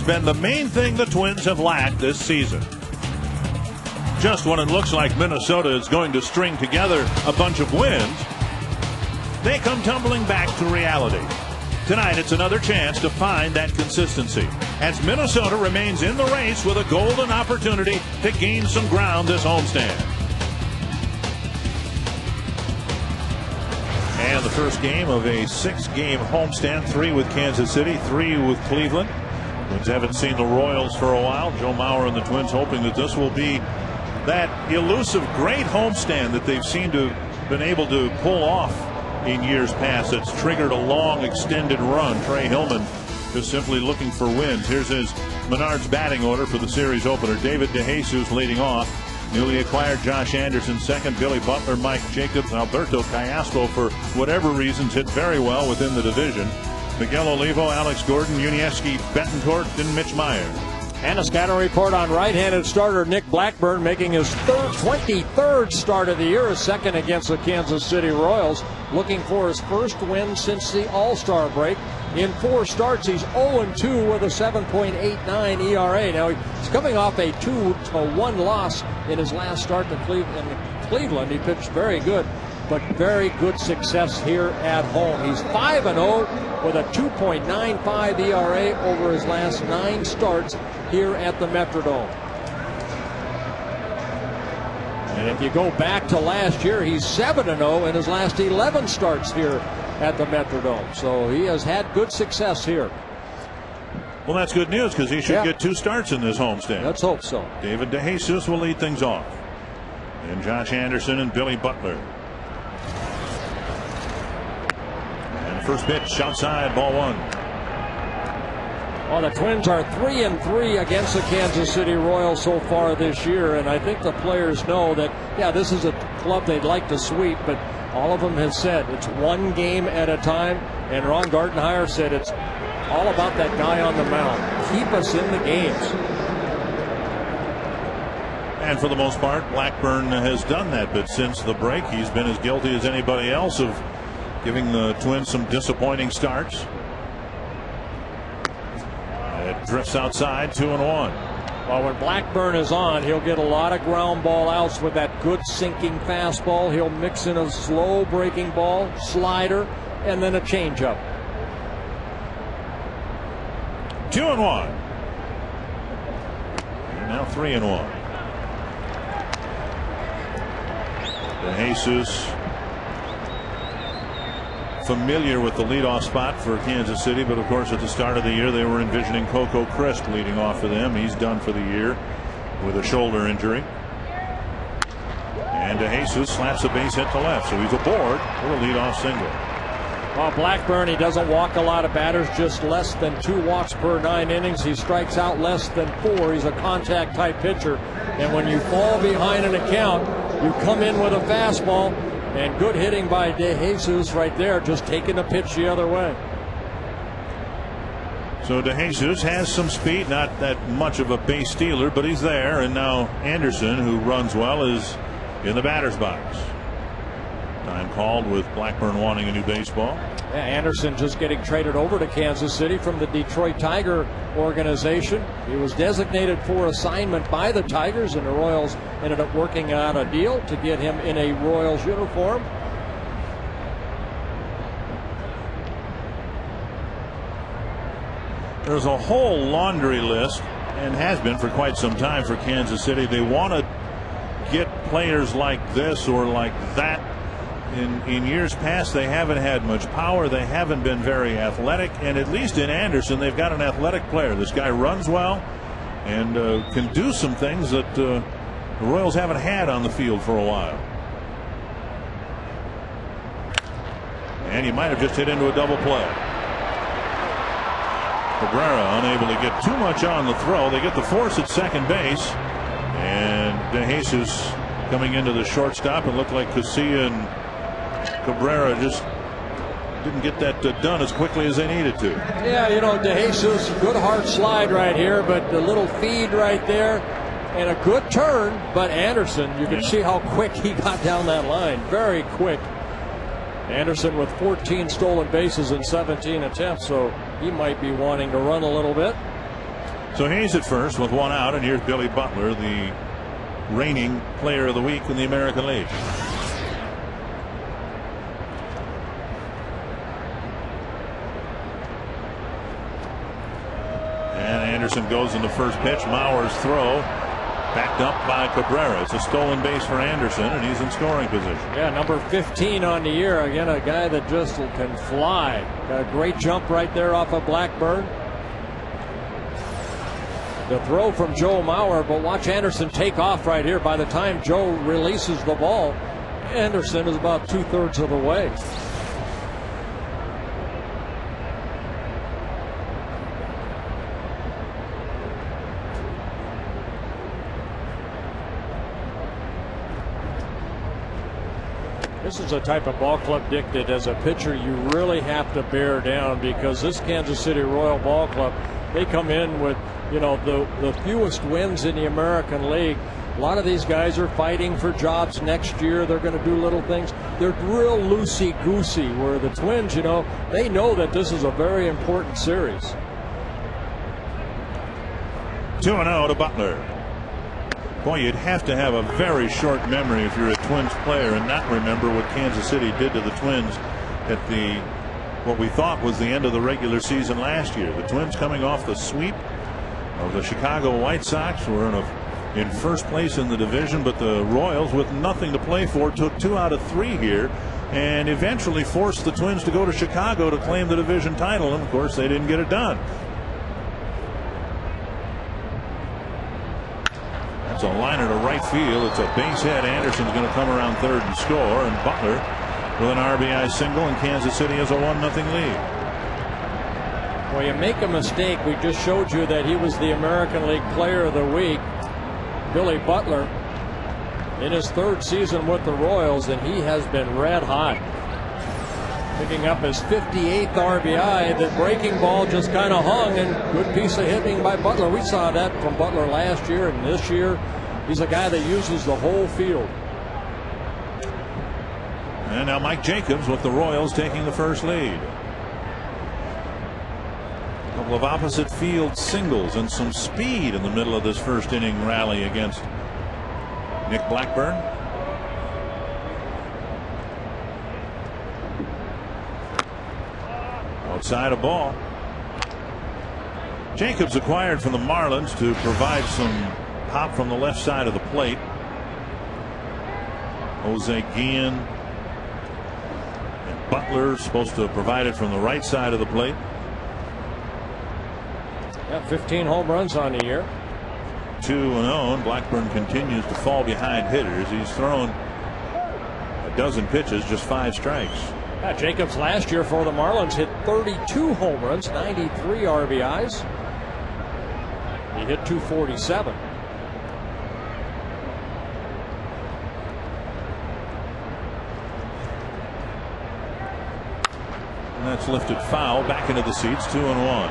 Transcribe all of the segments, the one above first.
It's been the main thing the Twins have lacked this season. Just when it looks like Minnesota is going to string together a bunch of wins, they come tumbling back to reality. Tonight, it's another chance to find that consistency as Minnesota remains in the race with a golden opportunity to gain some ground this homestand. And the first game of a 6-game homestand, 3 with Kansas City, 3 with Cleveland. Twins haven't seen the Royals for a while. Joe Mauer and the Twins hoping that this will be that elusive great homestand that they've seemed to have been able to pull off in years past. It's triggered a long extended run. Trey Hillman just simply looking for wins. Here's his Menards batting order for the series opener. David DeJesus leading off. Newly acquired Josh Anderson second. Billy Butler, Mike Jacobs, Alberto Callaspo, for whatever reasons, hit very well within the division. Miguel Olivo, Alex Gordon, Unievsky, Betancourt, and Mitch Meyer. And a scouting report on right-handed starter Nick Blackburn making his 23rd start of the year, his second against the Kansas City Royals, looking for his first win since the All-Star break. In 4 starts, he's 0-2 with a 7.89 ERA. Now, he's coming off a 2-1 loss in his last start to Cleveland. He pitched very good, but very good success here at home. He's 5-0 with a 2.95 ERA over his last 9 starts here at the Metrodome. And if you go back to last year, he's 7-0 in his last 11 starts here at the Metrodome. So he has had good success here. Well, that's good news because he should get 2 starts in this homestand. Let's hope so. David DeJesus will lead things off. And Josh Anderson and Billy Butler. And first pitch outside, ball 1. Well, the Twins are 3-3 against the Kansas City Royals so far this year, and I think the players know that, yeah, this is a club they'd like to sweep, but all of them have said it's one game at a time, and Ron Gardenhire said it's all about that guy on the mound. Keep us in the games. And for the most part, Blackburn has done that, but since the break, he's been as guilty as anybody else of giving the Twins some disappointing starts. It drifts outside, 2-1. Well, when Blackburn is on, he'll get a lot of ground ball outs with that good sinking fastball. He'll mix in a slow breaking ball, slider, and then a changeup. 2-1. And now 3-1. DeJesus familiar with the leadoff spot for Kansas City, but of course at the start of the year they were envisioning Coco Crisp leading off for them. He's done for the year with a shoulder injury. And DeJesus slaps a base hit to left, so he's aboard for a leadoff single. Well, Blackburn, he doesn't walk a lot of batters, just less than 2 walks per 9 innings. He strikes out less than 4. He's a contact type pitcher, and when you fall behind an account, you come in with a fastball. And good hitting by DeJesus right there, just taking the pitch the other way. So DeJesus has some speed, not that much of a base stealer, but he's there. And now Anderson, who runs well, is in the batter's box. Time called with Blackburn wanting a new baseball. Yeah, Anderson just getting traded over to Kansas City from the Detroit Tiger organization. He was designated for assignment by the Tigers, and the Royals ended up working out a deal to get him in a Royals uniform. There's a whole laundry list, and has been for quite some time, for Kansas City. They want to get players like this or like that. In years past, they haven't had much power. They haven't been very athletic. And at least in Anderson, they've got an athletic player. This guy runs well and can do some things that the Royals haven't had on the field for a while. And he might have just hit into a double play. Cabrera unable to get too much on the throw. They get the force at second base. And DeJesus coming into the shortstop. It looked like KCA and Cabrera just didn't get that done as quickly as they needed to. Yeah, you know, DeJesus, good hard slide right here, but the little feed right there and a good turn. But Anderson, you can see how quick he got down that line. Very quick. Anderson with 14 stolen bases in 17 attempts, so he might be wanting to run a little bit. So Hayes at first with one out, and here's Billy Butler, the reigning player of the week in the American League. And Anderson goes in the first pitch. Mauer's throw backed up by Cabrera. It's a stolen base for Anderson, and he's in scoring position. Yeah, number 15 on the year. Again, a guy that just can fly. Got a great jump right there off of Blackburn. The throw from Joe Mauer, but watch Anderson take off right here. By the time Joe releases the ball, Anderson is about 2/3 of the way. This is a type of ball club, Dick, that as a pitcher you really have to bear down, because this Kansas City Royal ball club, they come in with, you know, the fewest wins in the American League. A lot of these guys are fighting for jobs next year. They're going to do little things. They're real loosey-goosey, where the Twins, you know, they know that this is a very important series. 2-0 to Butler. Boy, you'd have to have a very short memory if you're a Twins player and not remember what Kansas City did to the Twins at what we thought was the end of the regular season last year. The Twins coming off the sweep of the Chicago White Sox were in first place in the division, but the Royals, with nothing to play for, took 2 out of 3 here and eventually forced the Twins to go to Chicago to claim the division title, and of course they didn't get it done. It's a liner to right field. It's a base hit. Anderson's going to come around third and score, and Butler with an RBI single, and Kansas City has a 1-0 lead. Well, you make a mistake. We just showed you that he was the American League Player of the Week, Billy Butler, in his 3rd season with the Royals, and he has been red hot. Picking up his 58th RBI. The breaking ball just kind of hung, and good piece of hitting by Butler. We saw that from Butler last year, and this year he's a guy that uses the whole field. And now Mike Jacobs with the Royals taking the first lead. A couple of opposite field singles and some speed in the middle of this first inning rally against Nick Blackburn. Outside a ball. Jacobs acquired from the Marlins to provide some pop from the left side of the plate. Jose Guillen and Butler supposed to provide it from the right side of the plate. Got 15 home runs on the year. 2-0, and Blackburn continues to fall behind hitters. He's thrown a dozen pitches, just 5 strikes. Jacobs last year for the Marlins hit 32 home runs, 93 RBIs. He hit 247. And that's lifted foul back into the seats. 2-1.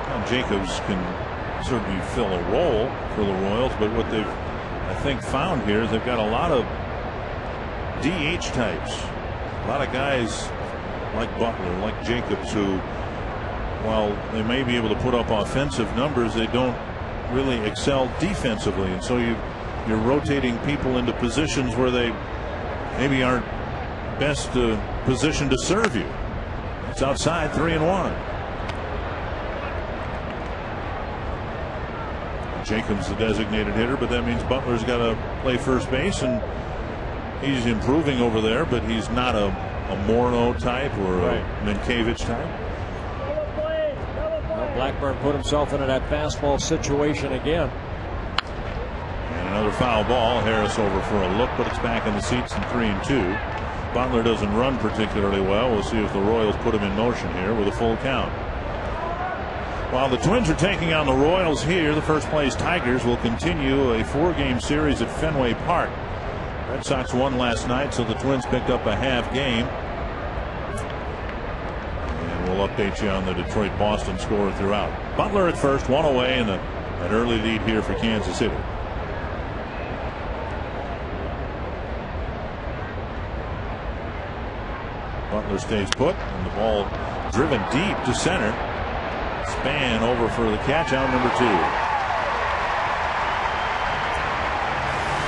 Now Jacobs can certainly fill a role for the Royals, but what they've, I think, found here is they've got a lot of DH types, a lot of guys like Butler, like Jacobs, who, while they may be able to put up offensive numbers, they don't really excel defensively, and so you're rotating people into positions where they maybe aren't best positioned to serve you. It's outside. 3-1. Jacobs the designated hitter, but that means Butler's got to play first base, and he's improving over there, but he's not a Morneau type or a Minkiewicz type. Well, Blackburn put himself into that fastball situation again. And another foul ball. Harris over for a look, but it's back in the seats in 3-2. Butler doesn't run particularly well. We'll see if the Royals put him in motion here with a full count. While the Twins are taking on the Royals here, the first place Tigers will continue a 4-game series at Fenway Park. Red Sox won last night, so the Twins picked up a half game. And we'll update you on the Detroit-Boston score throughout. Butler at first, 1 away, and an early lead here for Kansas City. Butler stays put, and the ball driven deep to center. Span over for the catch out, number 2.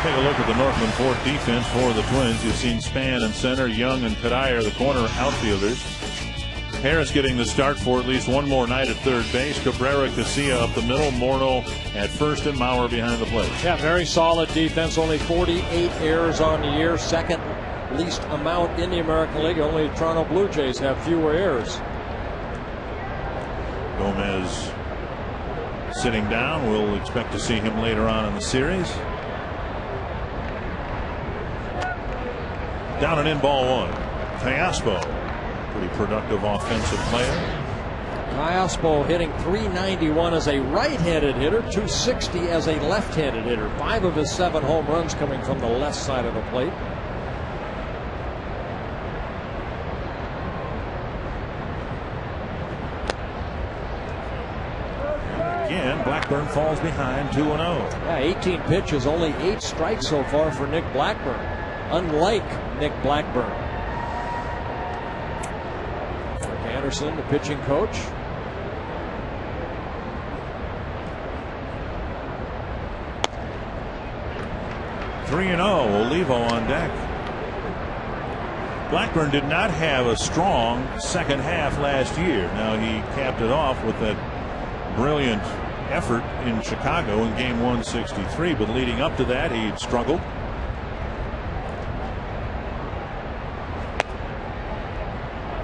Take a look at the Northland Ford defense for the Twins. You've seen Span in center, Young and Kadire the corner outfielders. Harris getting the start for at least one more night at third base. Cabrera, KCA up the middle, Morneau at first, and Maurer behind the plate. Yeah, very solid defense. Only 48 errors on the year, second least amount in the American League. Only Toronto Blue Jays have fewer errors. Gomez sitting down. We'll expect to see him later on in the series. Down and in, ball 1. Teospo, pretty productive offensive player. Teospo hitting .391 as a right-handed hitter, .260 as a left-handed hitter. 5 of his 7 home runs coming from the left side of the plate. Again, Blackburn falls behind 2-0. Yeah, 18 pitches, only 8 strikes so far for Nick Blackburn. Unlike Nick Blackburn. Rick Anderson, the pitching coach. Olivo on deck. Blackburn did not have a strong second half last year. Now he capped it off with that brilliant effort in Chicago in game 163, but leading up to that he'd struggled.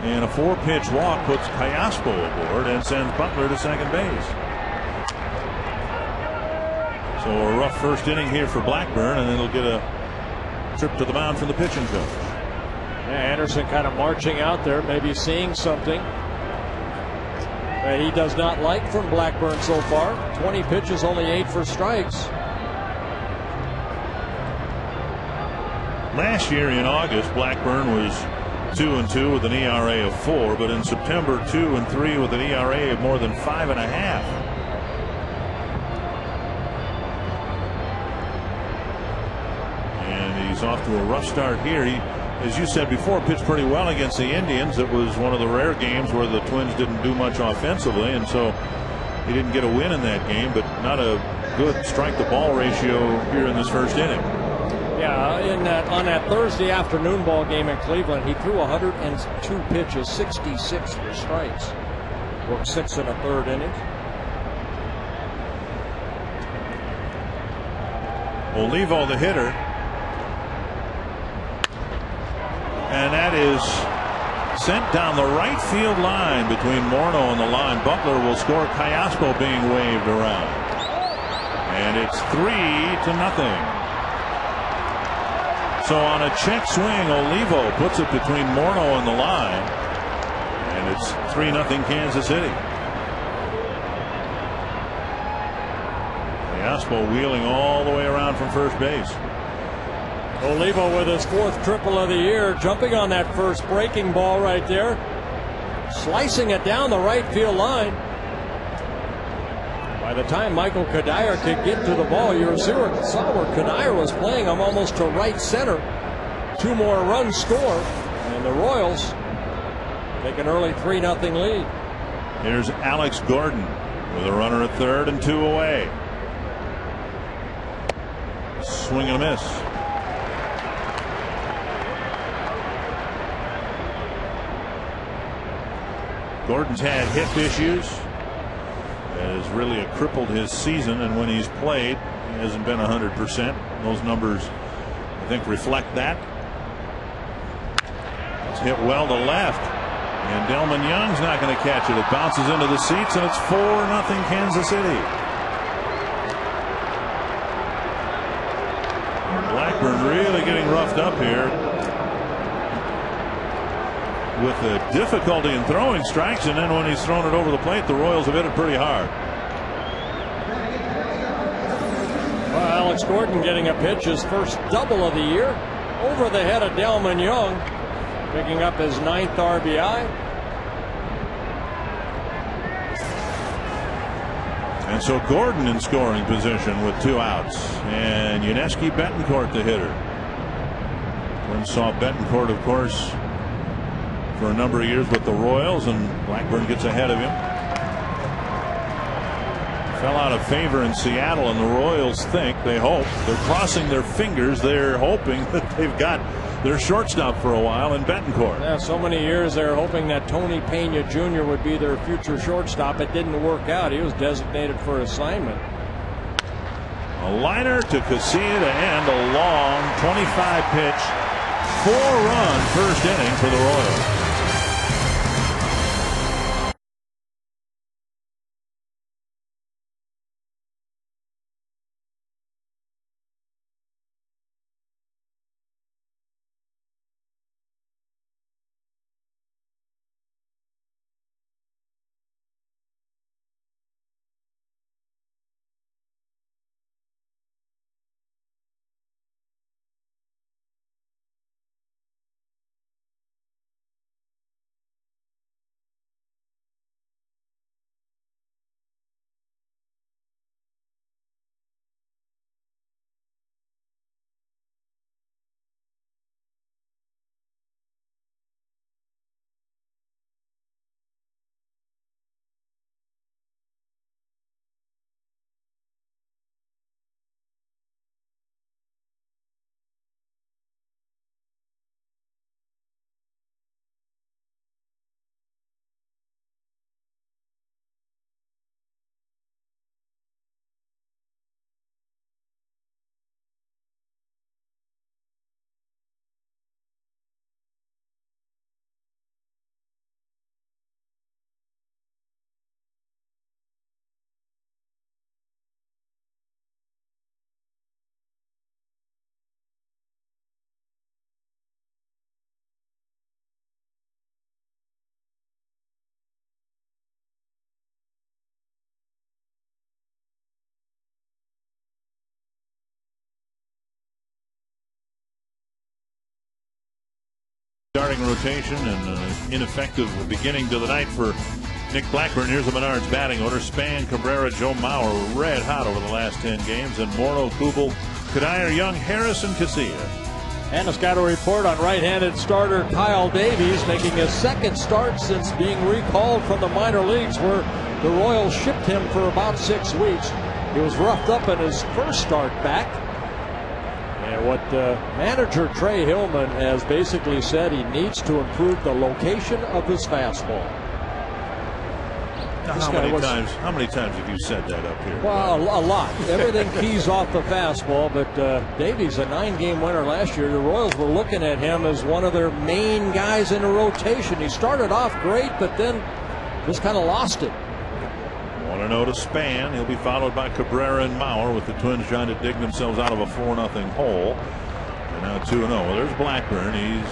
And a 4-pitch walk puts Teospo aboard and sends Butler to second base. So a rough first inning here for Blackburn, and then he'll get a trip to the mound from the pitching coach. Yeah, Anderson kind of marching out there, maybe seeing something that he does not like from Blackburn so far. 20 pitches, only 8 for strikes. Last year in August, Blackburn was 2-2 with an ERA of 4, but in September 2-3 with an ERA of more than 5.5. And he's off to a rough start here. He, as you said before, pitched pretty well against the Indians. It was one of the rare games where the Twins didn't do much offensively, and so he didn't get a win in that game, but not a good strike-to-ball ratio here in this first inning. Yeah, on that Thursday afternoon ball game in Cleveland, he threw 102 pitches, 66 for strikes. Worked 6 1/3 innings. Olivo, the hitter, and that is sent down the right field line between Morneau and the line. Butler will score. Teospo being waved around, and it's 3-0. So on a check swing, Olivo puts it between Morneau and the line, and it's 3-0 Kansas City. Teospo wheeling all the way around from first base. Olivo with his 4th triple of the year, jumping on that first breaking ball right there, slicing it down the right field line. By the time Michael Kadire could get to the ball, you saw where Kadire was playing him almost to right center. 2 more runs scored, and the Royals take an early 3-0 lead. Here's Alex Gordon with a runner at third and 2 away. Swing and a miss. Gordon's had hip issues. Has really crippled his season, and when he's played, he hasn't been 100%. Those numbers, I think, reflect that. It's hit well to left, and Delman Young's not going to catch it. It bounces into the seats, and it's 4-0 Kansas City. Blackburn really getting roughed up here with the difficulty in throwing strikes, and then when he's thrown it over the plate, the Royals have hit it pretty hard. Well, Alex Gordon getting a pitch, his first double of the year, over the head of Delman Young, picking up his 9th RBI. And so Gordon in scoring position with 2 outs, and Yuniesky Betancourt the hitter. Twins saw Betancourt, of course, for a number of years with the Royals, and Blackburn gets ahead of him. Fell out of favor in Seattle, and the Royals they hope, they're crossing their fingers, they're hoping that they've got their shortstop for a while in Betancourt. Yeah, so many years they're hoping that Tony Pena Jr. would be their future shortstop. It didn't work out. He was designated for assignment. A liner to KCA to end a long 25-pitch, 4-run first inning for the Royals. Starting rotation and ineffective beginning to the night for Nick Blackburn. Here's the Menards batting order. Span, Cabrera, Joe Mauer red hot over the last 10 games, and Morrow, Kubel, Kadire, Young, Harris, and KCA. And it's got a report on right-handed starter Kyle Davies making his second start since being recalled from the minor leagues, where the Royals shipped him for about 6 weeks. He was roughed up in his first start back. And what manager Trey Hillman has basically said, he needs to improve the location of his fastball. Now, how many times have you said that up here? Well, a lot. Everything keys off the fastball, but Davies, a 9-game winner last year. The Royals were looking at him as one of their main guys in a rotation. He started off great, but then just kind of lost it. 1-0 to Span. He'll be followed by Cabrera and Mauer, with the Twins trying to dig themselves out of a 4-0 hole. And now 2-0. Well, there's Blackburn. He's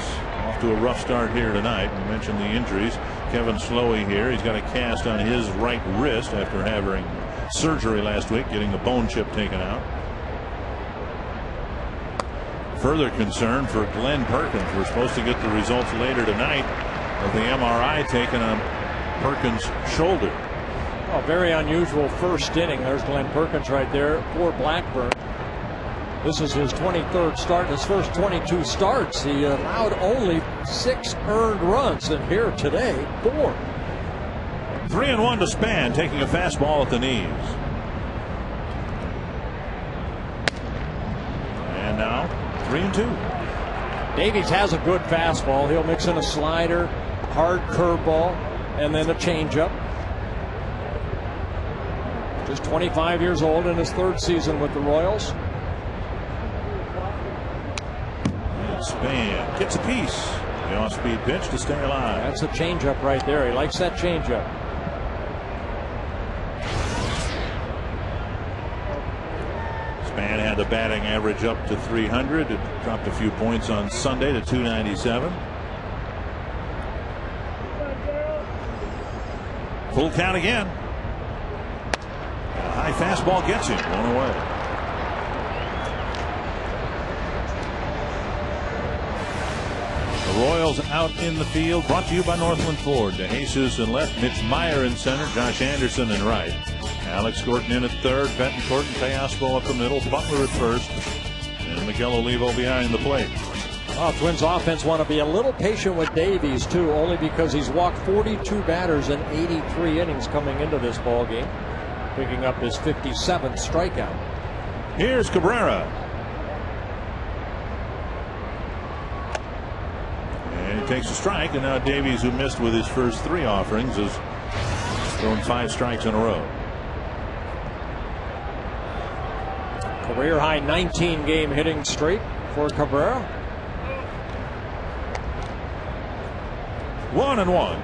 off to a rough start here tonight. We mentioned the injuries. Kevin Slowey here. He's got a cast on his right wrist after having surgery last week, getting the bone chip taken out. Further concern for Glenn Perkins. We're supposed to get the results later tonight of the MRI taken on Perkins' shoulder. Oh, very unusual first inning. There's Glenn Perkins right there for Blackburn. This is his 23rd start. His first 22 starts, he allowed only 6 earned runs, and here today, 4. 3-1 to Span, taking a fastball at the knees. And now 3-2. Davies has a good fastball. He'll mix in a slider, hard curveball, and then a changeup. Just 25 years old in his 3rd season with the Royals. Span gets a piece. The off-speed pitch to stay alive. That's a changeup right there. He likes that changeup. Span had the batting average up to 300. It dropped a few points on Sunday to 297. Full count again. A high fastball gets him. 1 away. The Royals out in the field, brought to you by Northland Ford. DeJesus in left, Mitch Meyer in center, Josh Anderson in right. Alex Gordon in at third, Betancourt and Teospo up the middle, Butler at first, and Miguel Olivo behind the plate. Well, Twins offense want to be a little patient with Davies too, only because he's walked 42 batters in 83 innings coming into this ball game, picking up his 57th strikeout. Here's Cabrera. And he takes a strike, and now Davies, who missed with his first 3 offerings, is throwing 5 strikes in a row. Career high 19 game hitting streak for Cabrera. 1-1.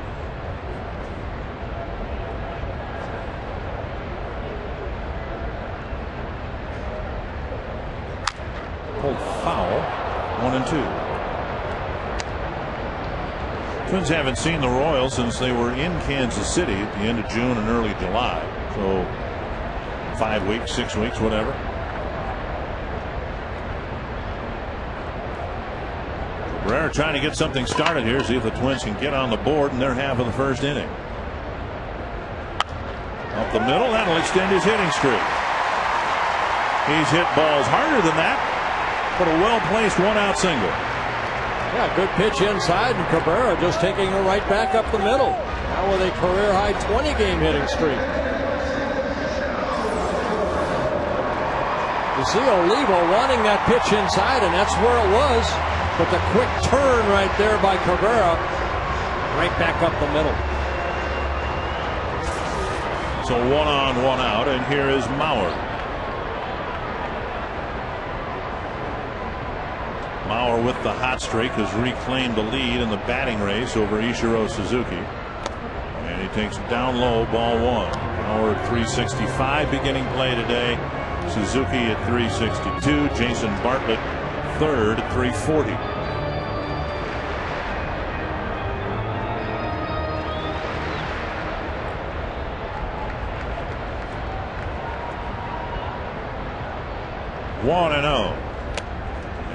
Pulled foul. 1-2. Twins haven't seen the Royals since they were in Kansas City at the end of June and early July. So 5 weeks, 6 weeks, whatever. Cabrera trying to get something started here, see if the Twins can get on the board in their half of the first inning. Up the middle, that'll extend his hitting streak. He's hit balls harder than that, but a well-placed 1-out single. Yeah, good pitch inside, and Cabrera just taking it right back up the middle. Now with a career high 20 game hitting streak. You see Olivo wanting that pitch inside, and that's where it was. But the quick turn right there by Cabrera, right back up the middle. So 1 on, 1 out, and here is Mauer. Mauer with the hot streak has reclaimed the lead in the batting race over Ichiro Suzuki. And he takes it down low, ball 1. Mauer at 365 beginning play today. Suzuki at 362. Jason Bartlett third at 340. One and 0.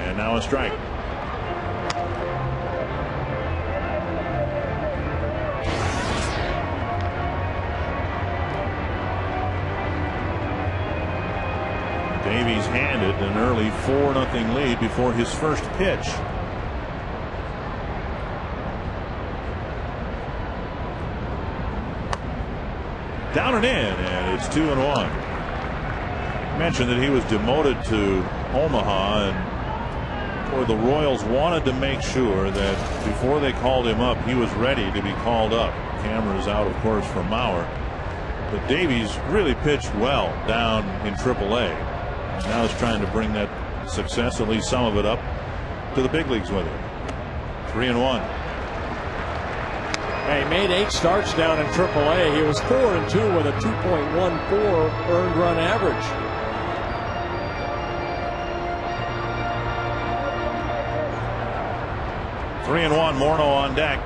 And now a strike. Davies handed an early 4-0 lead before his first pitch. Down and in, and it's 2-1. Mentioned that he was demoted to Omaha, and the Royals wanted to make sure that before they called him up, he was ready to be called up. Cameras out, of course, for Mauer, but Davies really pitched well down in AAA. Now he's trying to bring that success, at least some of it, up to the big leagues with him. 3-1. He made 8 starts down in AAA. He was 4-2 with a 2.14 earned run average. Three and 1, Morneau on deck.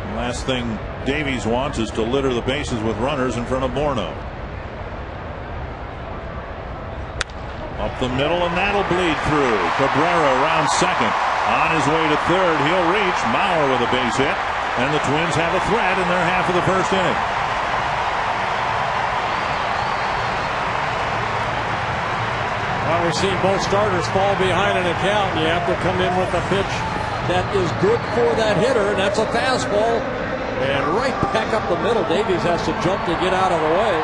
The last thing Davies wants is to litter the bases with runners in front of Morneau. Up the middle, and that'll bleed through. Cabrera around second. On his way to third, he'll reach. Mauer with a base hit, and the Twins have a threat in their half of the first inning. Well, we've seen both starters fall behind an account. You have to come in with a pitch that is good for that hitter, and that's a fastball. And right back up the middle. Davies has to jump to get out of the way.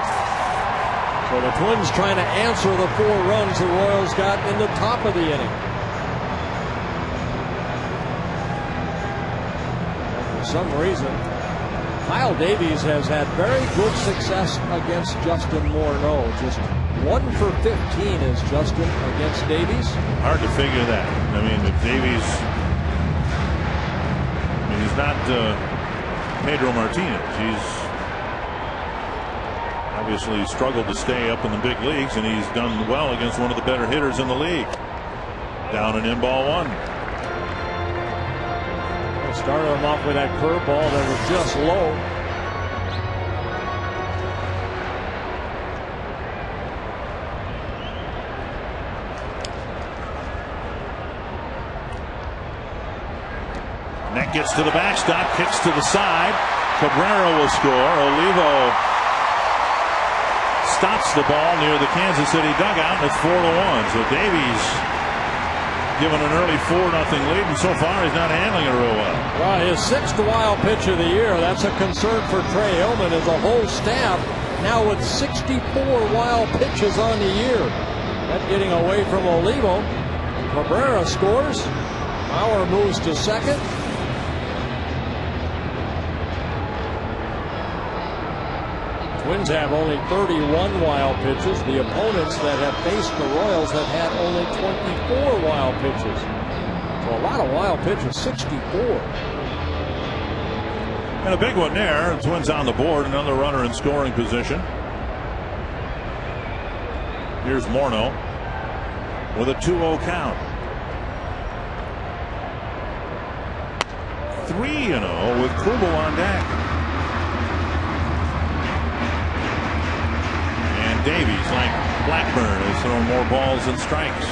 So the Twins trying to answer the 4 runs the Royals got in the top of the inning. And for some reason, Kyle Davies has had very good success against Justin Morneau. Just 1 for 15 is Justin against Davies. Hard to figure that. I mean, if Davies, he's not Pedro Martinez. He's obviously struggled to stay up in the big leagues, and he's done well against one of the better hitters in the league. Down and in, ball 1. Started him off with that curveball that was just low. That gets to the backstop, kicks to the side. Cabrera will score. Olivo stops the ball near the Kansas City dugout, and it's 4-1. So Davies given an early 4-0 lead, and so far he's not handling it real well. Well, his 6th wild pitch of the year. That's a concern for Trey Hillman as a whole staff now with 64 wild pitches on the year. That getting away from Olivo. Cabrera scores. Bauer moves to second. Twins have only 31 wild pitches. The opponents that have faced the Royals have had only 24 wild pitches. So a lot of wild pitches, 64. And a big one there. The Twins on the board, another runner in scoring position. Here's Morneau with a 2-0 count. 3-0 with Kubel on deck. And Davies, like Blackburn, is throwing more balls than strikes.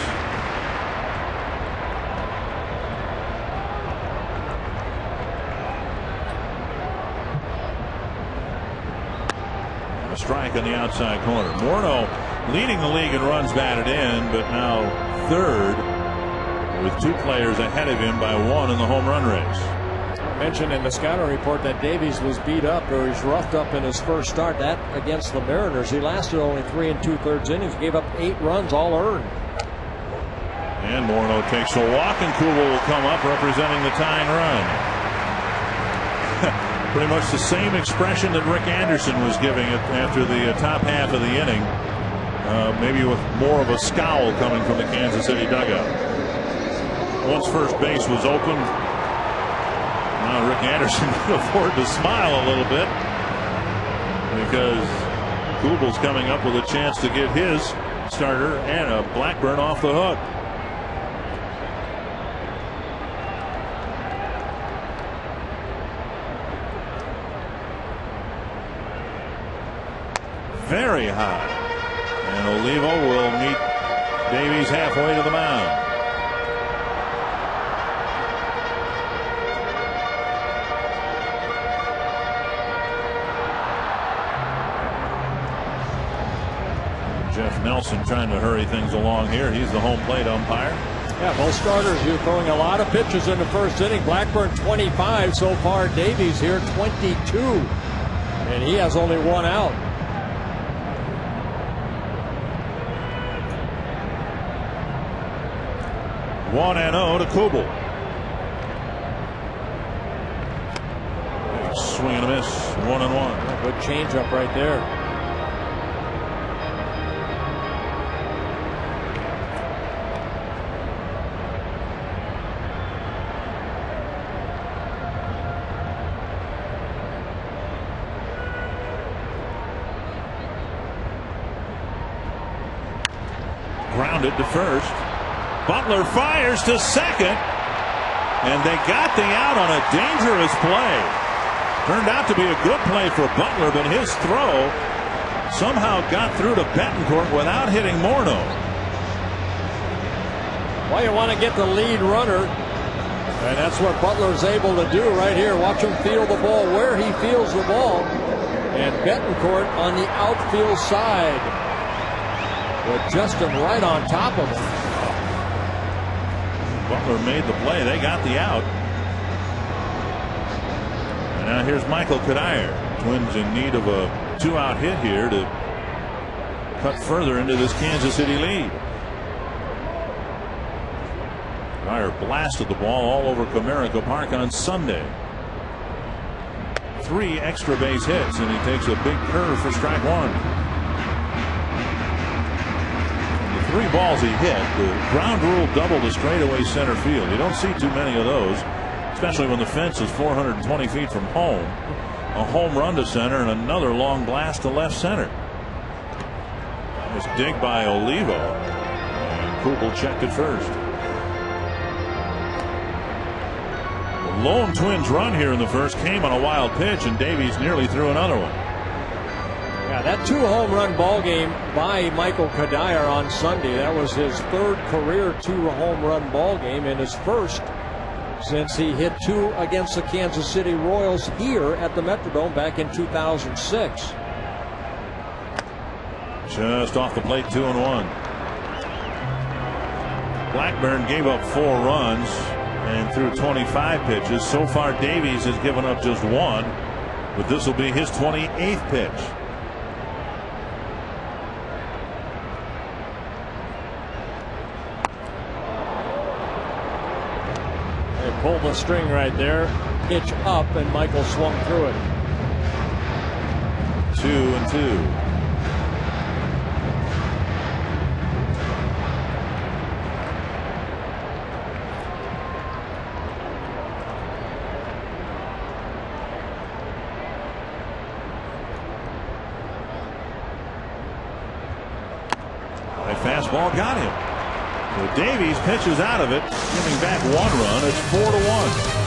And a strike on the outside corner. Morneau leading the league in runs batted in, but now third with 2 players ahead of him by 1 in the home run race. Mentioned in the scouting report that Davies was beat up, or he's roughed up in his first start. That against the Mariners. He lasted only 3 2/3 innings, gave up 8 runs, all earned. And Morneau takes a walk, and Kubel will come up representing the tying run. Pretty much the same expression that Rick Anderson was giving it after the top half of the inning. Maybe with more of a scowl coming from the Kansas City dugout. Once first base was open, Rick Anderson could afford to smile a little bit because Kubel's coming up with a chance to get his starter and a Blackburn off the hook. Very high. And Olivo will meet Davies halfway to the mound. Jeff Nelson trying to hurry things along here. He's the home plate umpire. Yeah, both starters here throwing a lot of pitches in the first inning. Blackburn 25 so far. Davies here 22. And he has only 1 out. One and 0 to Kubel. Swing and a miss. 1-1. Good changeup right there. Grounded to first. Butler fires to second, and they got the out on a dangerous play. Turned out to be a good play for Butler, but his throw somehow got through to Betancourt without hitting Morneau. Well, you want to get the lead runner, and that's what Butler's able to do right here. Watch him feel the ball where he feels the ball, and Betancourt on the outfield side with Justin right on top of him. Butler made the play. They got the out. And now here's Michael Kadire. Twins in need of a 2-out hit here to cut further into this Kansas City lead. Kadire blasted the ball all over Comerica Park on Sunday. 3 extra base hits, and he takes a big curve for strike 1. 3 balls he hit, the ground rule double to straightaway center field. You don't see too many of those, especially when the fence is 420 feet from home. A home run to center and another long blast to left center. Nice dig by Olivo, and Kubel checked it first. The lone Twins run here in the first came on a wild pitch, and Davies nearly threw another one. Yeah, that 2-home run ball game by Michael Kadire on Sunday. That was his 3rd career 2-home run ball game, and his first since he hit 2 against the Kansas City Royals here at the Metrodome back in 2006. Just off the plate, 2-1. Blackburn gave up 4 runs and threw 25 pitches. So far, Davies has given up just 1, but this will be his 28th pitch. They pulled the string right there, pitch up, and Michael swung through it. 2-2. Fastball got him. So Davies pitches out of it, giving back 1 run. It's 4-1.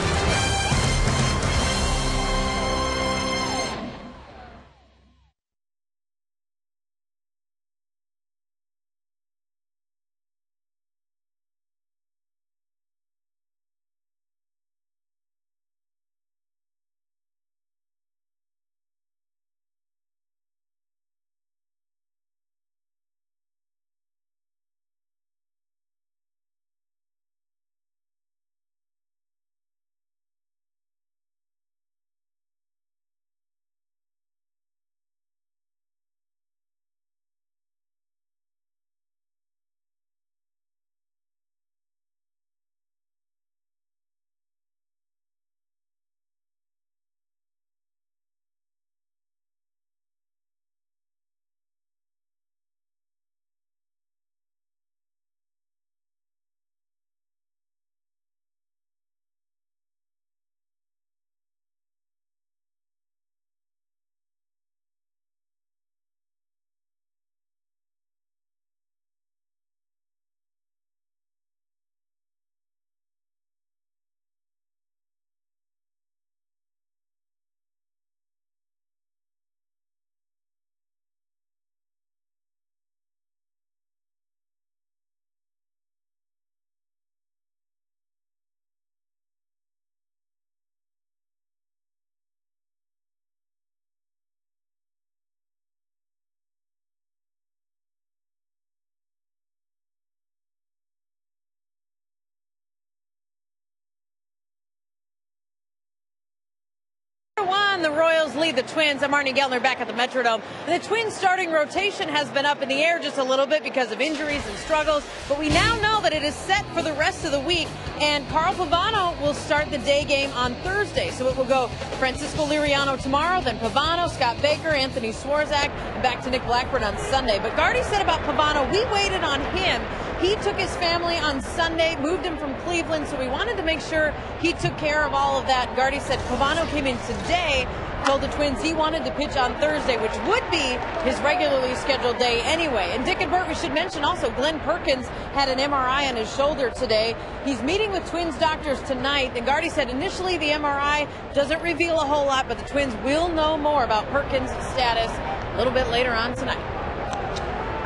The Royals lead the Twins. I'm Arnie Gellner back at the Metrodome. And the Twins starting rotation has been up in the air just a little bit because of injuries and struggles, but we now know that it is set for the rest of the week, and Carl Pavano will start the day game on Thursday. So it will go Francisco Liriano tomorrow, then Pavano, Scott Baker, Anthony Swarzak, and back to Nick Blackburn on Sunday. But Gardy said about Pavano, we waited on him. He took his family on Sunday, moved him from Cleveland, so we wanted to make sure he took care of all of that. Gardy said Pavano came in today, told the Twins he wanted to pitch on Thursday, which would be his regularly scheduled day anyway. And Dick and Bert, we should mention also Glenn Perkins had an MRI on his shoulder today. He's meeting with Twins doctors tonight, and Gardy said initially the MRI doesn't reveal a whole lot, but the Twins will know more about Perkins' status a little bit later on tonight.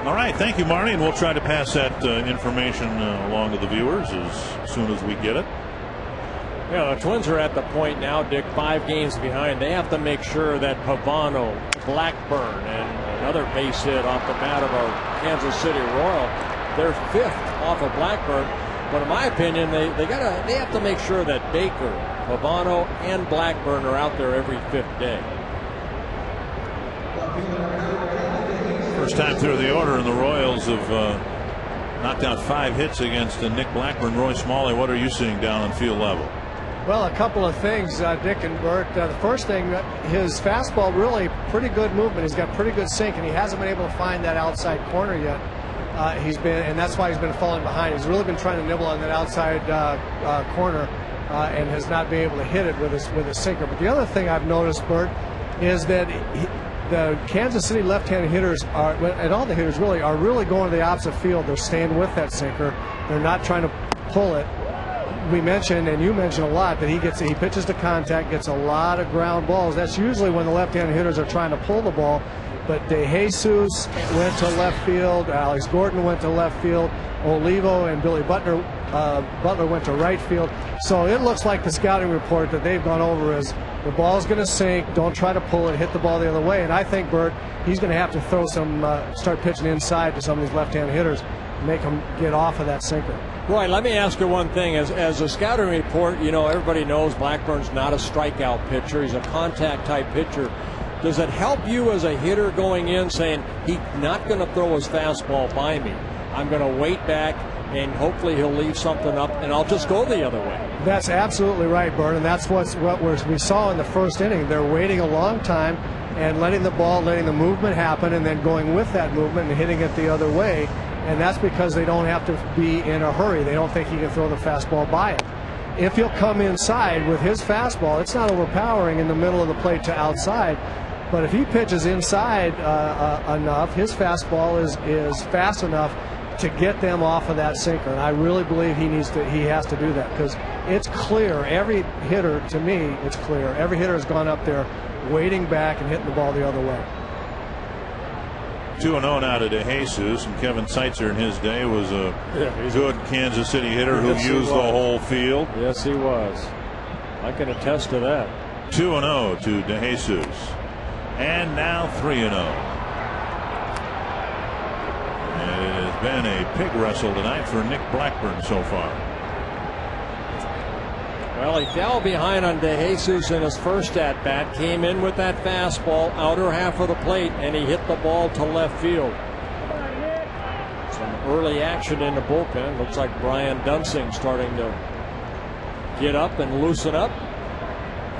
All right, thank you, Marnie, and we'll try to pass that information along to the viewers as soon as we get it. Yeah, the Twins are at the point now, Dick, 5 games behind. They have to make sure that Pavano, Blackburn, and another base hit off the bat of a Kansas City Royal, they're 5th off of Blackburn. But in my opinion, they have to make sure that Baker, Pavano, and Blackburn are out there every 5th day. First time through the order, and the Royals have knocked out 5 hits against Nick Blackburn. Roy Smalley, what are you seeing down on field level? Well, a couple of things, Dick and Bert. The first thing, his fastball really pretty good movement. He's got pretty good sink, and he hasn't been able to find that outside corner yet. And that's why he's been falling behind. He's really been trying to nibble on that outside corner and has not been able to hit it with his sinker. But the other thing I've noticed, Bert, is that the Kansas City left-handed hitters and all the hitters really are going to the opposite field. They're staying with that sinker. They're not trying to pull it. We mentioned, and you mentioned a lot, that he pitches to contact, gets a lot of ground balls. That's usually when the left-handed hitters are trying to pull the ball. But De Jesus went to left field. Alex Gordon went to left field. Olivo and Billy Butler went to right field. So it looks like the scouting report that they've gone over is the ball's going to sink. Don't try to pull it. Hit the ball the other way. And I think, Bert, he's going to have to throw start pitching inside to some of these left-handed hitters, make them get off of that sinker. Roy, let me ask you one thing. As a scouting report, you know, everybody knows Blackburn's not a strikeout pitcher. He's a contact type pitcher. Does it help you as a hitter going in saying he's not going to throw his fastball by me? I'm going to wait back and hopefully he'll leave something up and I'll just go the other way. That's absolutely right, Bert, and that's what we saw in the first inning. They're waiting a long time and letting the movement happen and then going with that movement and hitting it the other way. And that's because they don't have to be in a hurry. They don't think he can throw the fastball by it. If he'll come inside with his fastball, it's not overpowering in the middle of the plate to outside. But if he pitches inside enough, his fastball is fast enough to get them off of that sinker. And I really believe he has to do that, because it's clear. Every hitter, to me, it's clear. Every hitter has gone up there waiting back and hitting the ball the other way. 2-0 now to DeJesus, and Kevin Seitzer in his day was a good Kansas City hitter who used the whole field. Yes, he was. I can attest to that. 2-0 to DeJesus, and now 3-0. And it has been a pig wrestle tonight for Nick Blackburn so far. Well, he fell behind on DeJesus in his first at-bat, came in with that fastball, outer half of the plate, and he hit the ball to left field. Some early action in the bullpen. Looks like Brian Dunsing starting to get up and loosen up.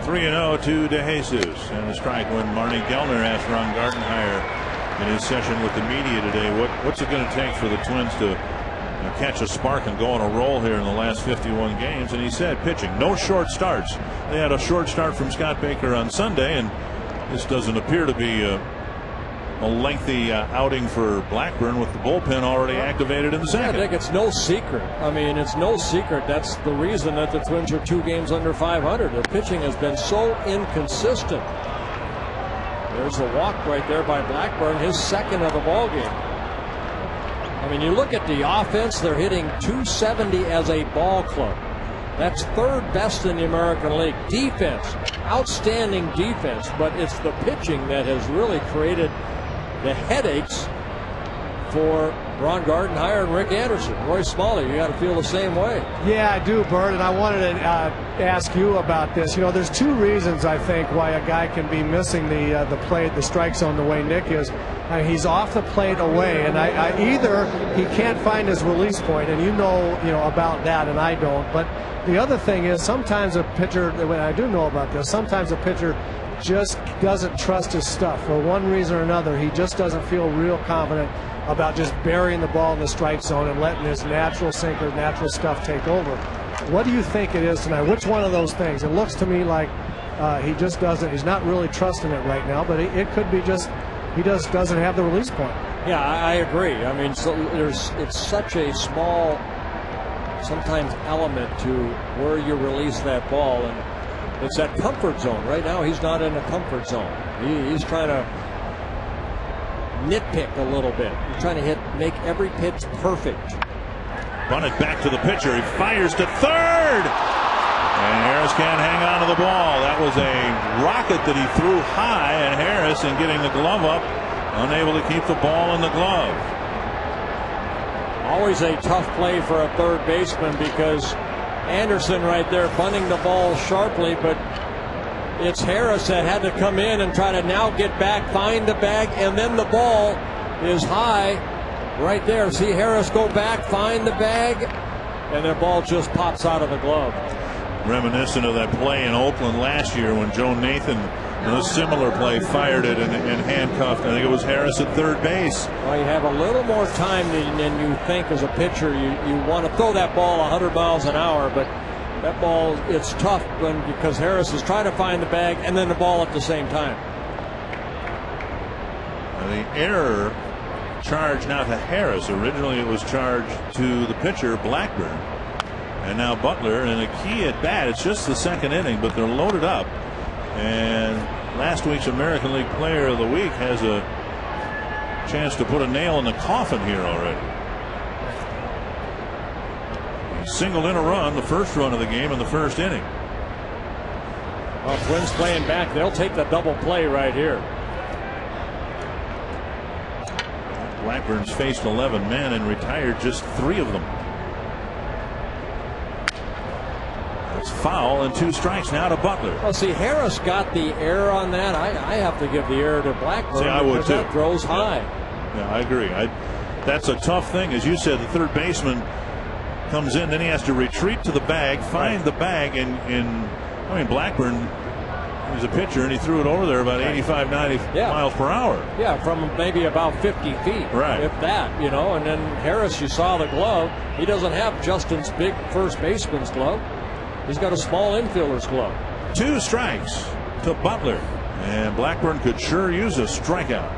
3-0 to DeJesus, and a strike when Marnie Gellner asked Ron Gardenhire in his session with the media today, what's it going to take for the Twins to catch a spark and go on a roll here in the last 51 games, and he said pitching, no short starts. They had a short start from Scott Baker on Sunday, and this doesn't appear to be a lengthy outing for Blackburn with the bullpen already activated in the second. I think it's no secret. I mean, it's no secret. That's the reason that the Twins are 2 games under 500. The pitching has been so inconsistent. There's a walk right there by Blackburn, his second of the ball game. I mean, you look at the offense, they're hitting .270 as a ball club. That's 3rd best in the American League. Defense, outstanding defense, but it's the pitching that has really created the headaches for Ron Gardenhire and Rick Anderson. Roy Smalley, you got to feel the same way. Yeah, I do, Bert, and I wanted to ask you about this. You know, there's 2 reasons, I think, why a guy can be missing the plate, the strike zone, the way Nick is. He's off the plate away, and either he can't find his release point, and you know about that, and I don't. But the other thing is, sometimes a pitcher, when I do know about this, sometimes a pitcher just doesn't trust his stuff for one reason or another. He just doesn't feel real confident about just burying the ball in the strike zone and letting his natural sinker, natural stuff take over. What do you think it is tonight? Which one of those things? It looks to me like he just doesn't. He's not really trusting it right now, but it could be just he doesn't have the release point. Yeah, I agree. I mean, so it's such a small, sometimes, element to where you release that ball, and it's that comfort zone. Right now, he's not in a comfort zone. He's trying to nitpick a little bit. He's trying to make every pitch perfect. Bunted back to the pitcher. He fires to third. And Harris can't hang on to the ball. That was a rocket that he threw high, and Harris, in getting the glove up, unable to keep the ball in the glove. Always a tough play for a third baseman, because Anderson right there bunting the ball sharply, but it's Harris that had to come in and try to now get back, find the bag, and then the ball is high right there. See Harris go back, find the bag, and the ball just pops out of the glove. Reminiscent of that play in Oakland last year when Joe Nathan, in a similar play, fired it and handcuffed. I think it was Harris at third base. Well, you have a little more time than you think as a pitcher. You want to throw that ball 100 miles an hour, but that ball, it's tough because Harris is trying to find the bag and then the ball at the same time. The error charged now to Harris. Originally it was charged to the pitcher, Blackburn. And now Butler, and a key at bat. It's just the second inning, but they're loaded up. And last week's American League Player of the Week has a chance to put a nail in the coffin here already. He singled in a run, the first run of the game in the first inning. Well, Twins playing back. They'll take the double play right here. Blackburn's faced 11 men and retired just 3 of them. It's foul and 2 strikes now to Butler. Well, see, Harris got the error on that. I have to give the error to Blackburn. See, I would too. That throws high. Yeah, I agree. That's a tough thing. As you said, the third baseman comes in, then he has to retreat to the bag, find the bag, and Blackburn, he's a pitcher, and he threw it over there about 85, 90 miles per hour. Yeah, from maybe about 50 feet. Right. If that, and then Harris, you saw the glove. He doesn't have Justin's big first baseman's glove. He's got a small infielder's glove. 2 strikes to Butler, and Blackburn could sure use a strikeout.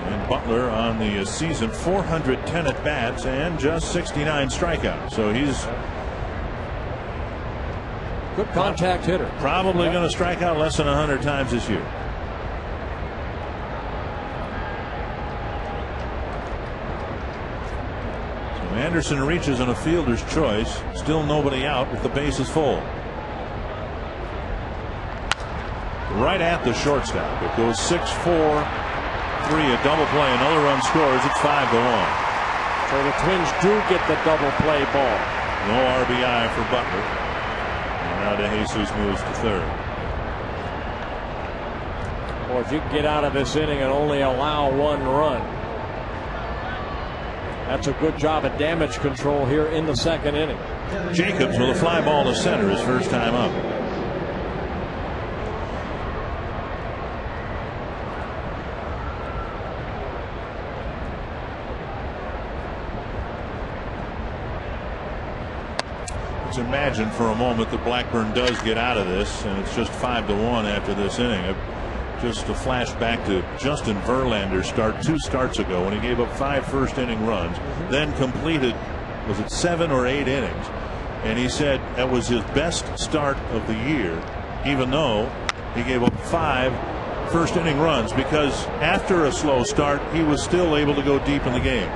And Butler on the season, 410 at bats and just 69 strikeouts. So he's good contact hitter. Probably going to strike out less than 100 times this year. So Anderson reaches on a fielder's choice. Still nobody out with the bases full. Right at the shortstop. It goes 6-4-3, a double play. Another run scores. It's 5-1. So the Twins do get the double play ball. No RBI for Butler. Now DeJesus moves to third. Or if you can get out of this inning and only allow 1 run, that's a good job of damage control here in the second inning. Jacobs with a fly ball to center his first time up. Let's imagine for a moment that Blackburn does get out of this, and it's just 5-1 after this inning. Just to flash back to Justin Verlander's start 2 starts ago when he gave up 5 first-inning runs, then completed, was it 7 or 8 innings? And he said that was his best start of the year, even though he gave up 5 first-inning runs, because after a slow start, he was still able to go deep in the game.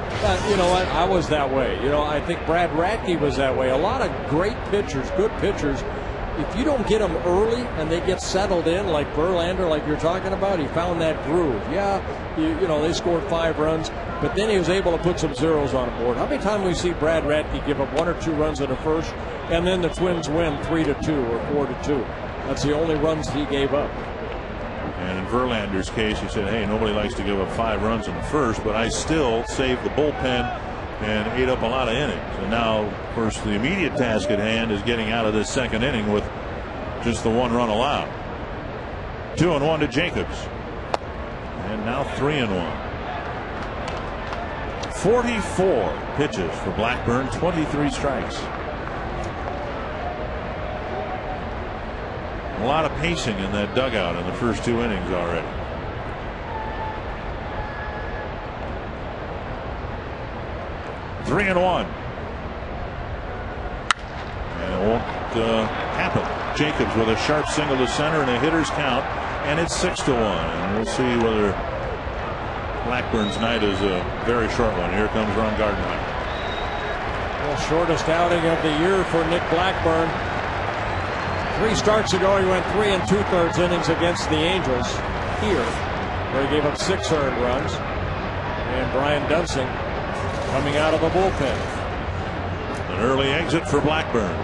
You know what? I was that way. I think Brad Radke was that way. A lot of great pitchers, good pitchers, if you don't get them early and they get settled in, like Verlander, like you're talking about, he found that groove. Yeah, they scored 5 runs, but then he was able to put some zeros on the board. How many times we see Brad Radke give up 1 or 2 runs in the first, and then the Twins win 3-2 or 4-2? That's the only runs he gave up. And in Verlander's case, he said, hey, nobody likes to give up 5 runs in the first, but I still saved the bullpen and ate up a lot of innings. And now, of course, the immediate task at hand is getting out of this second inning with just the 1 run allowed. 2-1 to Jacobs. And now 3-1. 44 pitches for Blackburn, 23 strikes. A lot of pacing in that dugout in the first 2 innings already. Three and 1. And it won't happen. Jacobs with a sharp single to center and a hitter's count, and it's 6-1. And we'll see whether Blackburn's night is a very short one. Here comes Ron Gardner. Well, shortest outing of the year for Nick Blackburn. 3 starts ago, he went 3 2/3 innings against the Angels here, where he gave up 6 earned runs. And Brian Dunsing coming out of the bullpen. An early exit for Blackburn.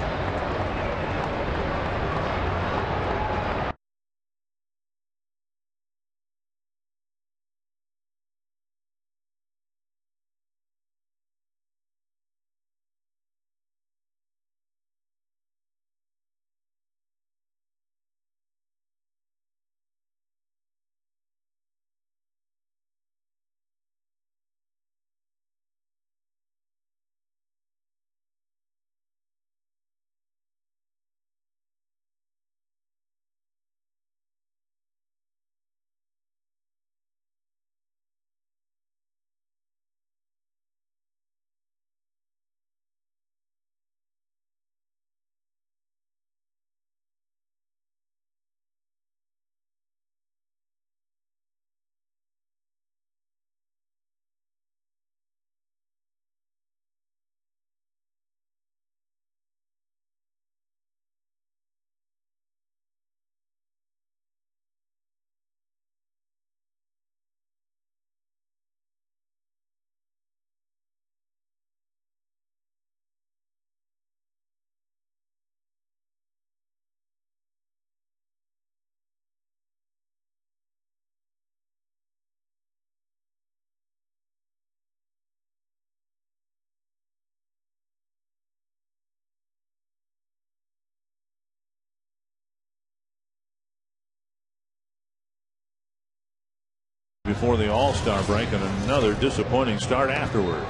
before the All-Star break, and another disappointing start afterward.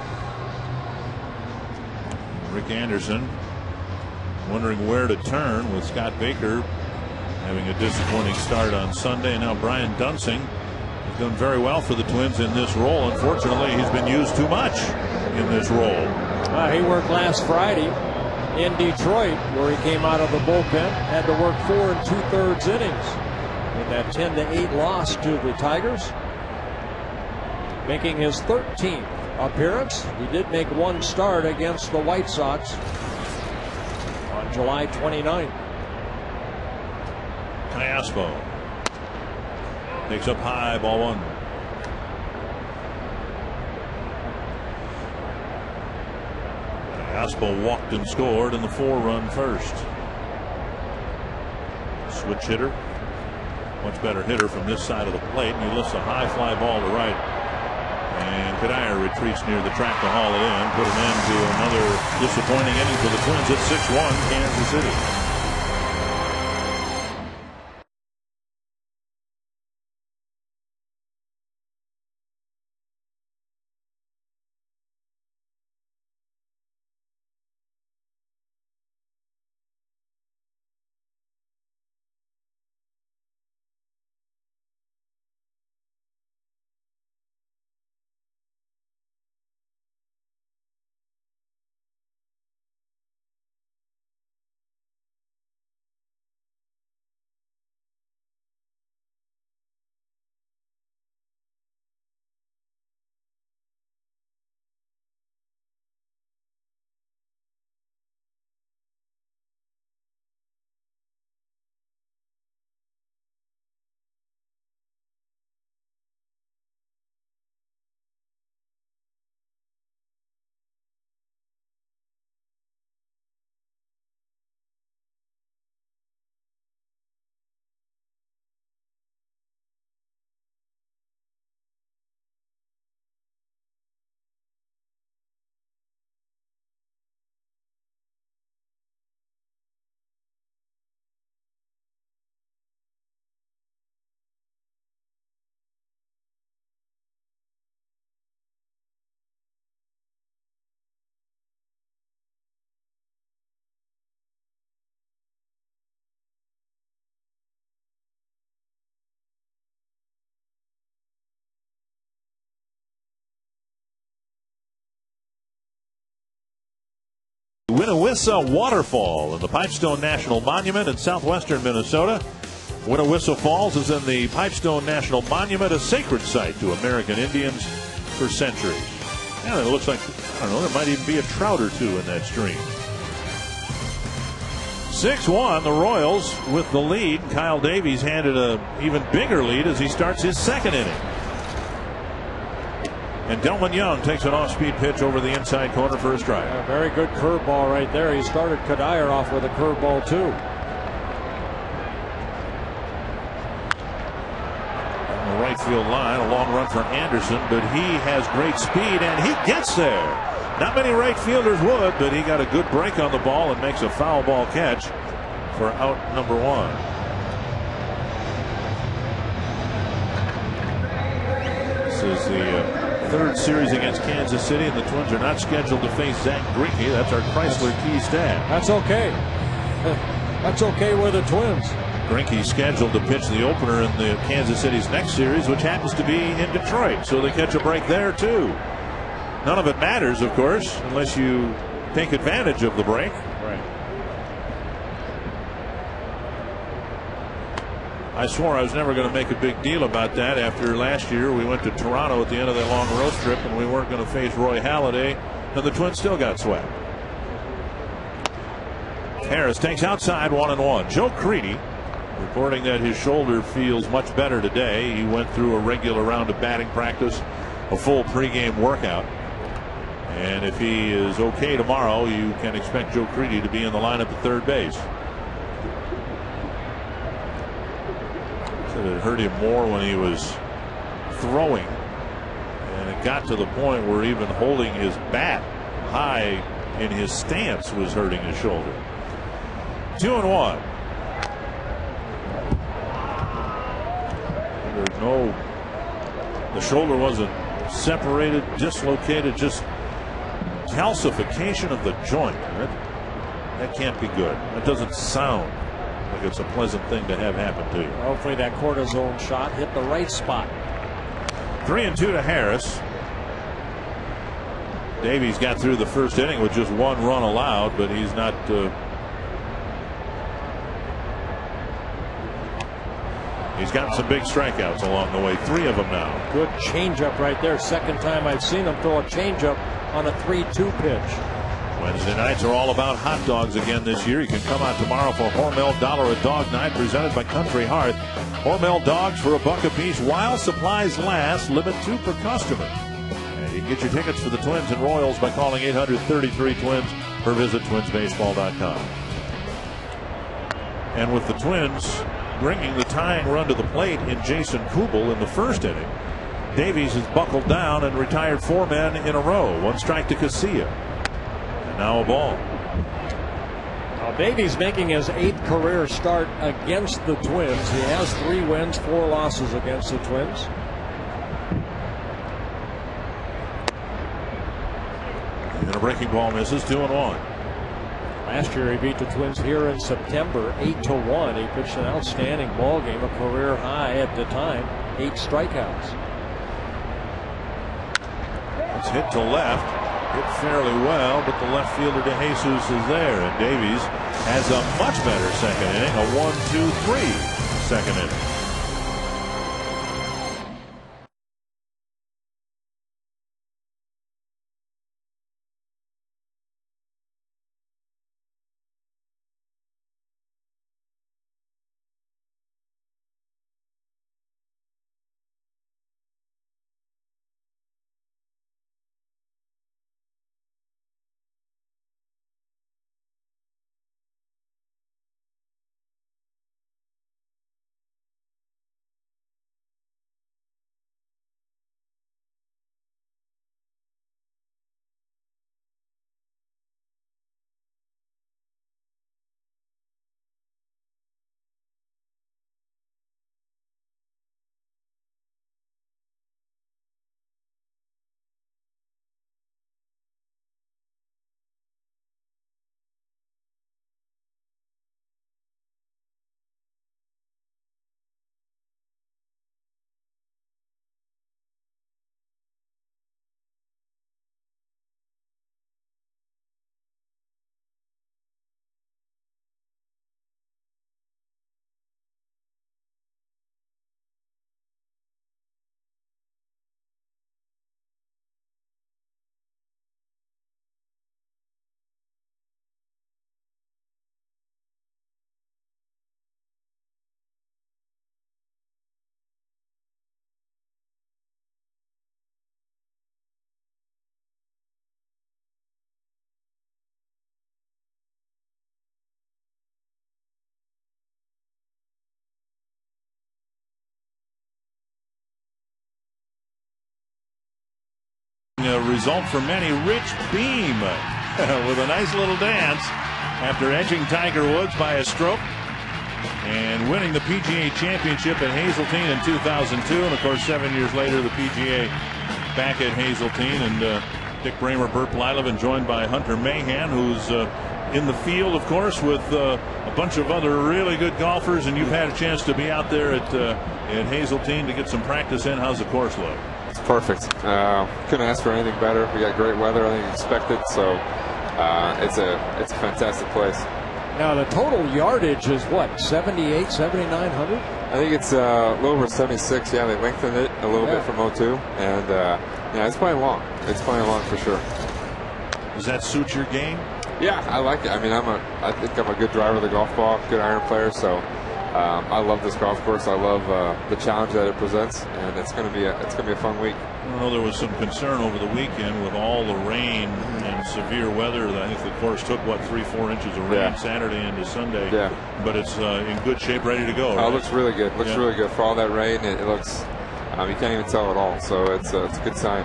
Rick Anderson wondering where to turn with Scott Baker having a disappointing start on Sunday. And now Brian Dunsing has done very well for the Twins in this role. Unfortunately, he's been used too much in this role. He worked last Friday in Detroit, where he came out of the bullpen, had to work 4 2/3 innings in that 10-8 loss to the Tigers, making his 13th appearance. He did make one start against the White Sox on July 29th. Aspo takes up high, ball 1. Aspo walked and scored in the 4-run first. Switch hitter, much better hitter from this side of the plate, and he lifts a high fly ball to right. And Kadire retreats near the track to haul it in, put an end to another disappointing inning for the Twins at 6-1 Kansas City. Winnewissa Waterfall in the Pipestone National Monument in southwestern Minnesota. Winnewissa Falls is in the Pipestone National Monument, a sacred site to American Indians for centuries. And it looks like, I don't know, there might even be a trout or two in that stream. 6-1, the Royals with the lead. Kyle Davies handed an even bigger lead as he starts his second inning. And Delman Young takes an off-speed pitch over the inside corner for a strike. A very good curveball right there. He started Kadire off with a curveball too. On the right field line, a long run for Anderson, but he has great speed and he gets there. Not many right fielders would, but he got a good break on the ball and makes a foul ball catch for out number 1. This is the third series against Kansas City, and the Twins are not scheduled to face Zach Greinke. That's our Chrysler Key staff. That's okay. That's okay with the Twins. Greinke scheduled to pitch the opener in the Kansas City's next series, which happens to be in Detroit, so they catch a break there too. None of it matters, of course, unless you take advantage of the break. Right. I swore I was never going to make a big deal about that after last year. We went to Toronto at the end of that long road trip, and we weren't going to face Roy Halladay, and the Twins still got swept. Harris takes outside 1-1. Joe Creedy reporting that his shoulder feels much better today. He went through a regular round of batting practice, a full pregame workout. And if he is okay tomorrow, you can expect Joe Creedy to be in the lineup at third base. Said it hurt him more when he was throwing, and it got to the point where even holding his bat high in his stance was hurting his shoulder. 2-1. There's no The shoulder wasn't separated, dislocated, just calcification of the joint. That can't be good. That doesn't sound like it's a pleasant thing to have happen to you. Hopefully that cortisone shot hit the right spot. 3-2 to Harris. Davies got through the first inning with just 1 run allowed, but he's not. He's gotten some big strikeouts along the way. 3 of them now. Good changeup right there. Second time I've seen him throw a changeup on a 3-2 pitch. Wednesday nights are all about hot dogs again this year. You can come out tomorrow for Hormel $1 a Dog Night presented by Country Hearth. Hormel dogs for $1 a piece while supplies last. Limit 2 per customer. And you can get your tickets for the Twins and Royals by calling 800-33-TWINS or visit twinsbaseball.com. And with the Twins bringing the tying run to the plate in Jason Kubel in the first inning, Davies has buckled down and retired 4 men in a row. 1 strike to KCA. Now a ball. Now Davies making his 8th career start against the Twins. He has 3 wins, 4 losses against the Twins. And a breaking ball misses. 2-1. Last year he beat the Twins here in September 8-1. He pitched an outstanding ball game, a career high at the time, 8 strikeouts. It's hit to left. Hit fairly well, but the left fielder De Jesus is there, and Davies has a much better second inning, a 1-2-3 second inning. A result for many. Rich Beam with a nice little dance after edging Tiger Woods by a stroke and winning the PGA Championship at Hazeltine in 2002. And of course 7 years later the PGA back at Hazeltine. And Dick Bramer, Burt Blyleven, joined by Hunter Mahan, who's in the field of course with a bunch of other really good golfers. And you've had a chance to be out there at Hazeltine to get some practice in. How's the course look? It's perfect. Couldn't ask for anything better. We got great weather, I think expected, so it's a fantastic place. Now the total yardage is what, 7,800, 7,900? I think it's a little over 76. Yeah, they lengthened it a little bit from 02, and yeah, it's playing long. It's playing long for sure. Does that suit your game? Yeah, I like it. I mean, I think I'm a good driver of the golf ball, good iron player, so I love this golf course. I love the challenge that it presents, and it's going to be a fun week. I know there was some concern over the weekend with all the rain and severe weather. I think the course took what, 3-4 inches of rain Saturday into Sunday. Yeah, but it's in good shape, ready to go. Right? It looks really good. Looks really good for all that rain. It looks you can't even tell at all. So it's a good sign.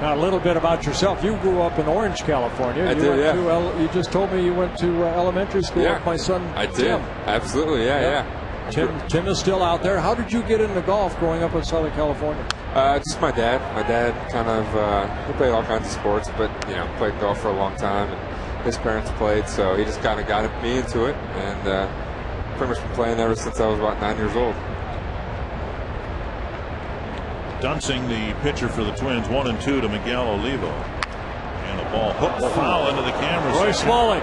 Now a little bit about yourself. You grew up in Orange, California. I did. You just told me you went to elementary school with my son. I did. Tim. Absolutely. Yeah. Tim is still out there. How did you get into golf growing up in Southern California? Just my dad. My dad kind of he played all kinds of sports, but played golf for a long time, and his parents played, so he just kind of got me into it, and pretty much been playing ever since I was about 9 years old. Dunsing, the pitcher for the Twins, 1-2 to Miguel Olivo, and a ball hooked foul into the camera. Roy Smalley.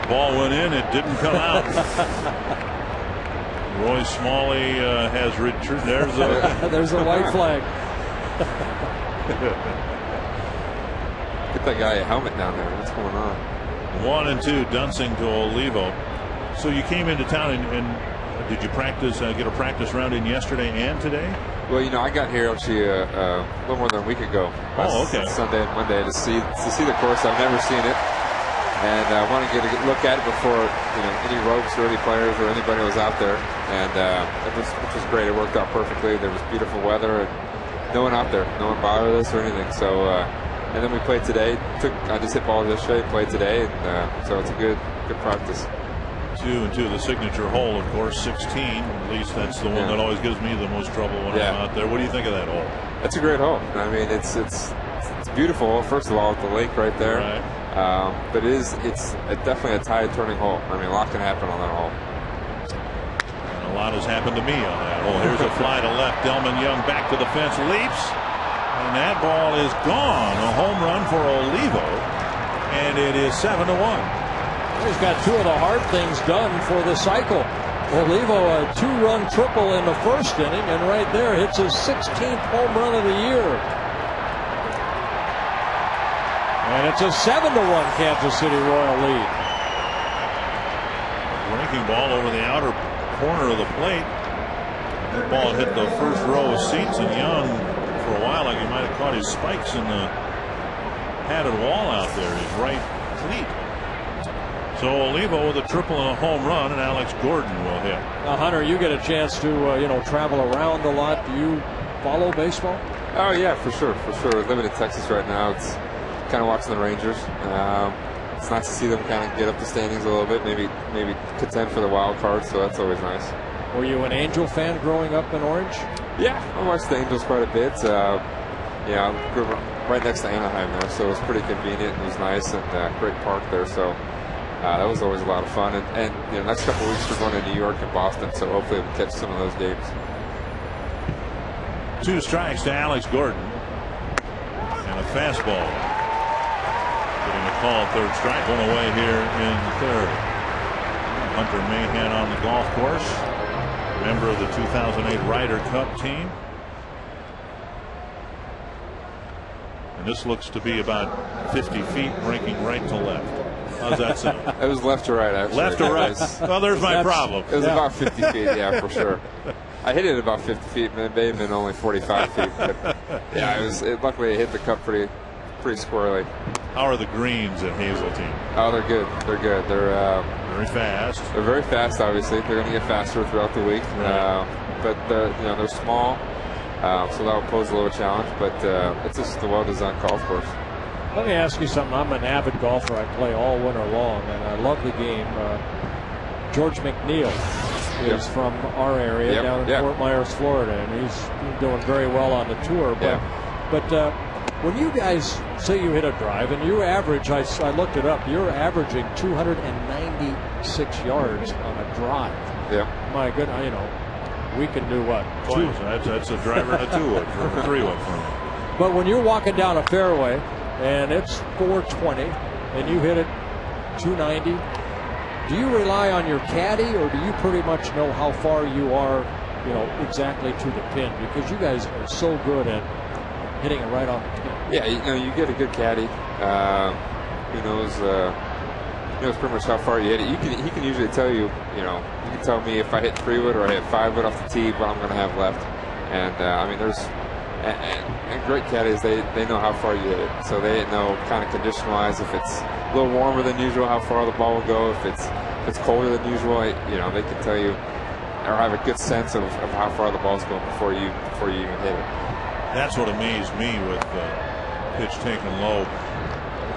The ball went in, it didn't come out. Roy Smalley has returned. There's a white flag. Get that guy a helmet down there. What's going on? 1-2, Dunsing to Olivo. So you came into town and did you practice? Get a practice round in yesterday and today? Well, I got here actually a little more than a week ago. Okay. Sunday and Monday to see the course. I've never seen it, and I want to get a look at it before any ropes or any players or anybody was out there. And which was great. It worked out perfectly. There was beautiful weather and no one out there. No one bothered us or anything. So and then we played today. I just hit balls yesterday. Played today, and so it's a good practice. 2-2, the signature hole, of course, 16. At least that's the one that always gives me the most trouble when I'm out there. What do you think of that hole? It's a great hole. I mean, it's beautiful. First of all, with the lake right there. Right. But it's definitely a tide turning hole. I mean, a lot can happen on that hole. And a lot has happened to me on that hole. Here's a fly to left. Delman Young back to the fence, leaps, and that ball is gone. A home run for Olivo, and it is 7-1. He's got two of the hard things done for the cycle. Olivo, a 2-run triple in the first inning, and right there hits his 16th home run of the year. And it's a 7-1 Kansas City Royal lead. Breaking ball over the outer corner of the plate. That ball hit the first row of seats, and Young, for a while, like he might have caught his spikes in the padded wall out there, his right cleat. So Olivo with a triple and a home run, and Alex Gordon will hit. Now, Hunter, you get a chance to travel around a lot. Do you follow baseball? Oh yeah, for sure. Living in Texas right now, it's kind of watching the Rangers. It's nice to see them kind of get up the standings a little bit, maybe contend for the wild card. So that's always nice. Were you an Angel fan growing up in Orange? Yeah, I watched the Angels quite a bit. I grew up right next to Anaheim there, so it was pretty convenient. It was nice and great park there. So. That was always a lot of fun, and next couple of weeks we're going to New York and Boston, so hopefully we'll catch some of those games. 2 strikes to Alex Gordon, and a fastball. Getting a call, 3rd strike, one away here in the 3rd. Hunter Mahan on the golf course, member of the 2008 Ryder Cup team. And this looks to be about 50 feet, breaking right to left. How's that sound? It was left to right, actually. Left to right. Well, there's my problem. It was about 50 feet, yeah, for sure. I hit it about 50 feet, and it may have been only 45 feet. But yeah, luckily it hit the cup pretty squarely. How are the greens at Hazeltine? Oh, they're good. They're good. They're very fast. They're very fast. Obviously, they're going to get faster throughout the week. Right. But they're small, so that will pose a little challenge. But it's just a well-designed golf course. Let me ask you something. I'm an avid golfer. I play all winter long, and I love the game. George McNeil is from our area down in Fort Myers, Florida, and he's doing very well on the tour. But when you guys say you hit a drive, and you average, I looked it up, you're averaging 296 yards on a drive. Yeah. My goodness, we can do what? That's a driver and a 2-wood for a 3-wood for me. But when you're walking down a fairway, and it's 420, and you hit it 290. Do you rely on your caddy, or do you pretty much know how far you are, exactly to the pin? Because you guys are so good at hitting it right on the pin. Yeah, you get a good caddy. Who knows pretty much how far you hit it. He can usually tell you. He can tell me if I hit 3-wood or I hit 5-wood off the tee, what I'm going to have left. And there's. And great caddies, they know how far you hit it, so they know kind of condition-wise if it's a little warmer than usual, how far the ball will go. If it's colder than usual, they can tell you or have a good sense of how far the ball's going before you even hit it. That's what amazed me with pitch taken low.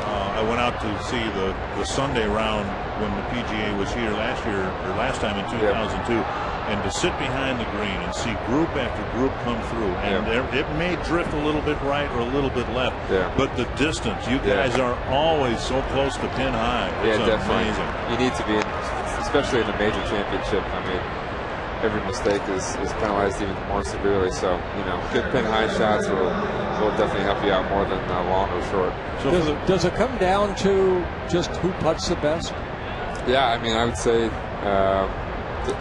I went out to see the Sunday round when the PGA was here last time in 2002. and to sit behind the green and see group after group come through, and it may drift a little bit right or a little bit left, but the distance, you guys are always so close to pin high. It's amazing. You need to be, especially in the major championship. I mean, every mistake is penalized even more severely. So, you know, good pin high shots will definitely help you out more than long or short. So does it come down to just who putts the best? Yeah, I mean, I would say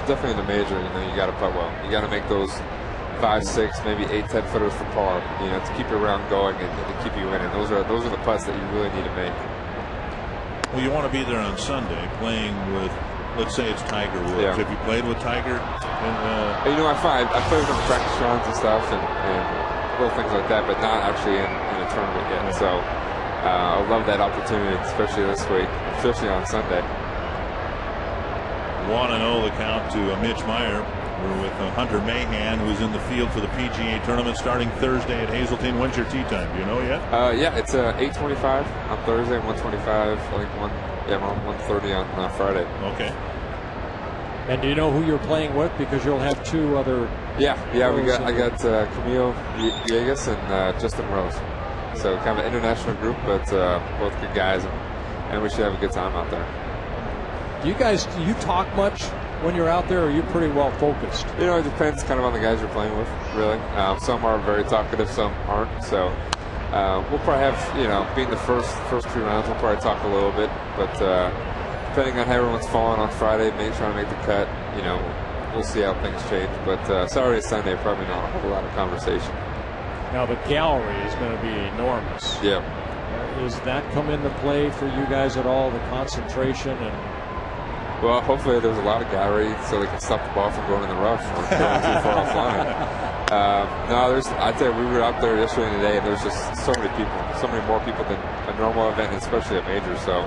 definitely in the major, you know, you got to putt well. You got to make those 5, 6, maybe 8, 10 footers for par, you know, to keep your round going and to keep you winning. Those are the putts that you really need to make. Well, you want to be there on Sunday playing with, let's say it's Tiger Woods. Yeah. Have you played with Tiger? You know, I played with him in practice rounds and stuff and little things like that, but not actually in a tournament yet. So I love that opportunity, especially this week, especially on Sunday. 1-0 the count to Mitch Meyer. We're with Hunter Mahan, who's in the field for the PGA tournament starting Thursday at Hazeltine. When's your tee time? Do you know yet? Yeah, it's 8:25 on Thursday, 1:25, I think 1:30 on Friday. Okay. And do you know who you're playing with? Because you'll have 2 other. Yeah. I got Camilo Villegas and Justin Rose. So kind of an international group, but both good guys, and we should have a good time out there. Do you talk much when you're out there, or are you pretty well focused? You know, it depends kind of on the guys you're playing with, really. Some are very talkative, some aren't. So we'll probably have, you know, being the first 2 rounds, we'll probably talk a little bit. But depending on how everyone's falling on Friday, trying to make the cut, you know, we'll see how things change. But Saturday, Sunday, probably not a whole lot of conversation. Now the gallery is going to be enormous. Yeah. Does that come into play for you guys at all? The concentration and. Well, hopefully there's a lot of gallery so they can stop the ball from going in the rough or going too far offline. No, I tell you, we were out there yesterday and today, and there's just so many people, so many more people than a normal event, especially a major. So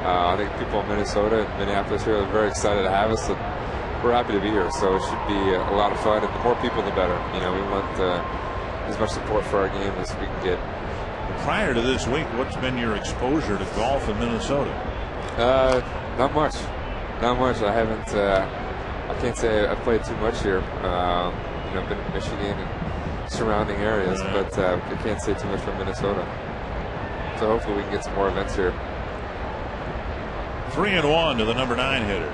I think people in Minnesota and Minneapolis here are very excited to have us, and we're happy to be here. So it should be a lot of fun, and the more people, the better. You know, we want as much support for our game as we can get. Prior to this week, what's been your exposure to golf in Minnesota? Not much. Not much. I haven't. I can't say I've played too much here. You know, I've been in Michigan and surrounding areas, but I can't say too much from Minnesota. So hopefully we can get some more events here. 3-1 to the number 9 hitter.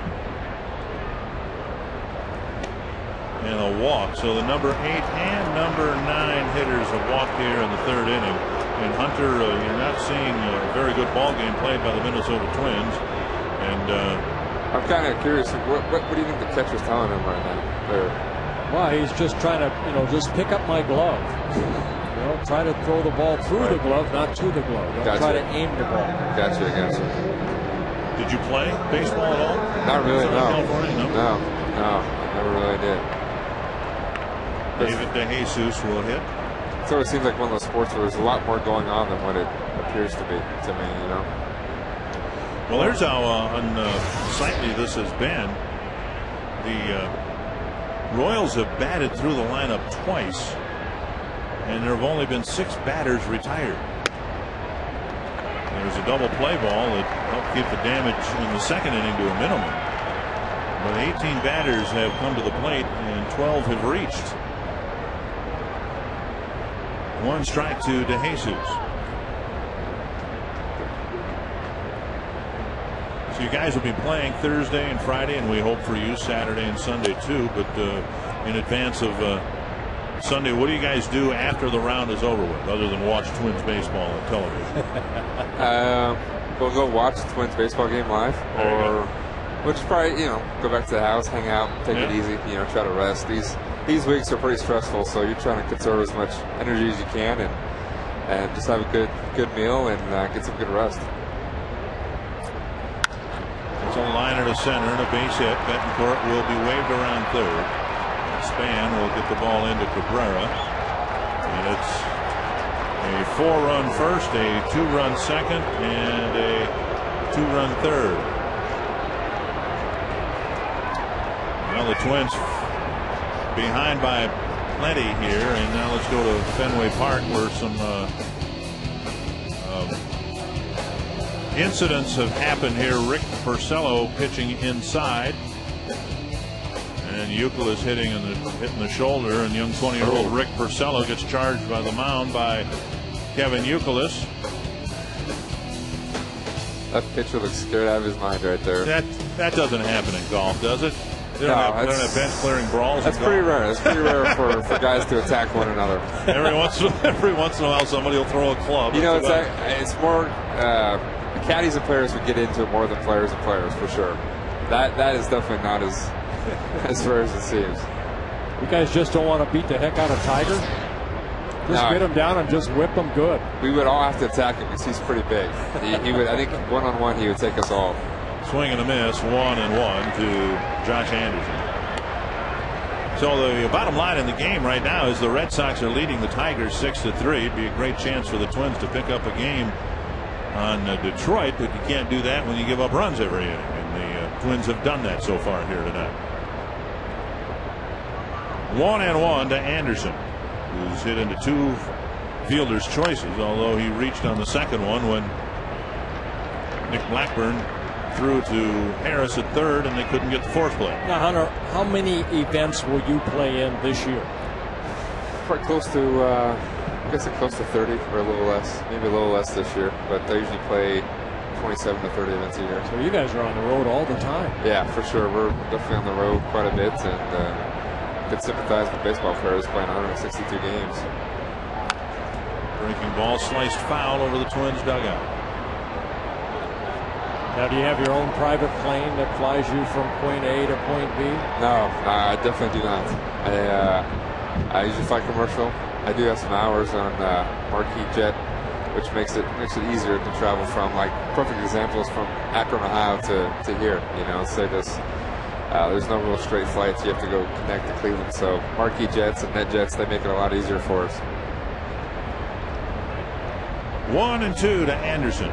And a walk. So the number 8 and number 9 hitters have walked here in the 3rd inning. And Hunter, you're not seeing a very good ball game played by the Minnesota Twins. And I'm kind of curious. What do you think the catcher's telling him right now? Well, he's just trying to, you know, just pick up my glove. You know, try to throw the ball through the glove, not to the glove. Don't try to aim the ball. Gotcha. Did you play baseball at all? Not really, no. California? No, never really did. David DeJesus will hit. It always seems like one of those sports where there's a lot more going on than what it appears to be to me, you know. Well, there's how unsightly this has been. The Royals have batted through the lineup twice, and there have only been 6 batters retired. There's a double play ball that helped keep the damage in the 2nd inning to a minimum. But 18 batters have come to the plate, and 12 have reached. 1 strike to DeJesus. You guys will be playing Thursday and Friday, and we hope for you Saturday and Sunday too. But in advance of Sunday, what do you guys do after the round is over with, other than watch Twins baseball on television? We'll go watch the Twins baseball game live, or we'll just probably, you know, go back to the house, hang out, take it easy, you know, try to rest. These weeks are pretty stressful, so you're trying to conserve as much energy as you can, and just have a good meal and get some good rest. It's a liner to center and a base hit. Betancourt will be waved around 3rd. Span will get the ball into Cabrera. And it's a 4-run first, a 2-run second, and a 2-run third. Well, the Twins behind by plenty here, and now let's go to Fenway Park where some incidents have happened here. Rick Porcello pitching inside, And Euclid hitting the shoulder, and young 20-year-old Rick Porcello gets charged by the mound by Kevin Euclid. That pitcher looks scared out of his mind right there. That doesn't happen in golf, does it? They don't have bench clearing brawls. That's pretty rare. That's pretty rare for guys to attack one another. Every once in a while, somebody will throw a club. You know, it's more caddies and players would get into it more than players and players for sure. That is definitely not as rare as it seems. You guys just don't want to beat the heck out of Tiger? Just get him down and just whip him good. We would all have to attack him because he's pretty big. He would, I think, one-on-one, he would take us all. Swing and a miss, 1-1 to Josh Anderson. So the bottom line in the game right now is the Red Sox are leading the Tigers 6-3. It'd be a great chance for the Twins to pick up a game on Detroit, but you can't do that when you give up runs every inning. And the Twins have done that so far here tonight. 1-1 to Anderson, who's hit into two fielders' choices, although he reached on the second one when Nick Blackburn threw to Harris at third and they couldn't get the fourth play. Now, Hunter, how many events will you play in this year? Quite close to, I guess close to 30 or a little less, maybe a little less this year, but I usually play 27 to 30 events a year. So you guys are on the road all the time. Yeah, for sure. We're definitely on the road quite a bit, and could sympathize with baseball players playing 162 games. Breaking ball sliced foul over the Twins dugout. Now, do you have your own private plane that flies you from point A to point B? No, I definitely do not. I usually fly commercial. I do have some hours on Marquis Jet, which makes it easier to travel from. Like, perfect examples from Akron, Ohio to here. You know, say this. There's no real straight flights. You have to go connect to Cleveland. So Marquis Jets and NetJets, they make it a lot easier for us. 1-2 to Anderson.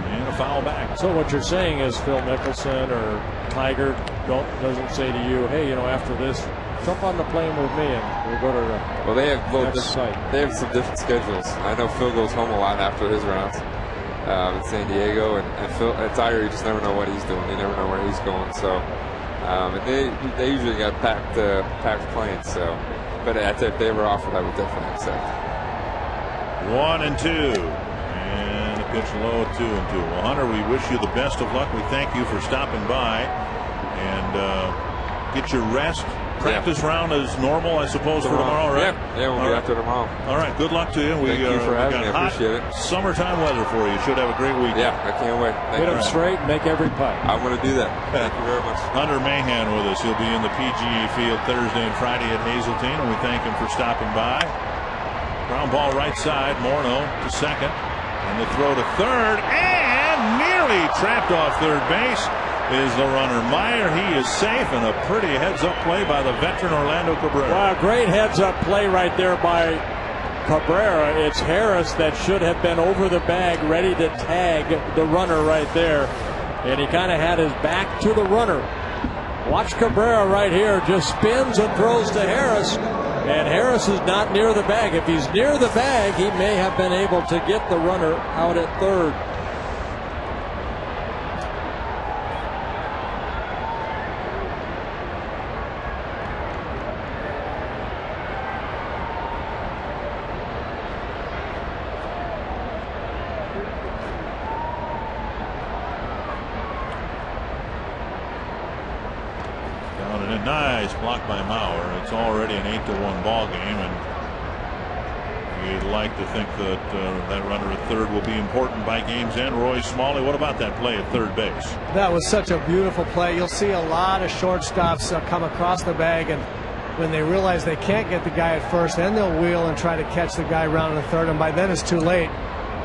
And a foul back. So what you're saying is Phil Mickelson or Tiger doesn't say to you, hey, you know, after this, jump on the plane with me and we'll go to the well, they have they have some different schedules. I know Phil goes home a lot after his rounds in San Diego, and Tiger, you just never know what he's doing. You never know where he's going. So, and they usually got packed planes. So, but if they were offered, I would definitely accept. 1-2. Pitch low, 2-2. Well, Hunter, we wish you the best of luck. We thank you for stopping by and get your rest. Practice round as normal, I suppose, for tomorrow, right? Yeah, we'll be after tomorrow. All right, good luck to you. Thank you for having me. I appreciate it. Summertime weather for you. Should have a great weekend. Yeah, I can't wait. Hit them straight, make every putt. I'm going to do that. Thank you very much. Hunter Mahan with us. He'll be in the PGA field Thursday and Friday at Hazeltine, and we thank him for stopping by. Ground ball right side, Morneau to second. And the throw to third, and nearly trapped off third base is the runner Meyer. He is safe, and a pretty heads-up play by the veteran Orlando Cabrera. Wow, great heads-up play right there by Cabrera. It's Harris that should have been over the bag, ready to tag the runner right there. And he kind of had his back to the runner. Watch Cabrera right here, just spins and throws to Harris. And Harris is not near the bag. If he's near the bag, he may have been able to get the runner out at third. Nice block by Mauer. It's already an 8-1 ball game, and you'd like to think that that runner at third will be important by game's end. Roy Smalley, what about that play at third base? That was such a beautiful play. You'll see a lot of shortstops come across the bag, and when they realize they can't get the guy at first, then they'll wheel and try to catch the guy around in the third, and by then it's too late.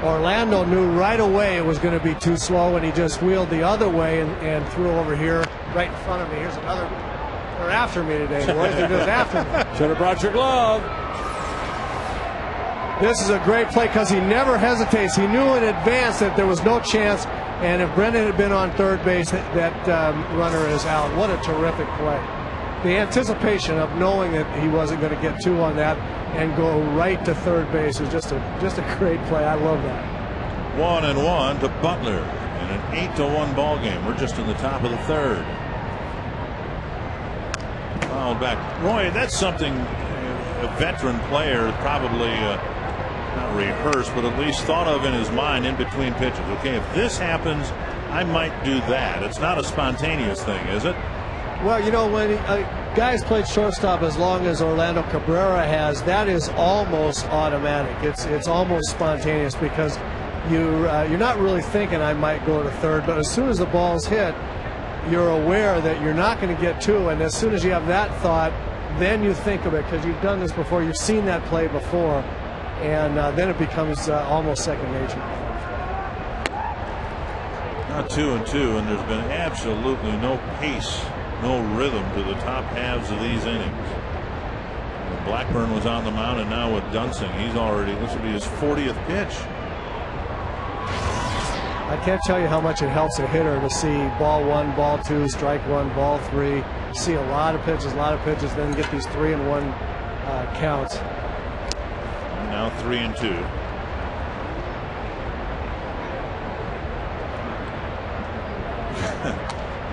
Orlando knew right away it was going to be too slow, and he just wheeled the other way and threw over here right in front of me. Here's another. They're after me today, boys. They're just after me. Should have brought your glove. This is a great play because he never hesitates. He knew in advance that there was no chance, and if Brendan had been on third base, that runner is out. What a terrific play. The anticipation of knowing that he wasn't going to get two on that and go right to third base is just a great play. I love that. 1-1 to Butler in an 8-1 ball game. We're just in the top of the third. fouled back. Roy, that's something a veteran player probably not rehearsed, but at least thought of in his mind in between pitches. Okay, if this happens, I might do that. It's not a spontaneous thing, is it? Well, you know, when guys played shortstop as long as Orlando Cabrera has, that is almost automatic. It's almost spontaneous because you're not really thinking I might go to third, but as soon as the ball's hit, you're aware that you're not going to get to, and as soon as you have that thought, then you think of it because you've done this before, you've seen that play before, and then it becomes almost second nature. Now 2-2, and there's been absolutely no pace, no rhythm to the top halves of these innings. Blackburn was on the mound, and now with Dunsing, he's already, this will be his 40th pitch. I can't tell you how much it helps a hitter to see ball 1, ball 2, strike 1, ball 3, see a lot of pitches, then get these 3-1 counts. And now 3-2.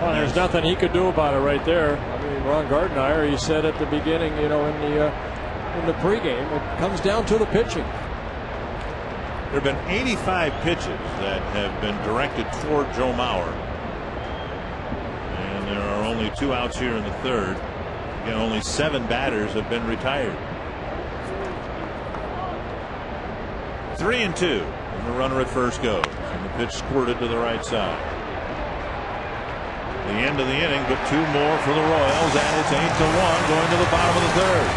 Well, there's nothing he could do about it right there. I mean, Ron Gardenhire, he said at the beginning, you know, in the pregame, it comes down to the pitching. There have been 85 pitches that have been directed toward Joe Mauer. And there are only 2 outs here in the third. Again, only 7 batters have been retired. 3-2. And the runner at first goes. And the pitch squirted to the right side. The end of the inning, but 2 more for the Royals, and it's 8-1 going to the bottom of the third.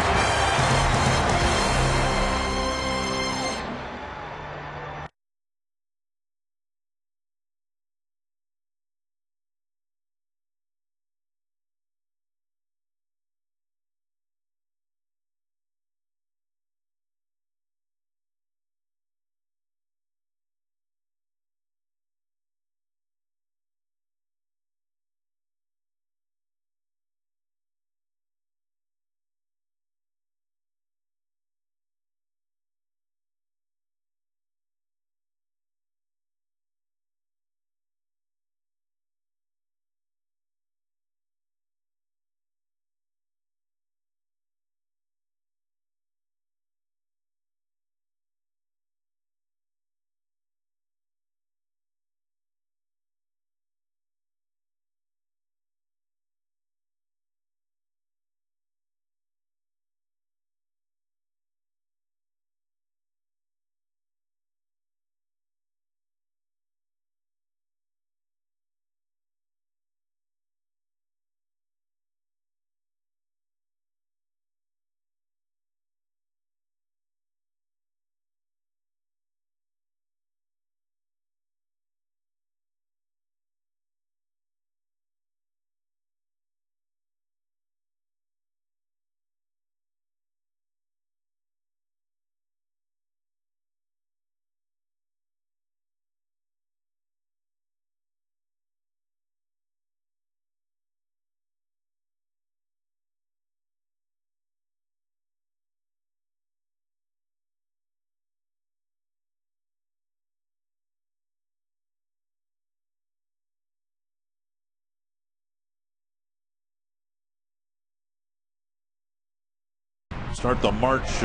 Start the march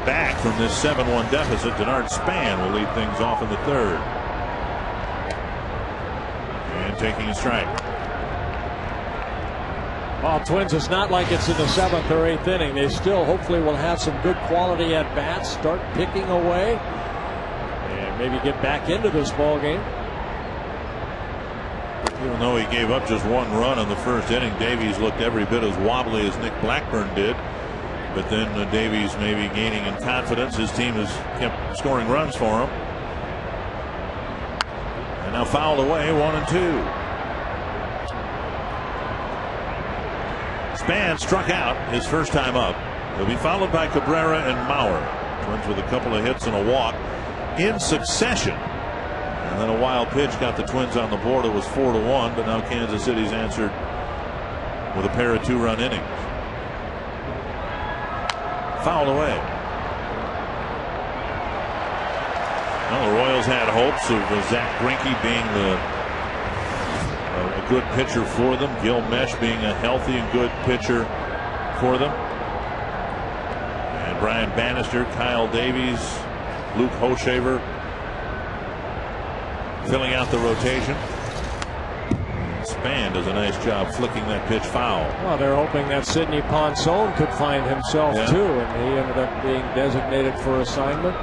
back from this 7-1 deficit. Denard Span will lead things off in the third. And taking a strike. Well, Twins, it's not like it's in the 7th or 8th inning. They still hopefully will have some good quality at bats, start picking away, and maybe get back into this ball game. Even though he gave up just 1 run in the first inning, Davies looked every bit as wobbly as Nick Blackburn did. But then Davies maybe gaining in confidence. His team has kept scoring runs for him. And now fouled away, 1-2. Span struck out his first time up. He'll be followed by Cabrera and Mauer. Twins with a couple of hits and a walk in succession. And then a wild pitch got the Twins on the board. It was 4-1, but now Kansas City's answered with a pair of 2-run innings. Fouled away. Well, the Royals had hopes of Zach Greinke being a good pitcher for them. Gil Mesh being a healthy and good pitcher for them. And Brian Bannister, Kyle Davies, Luke Hoshaver filling out the rotation. Span does a nice job flicking that pitch foul. Well, they're hoping that Sidney Ponson could find himself too, and he ended up being designated for assignment.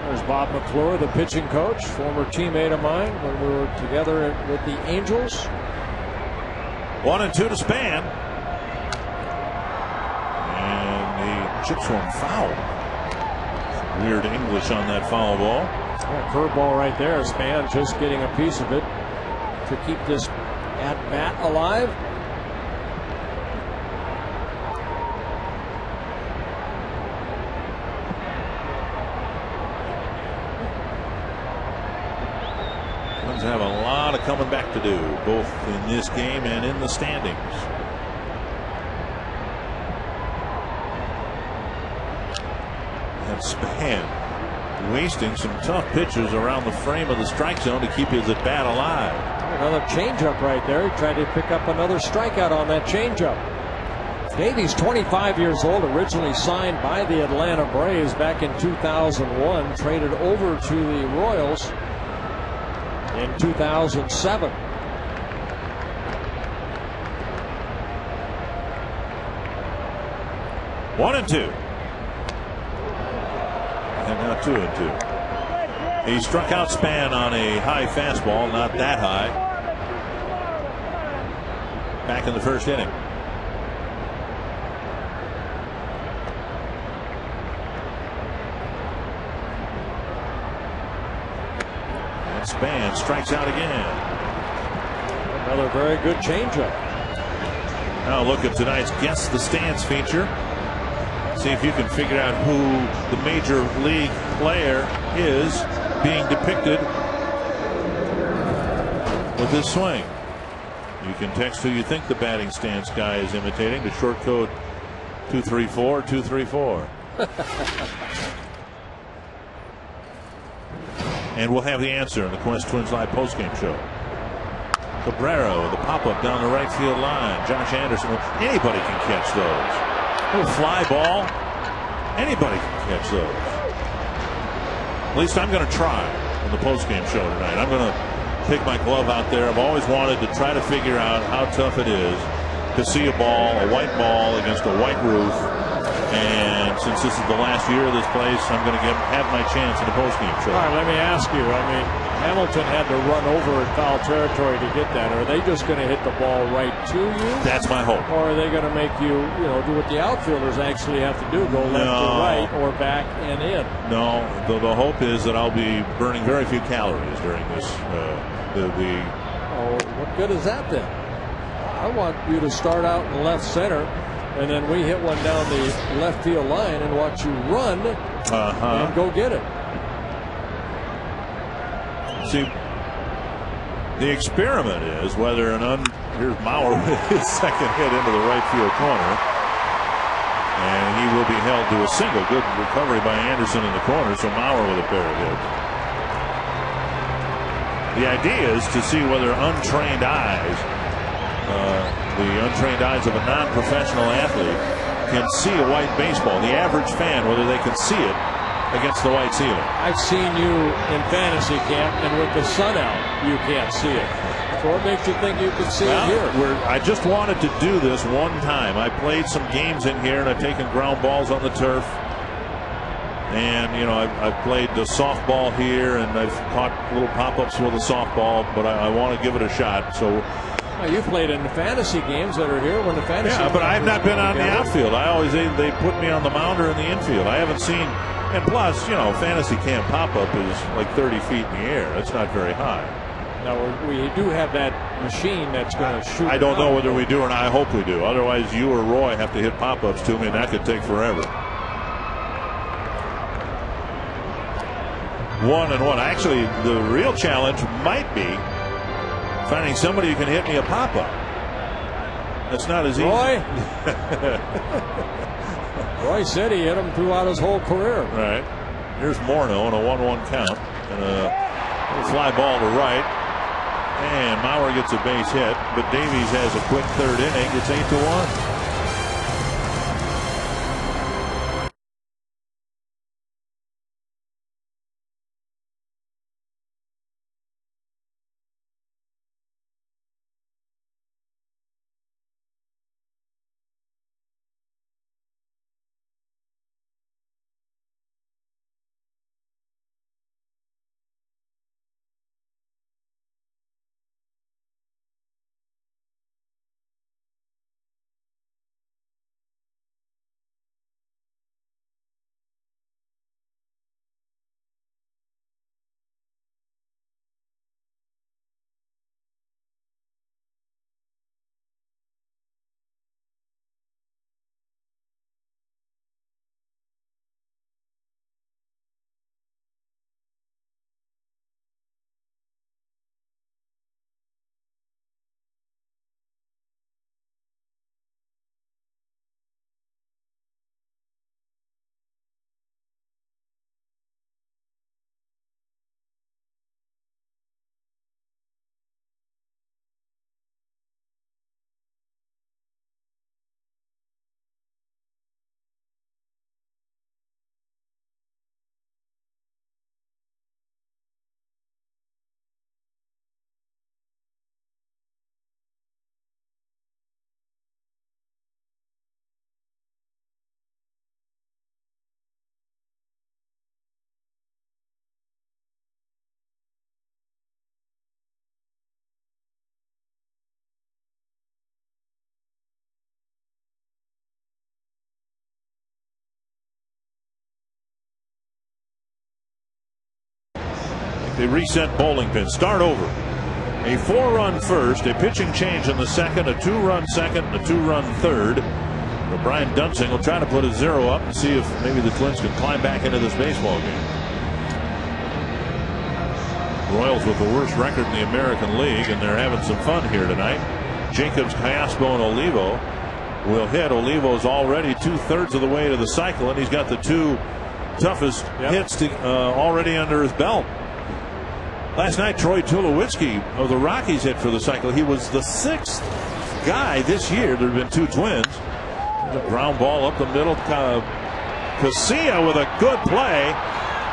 There's Bob McClure, the pitching coach, former teammate of mine when we were together with the Angels. 1-2 to Span. Chips one foul. Weird English on that foul ball. Yeah, curveball right there. Span just getting a piece of it to keep this at bat alive. Twins have a lot of coming back to do, both in this game and in the standings. Span wasting some tough pitches around the frame of the strike zone to keep his at bat alive. Another changeup right there. He tried to pick up another strikeout on that changeup. Davies, 25 years old, originally signed by the Atlanta Braves back in 2001, traded over to the Royals in 2007. One and two. And now 2-2. He struck out Span on a high fastball, not that high. Back in the first inning. And Span strikes out again. Another very good changeup. Now look at tonight's Guess the Stands feature. See if you can figure out who the major league player is being depicted with this swing. You can text who you think the batting stance guy is imitating to short code 234-234. And we'll have the answer in the Quest Twins Live postgame show. Cabrera with a pop-up down the right field line. Josh Anderson. Anybody can catch those. Little fly ball. Anybody can catch those. At least I'm going to try in the postgame show tonight. I'm going to take my glove out there. I've always wanted to try to figure out how tough it is to see a ball, a white ball against a white roof. And since this is the last year of this place, I'm going to have my chance in the postgame show. All right, let me ask you. I mean, Hamilton had to run over in foul territory to get that. Are they just going to hit the ball right to you? That's my hope. Or are they going to make you, do what the outfielders actually have to do, go left to right or back and in? No, the hope is that I'll be burning very few calories during this. Oh, what good is that then? I want you to start out in left center, and then we hit one down the left field line and watch you run and go get it. See, the experiment is whether here's Mauer with his second hit into the right field corner, and he will be held to a single. Good recovery by Anderson in the corner, so Mauer with a pair of hits. The idea is to see whether untrained eyes, the untrained eyes of a non-professional athlete, can see a white baseball. The average fan, whether they can see it against the white ceiling. I've seen you in fantasy camp, and with the sun out, you can't see it. So what makes you think you can see it here? I just wanted to do this one time. I played some games in here, and I've taken ground balls on the turf. And, I've played the softball here, and I've caught little pop-ups with a softball, but I want to give it a shot. So. Well, you played in the fantasy games that are here when the fantasy. Yeah, but I've not been on the outfield. I always they put me on the mound or in the infield. I haven't seen. And plus, fantasy camp pop-up is like 30 feet in the air. That's not very high. Now, we do have that machine that's going to shoot. I don't know whether we do or not. I hope we do. Otherwise, you or Roy have to hit pop-ups to me, and that could take forever. 1-1. Actually, the real challenge might be finding somebody who can hit me a pop-up. That's not as easy. Roy? Roy said he hit him throughout his whole career. Right. Here's Morneau on a 1-1 count. And a fly ball to right. And Mauer gets a base hit. But Davies has a quick third inning. It's 8-1. They reset bowling pin. Start over. A 4-run first, a pitching change in the second, a 2-run second, and a 2-run third. But Brian Dunsing will try to put a 0 up and see if maybe the Twins can climb back into this baseball game. Royals with the worst record in the American League, and they're having some fun here tonight. Jacobs, Carrasco, and Olivo will hit. Olivo's already 2/3 of the way to the cycle, and he's got the 2 toughest hits already under his belt. Last night, Troy Tulowitzki of the Rockies hit for the cycle. He was the 6th guy this year. There have been 2 Twins. The ground ball up the middle. KCA with a good play,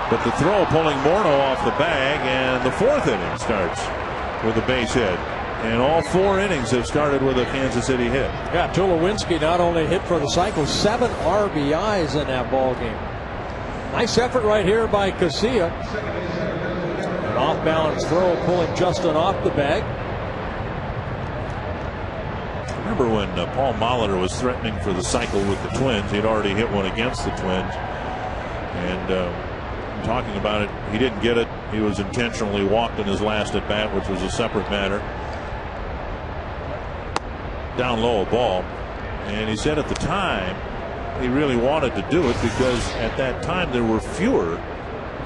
but the throw pulling Morneau off the bag, and the 4th inning starts with a base hit. And all 4 innings have started with a Kansas City hit. Yeah, Tulowitzki not only hit for the cycle, 7 RBIs in that ball game. Nice effort right here by KCA. An off-balance throw pulling Justin off the bag. Remember when Paul Molitor was threatening for the cycle with the Twins? He'd already hit one against the Twins. And talking about it, he didn't get it. He was intentionally walked in his last at bat, which was a separate matter. Down low a ball. And he said at the time he really wanted to do it because at that time there were fewer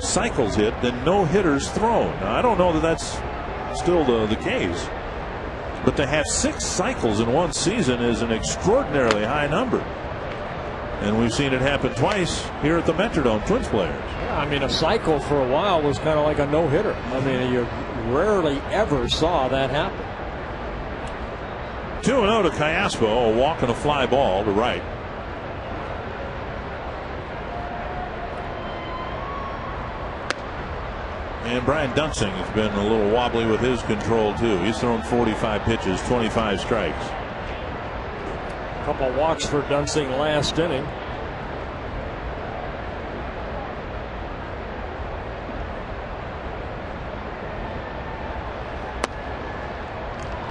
cycles hit than no hitters thrown. Now, I don't know that that's still the case, but to have 6 cycles in one season is an extraordinarily high number, and we've seen it happen twice here at the Metrodome. Twins players. Yeah, I mean, a cycle for a while was kind of like a no-hitter. I mean, you rarely ever saw that happen. 2-0 to Carrasco, a walk and a fly ball to right. And Brian Dunsing has been a little wobbly with his control too. He's thrown 45 pitches, 25 strikes. A couple walks for Dunsing last inning.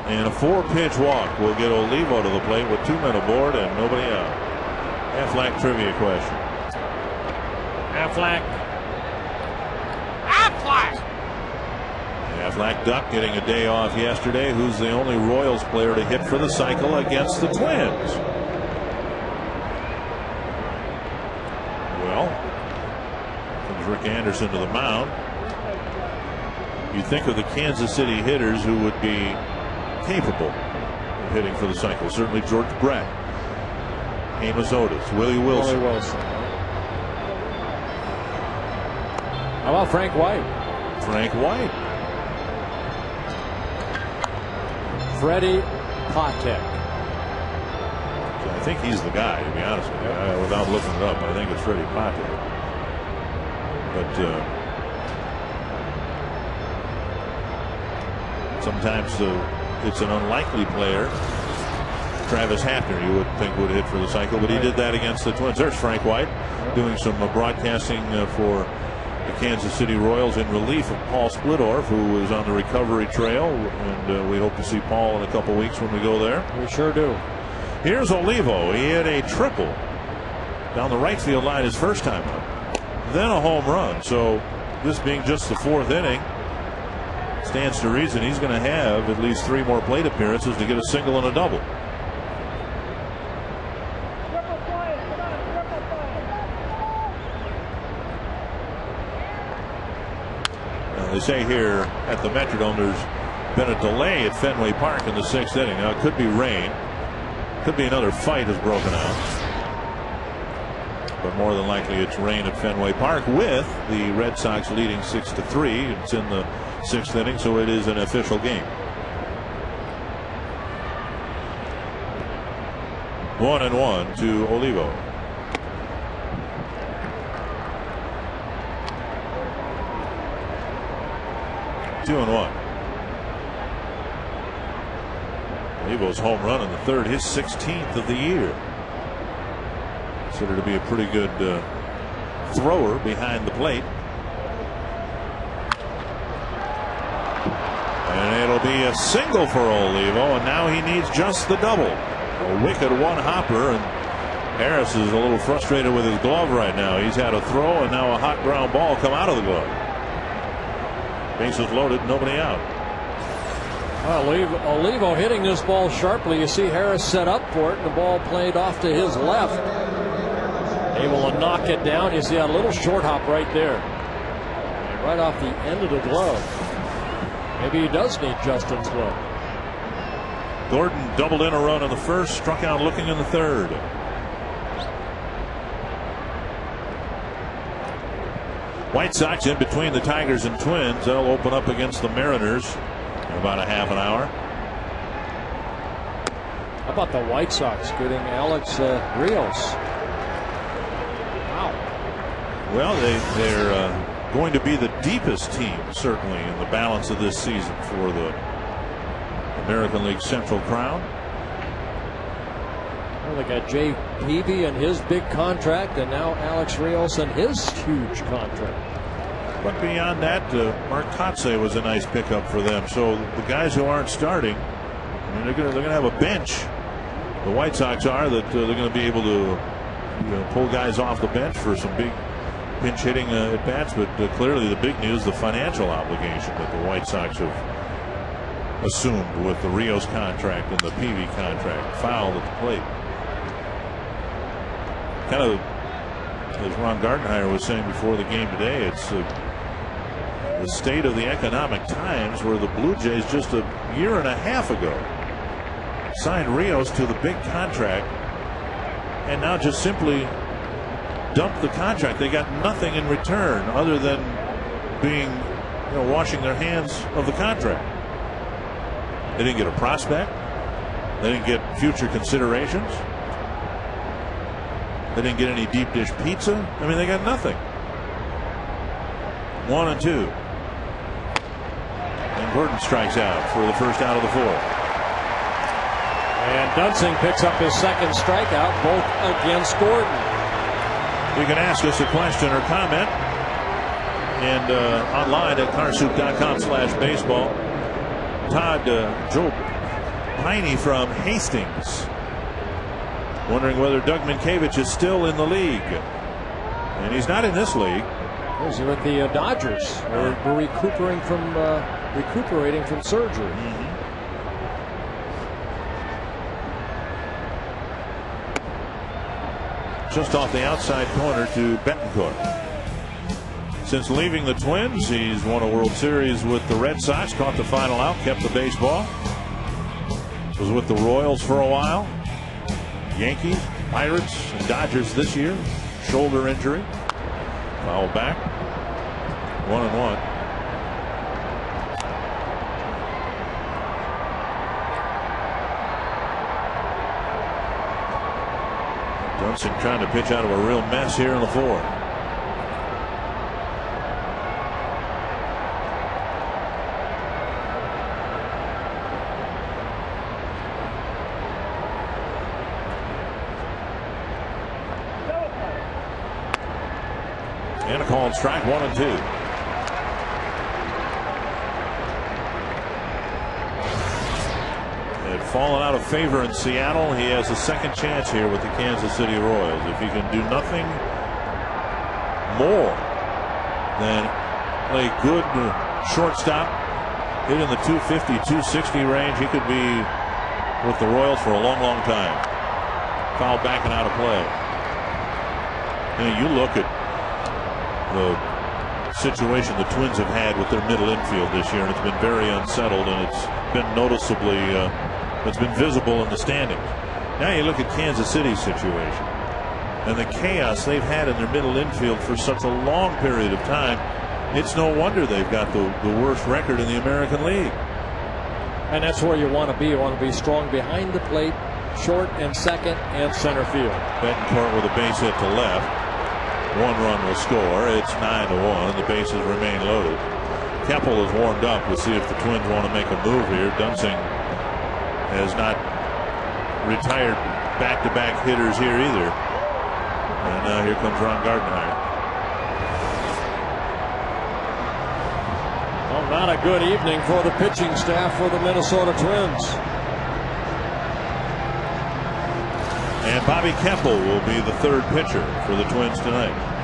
And a 4-pitch walk will get Olivo to the plate with 2 men aboard and nobody out. Aflac trivia question. Aflac. Aflac Duck getting a day off yesterday. Who's the only Royals player to hit for the cycle against the Twins? Well, comes Rick Anderson to the mound. You think of the Kansas City hitters who would be capable of hitting for the cycle. Certainly George Brett. Amos Otis, Willie Wilson. How about Frank White? Frank White. Freddie Patek. I think he's the guy, to be honest with you. Without looking it up, I think it's Freddie Patek. But sometimes it's an unlikely player. Travis Hafner, you would think, would hit for the cycle, but he did that against the Twins. There's Frank White doing some broadcasting for the Kansas City Royals in relief of Paul Splittorff, who is on the recovery trail, and we hope to see Paul in a couple weeks when we go there. We sure do. Here's Olivo. He hit a triple down the right field line his first time up, then a home run. So this being just the fourth inning, stands to reason he's going to have at least 3 more plate appearances to get a single and a double. They say here at the Metrodome there's been a delay at Fenway Park in the 6th inning. Now it could be rain, could be another fight has broken out, but more than likely it's rain at Fenway Park, with the Red Sox leading 6-3. It's in the 6th inning, so it is an official game. 1-1 to Olivo. Two and 1. Olivo's home run in the 3rd, his 16th of the year. Considered to be a pretty good thrower behind the plate. And it'll be a single for Olivo, and now he needs just the double. A wicked one-hopper, and Harris is a little frustrated with his glove right now. He's had a throw and now a hot ground ball come out of the glove. Bases loaded, nobody out. Olivo hitting this ball sharply. You see Harris set up for it, and the ball played off to his left. Able to knock it down. You see a little short hop right there, and right off the end of the glove. Maybe he does need Justin's glove. Gordon doubled in a run in the 1st, struck out looking in the 3rd. White Sox in between the Tigers and Twins. They'll open up against the Mariners in about a half an hour. How about the White Sox getting Alex Rios? Wow. Well, they're going to be the deepest team, certainly, in the balance of this season for the American League Central crown. Well, they got Jay Peavy and his big contract, and now Alex Rios and his huge contract. But beyond that, Mark Kotze was a nice pickup for them. So the guys who aren't starting, I mean, they're going to have a bench. The White Sox are that they're going to be able to pull guys off the bench for some big pinch hitting at bats. But clearly, the big news, the financial obligation that the White Sox have assumed with the Rios contract and the Peavy contract filed at the plate. Kind of, as Ron Gardenhire was saying before the game today, it's the state of the economic times, where the Blue Jays just a year and a half ago signed Rios to the big contract and now just simply dumped the contract. They got nothing in return other than being, washing their hands of the contract. They didn't get a prospect. They didn't get future considerations. They didn't get any deep dish pizza. I mean, they got nothing. 1-2. And Gordon strikes out for the first out of the 4th. And Dunsing picks up his 2nd strikeout, both against Gordon. You can ask us a question or comment, and online at carsoup.com/baseball. Todd Joe Piney from Hastings wondering whether Doug Minkiewicz is still in the league, and he's not in this league. He's with the Dodgers. We're recuperating from surgery. Just off the outside corner to Betancourt. Since leaving the Twins, he's won a World Series with the Red Sox, caught the final out, kept the baseball. Was with the Royals for a while. Yankees, Pirates, and Dodgers this year. Shoulder injury. Foul back. 1-1. Dunsink trying to pitch out of a real mess here in the fourth. And a called strike, 1-2. Had fallen out of favor in Seattle. He has a second chance here with the Kansas City Royals. If he can do nothing more than play good shortstop, hit in the 250, 260 range, he could be with the Royals for a long, long time. Foul back and out of play. And you look at the situation the Twins have had with their middle infield this year, and it's been very unsettled, and it's been noticeably it's been visible in the standings. Now you look at Kansas City's situation and the chaos they've had in their middle infield for such a long period of time. It's no wonder they've got the worst record in the American League. And that's where you want to be. You want to be strong behind the plate, short and second and center field. Betancourt with a base hit to left. One run will score. It's 9-1, and the bases remain loaded. Keppel is warmed up. We'll see if the Twins want to make a move here. Dunsink has not retired back-to-back hitters here either. And now here comes Ron Gardenhire. Well, not a good evening for the pitching staff for the Minnesota Twins. And Bobby Keppel will be the third pitcher for the Twins tonight.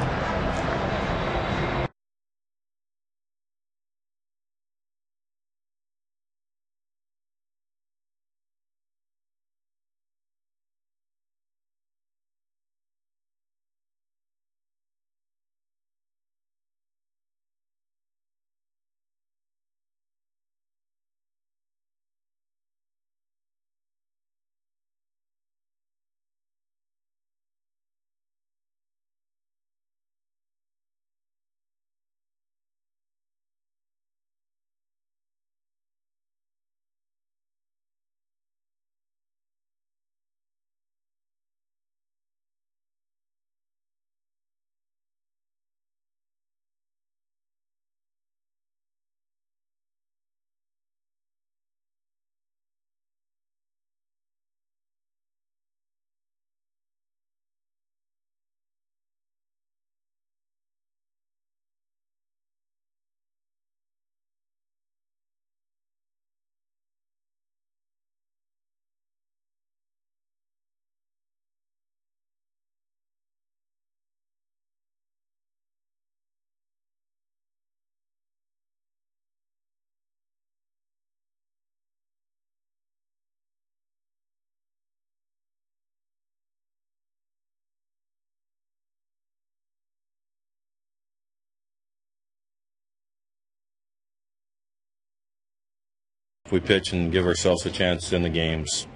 If we pitch and give ourselves a chance in the games,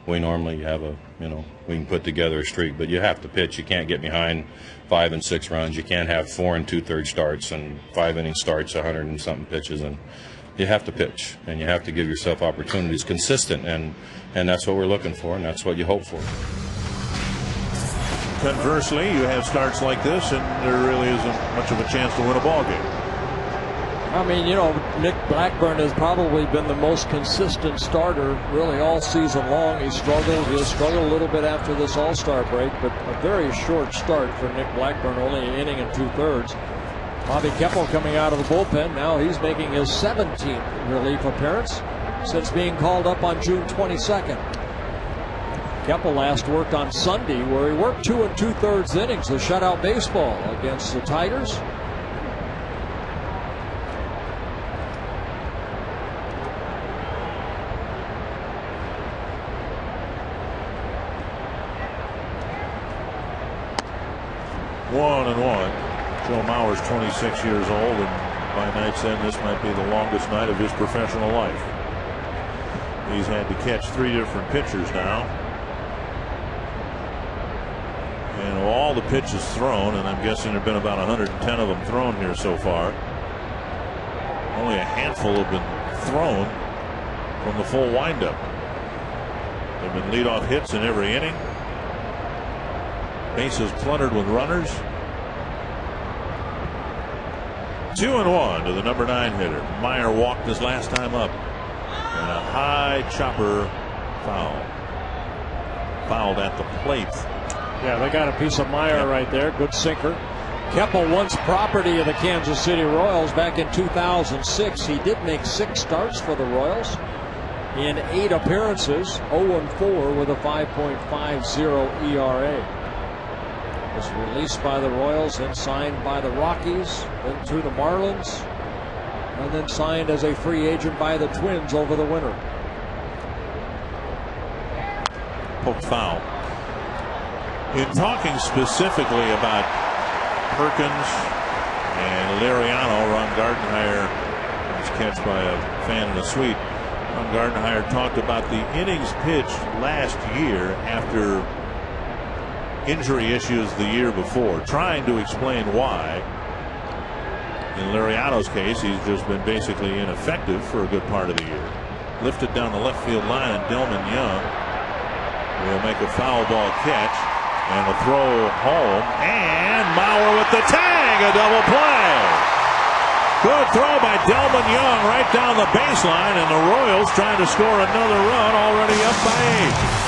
we normally have we can put together a streak, but you have to pitch. You can't get behind 5 and 6 runs. You can't have 4 2/3 starts and 5 inning starts, 100 and something pitches, and you have to pitch and you have to give yourself opportunities consistent, and that's what we're looking for, and that's what you hope for. Conversely, you have starts like this and there really isn't much of a chance to win a ball game. I mean, Nick Blackburn has probably been the most consistent starter really all season long. He'll struggle a little bit after this All-Star break, but a very short start for Nick Blackburn, only an inning and 2/3. Bobby Keppel coming out of the bullpen. Now he's making his 17th relief appearance since being called up on June 22nd. Keppel last worked on Sunday, where he worked 2 2/3 innings of shutout baseball against the Tigers. One and one. Joe Mauer's 26 years old, and by night's end, this might be the longest night of his professional life. He's had to catch 3 different pitchers now. And all the pitches thrown, and I'm guessing there have been about 110 of them thrown here so far. Only a handful have been thrown from the full windup. There have been leadoff hits in every inning. Bases cluttered with runners. 2-1 to the number 9 hitter. Meyer walked his last time up. And a high chopper foul. Fouled at the plate. Yeah, they got a piece of Meyer right there. Good sinker. Keppel, once property of the Kansas City Royals back in 2006. He did make 6 starts for the Royals in 8 appearances, 0-4 with a 5.50 ERA. Was released by the Royals, then signed by the Rockies, then to the Marlins, and then signed as a free agent by the Twins over the winter. Poked foul. In talking specifically about Perkins and Liriano, Ron Gardenhire was catch by a fan in a suite. Ron Gardenhire talked about the innings pitched last year after injury issues the year before, trying to explain why. In Liriano's case, he's just been basically ineffective for a good part of the year. Lifted down the left field line, and Delman Young will make a foul ball catch. And a throw home, and Mauer with the tag, a double play. Good throw by Delman Young right down the baseline, and the Royals trying to score another run, already up by 8.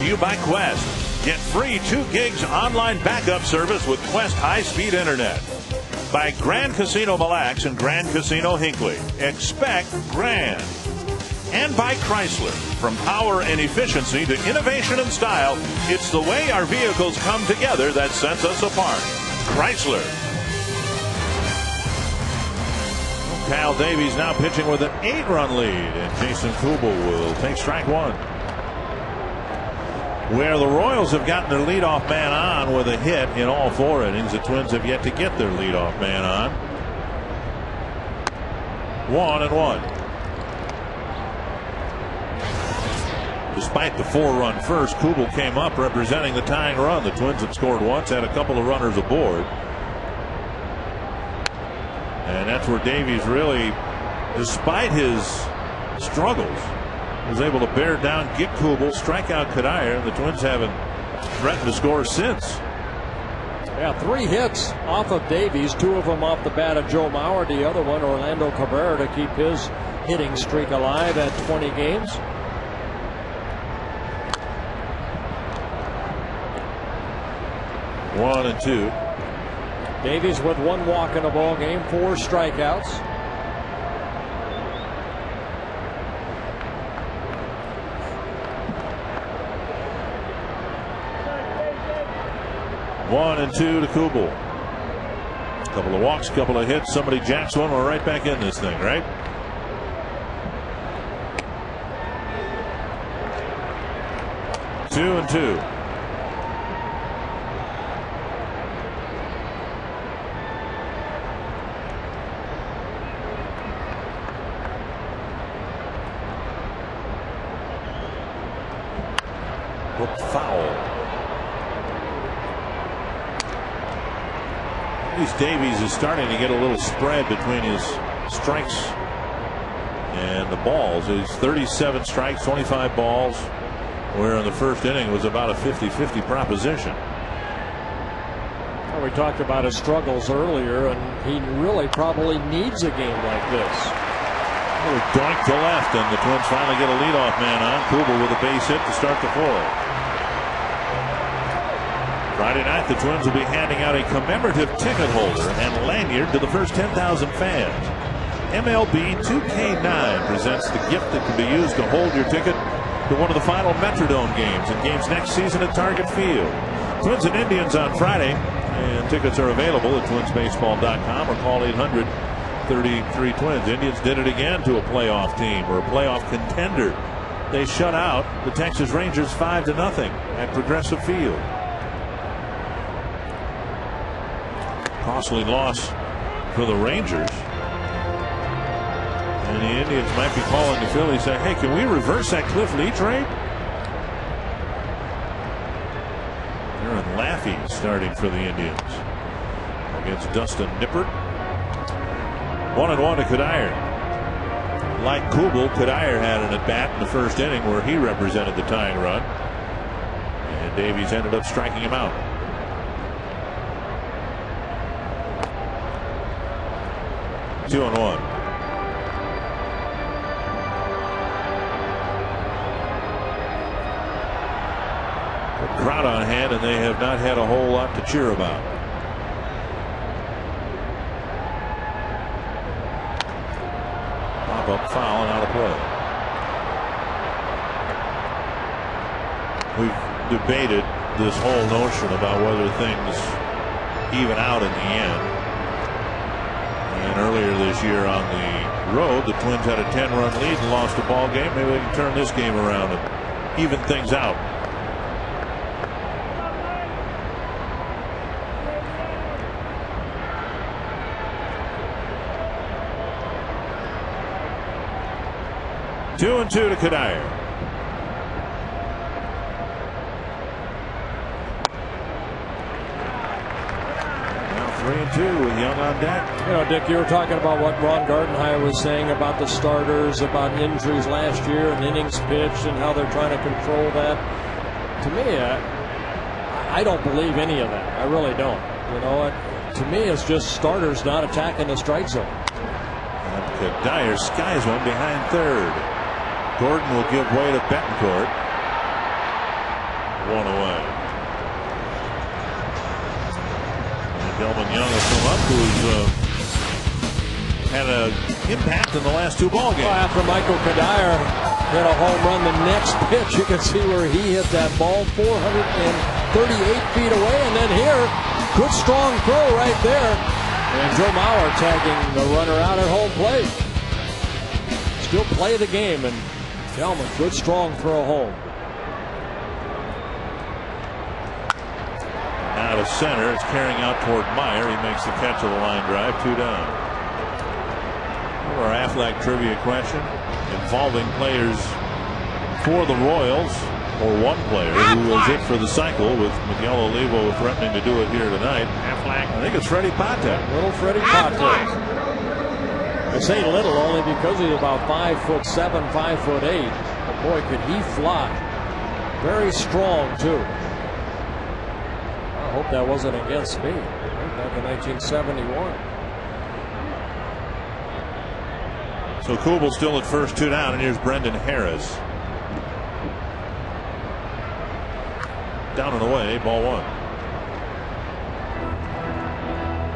You by Quest. Get free 2 gigs online backup service with Quest high-speed internet. By Grand Casino Mille Lacs and Grand Casino Hinckley. Expect grand. And by Chrysler. From power and efficiency to innovation and style, it's the way our vehicles come together that sets us apart. Chrysler. Cal Davies now pitching with an 8-run lead, and Jason Kubel will take strike 1. Where the Royals have gotten their leadoff man on with a hit in all 4 innings, the Twins have yet to get their leadoff man on. 1-1. Despite the 4-run first, Kubel came up representing the tying run. The Twins had scored once, had a couple of runners aboard. And that's where Davies really, despite his struggles, was able to bear down, get Kubel, strike out Kadire, and the Twins haven't threatened to score since. Yeah, 3 hits off of Davies, 2 of them off the bat of Joe Mauer, the other one Orlando Cabrera to keep his hitting streak alive at 20 games. One and 2. Davies with 1 walk in the ball game, 4 strikeouts. 1-2 to Kubel. Couple of walks, couple of hits. Somebody jacks one. We're right back in this thing, right? Two and two. Hooked foul. At least Davies is starting to get a little spread between his strikes and the balls. He's 37 strikes, 25 balls, where in the first inning was about a 50-50 proposition. Well, we talked about his struggles earlier, and he really probably needs a game like this. Doink to left, and the Twins finally get a leadoff man on. Kubel with a base hit to start the fourth. Friday night, the Twins will be handing out a commemorative ticket holder and lanyard to the first 10,000 fans. MLB 2K9 presents the gift that can be used to hold your ticket to one of the final Metrodome games and games next season at Target Field. Twins and Indians on Friday, and tickets are available at twinsbaseball.com or call 800-33-TWINS. Indians did it again to a playoff team or a playoff contender. They shut out the Texas Rangers 5-0 at Progressive Field. Costly loss for the Rangers. And the Indians might be calling the Phillies saying, hey, can we reverse that Cliff Lee trade? Aaron Laffey starting for the Indians against Dustin Nippert. 1-1 to Cuddyer. Like Kubel, Cuddyer had an at-bat in the first inning where he represented the tying run. And Davies ended up striking him out. 2-1. Crowd on hand, and they have not had a whole lot to cheer about. Pop up foul and out of play. We've debated this whole notion about whether things even out in the end. And earlier this year on the road, the Twins had a 10-run lead and lost a ball game. Maybe they can turn this game around and even things out. Two and two to Cuddyer. Now 3-2 with Young on deck. You know, Dick, you were talking about what Ron Gardenhire was saying about the starters, about injuries last year and innings pitched and how they're trying to control that. To me, I don't believe any of that. I really don't. You know, to me, it's just starters not attacking the strike zone. And Cuddyer skies one behind third. Gordon will give way to Betancourt. One away. And Delvin Young will come up, who's had an impact in the last two ball games. Well, after Michael Cuddyer hit a home run, the next pitch, you can see where he hit that ball 438 feet away. And then here, good strong throw right there. And Joe Mauer tagging the runner out at home plate. Still play the game, and Gelman, good strong throw home. Out of center, it's carrying out toward Meyer. He makes the catch of the line drive, 2 down. Our Aflac trivia question involving players for the Royals, or one player who was it for the cycle, with Miguel Olivo threatening to do it here tonight. Aflac. I think it's Freddie Patek. Little Freddie Patek. I say little only because he's about 5'7", 5'8". But boy, could he fly. Very strong, too. I hope that wasn't against me. Back in 1971. So Kubel still at first, 2 down, and here's Brendan Harris. Down and away, ball 1.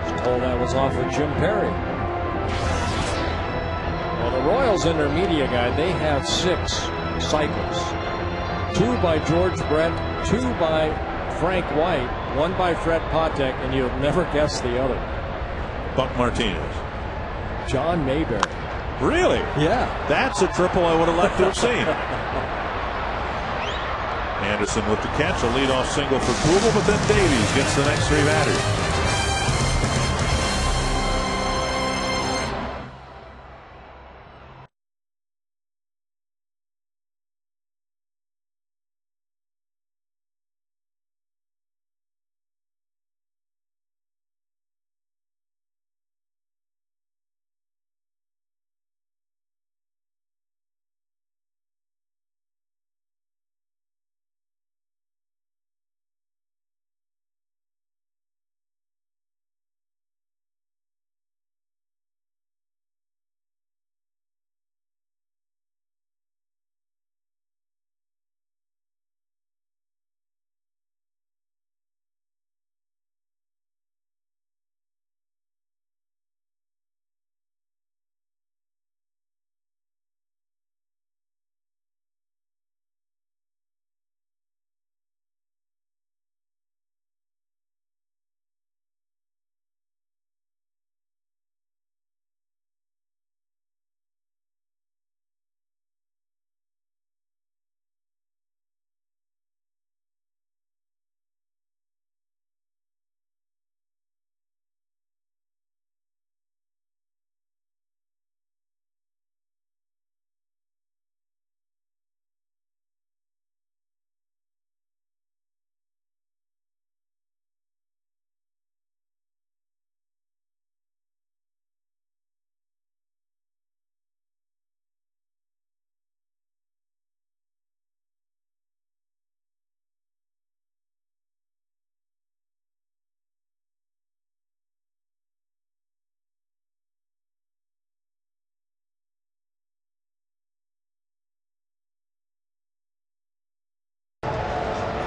Just told that was off of Jim Perry. Well, the Royals in their media guide, they have 6 cycles. 2 by George Brett, 2 by Frank White, one by Fred Patek, and you'll never guess the other. Buck Martinez. John Mayberry. Really? Yeah. That's a triple I would have liked to have seen. Anderson with the catch, a leadoff single for Kubel, but then Davies gets the next 3 batters.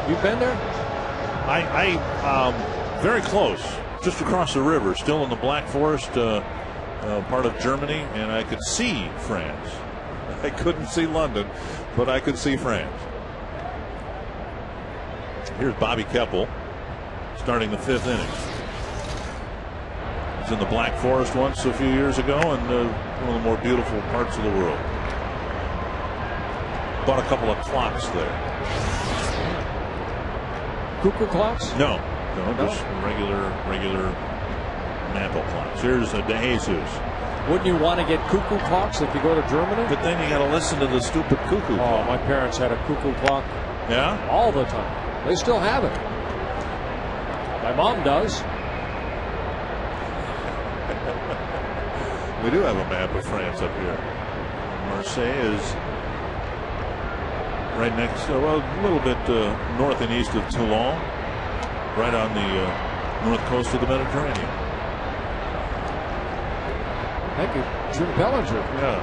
You've been there? Very close, just across the river, still in the Black Forest part of Germany, and I could see France. I couldn't see London, but I could see France. Here's Bobby Keppel starting the 5th inning. He's in the Black Forest once a few years ago, and one of the more beautiful parts of the world. Bought a couple of clocks there. Cuckoo clocks? No, just regular mantle clocks. Here's De Jesus. Wouldn't you want to get cuckoo clocks if you go to Germany? But then you got to listen to the stupid cuckoo clock. My parents had a cuckoo clock. Yeah? All the time. They still have it. My mom does. We do have a map of France up here. Marseille is right next, well, a little bit north and east of Toulon, right on the north coast of the Mediterranean. Thank you, Jim Bellinger. Yeah.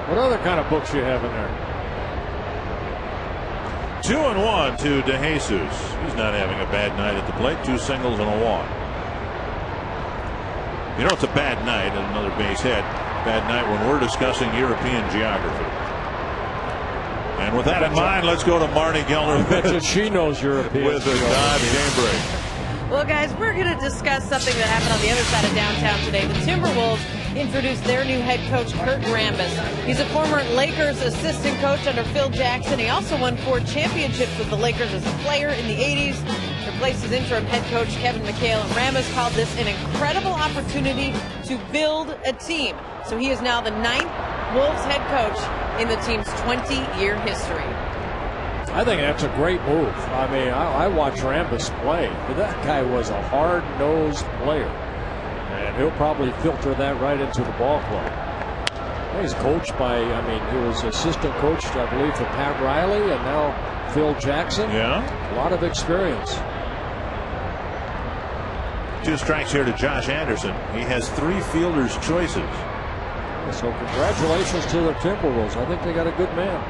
What other kind of books you have in there? 2-1 to De Jesus. He's not having a bad night at the plate. 2 singles and a walk. You know, it's a bad night at another base hit. Bad night when we're discussing European geography. And with that in mind, let's go to Marnie Gellner. I bet you she knows European with a Dodge game break. Well, guys, we're going to discuss something that happened on the other side of downtown today. The Timberwolves introduced their new head coach, Kurt Rambis. He's a former Lakers assistant coach under Phil Jackson. He also won 4 championships with the Lakers as a player in the 80s. Replaced his interim head coach, Kevin McHale. And Rambis called this an incredible opportunity to build a team. So he is now the 9th Wolves head coach in the team's 20-year history. I think that's a great move. I mean, I watched Rambis play, but that guy was a hard-nosed player. And he'll probably filter that right into the ball club. He's coached by, I mean, he was assistant coach, I believe, for Pat Riley, and now Phil Jackson. Yeah. A lot of experience. 2 strikes here to Josh Anderson. He has 3 fielder's choices. So congratulations to the Timberwolves. I think they got a good man.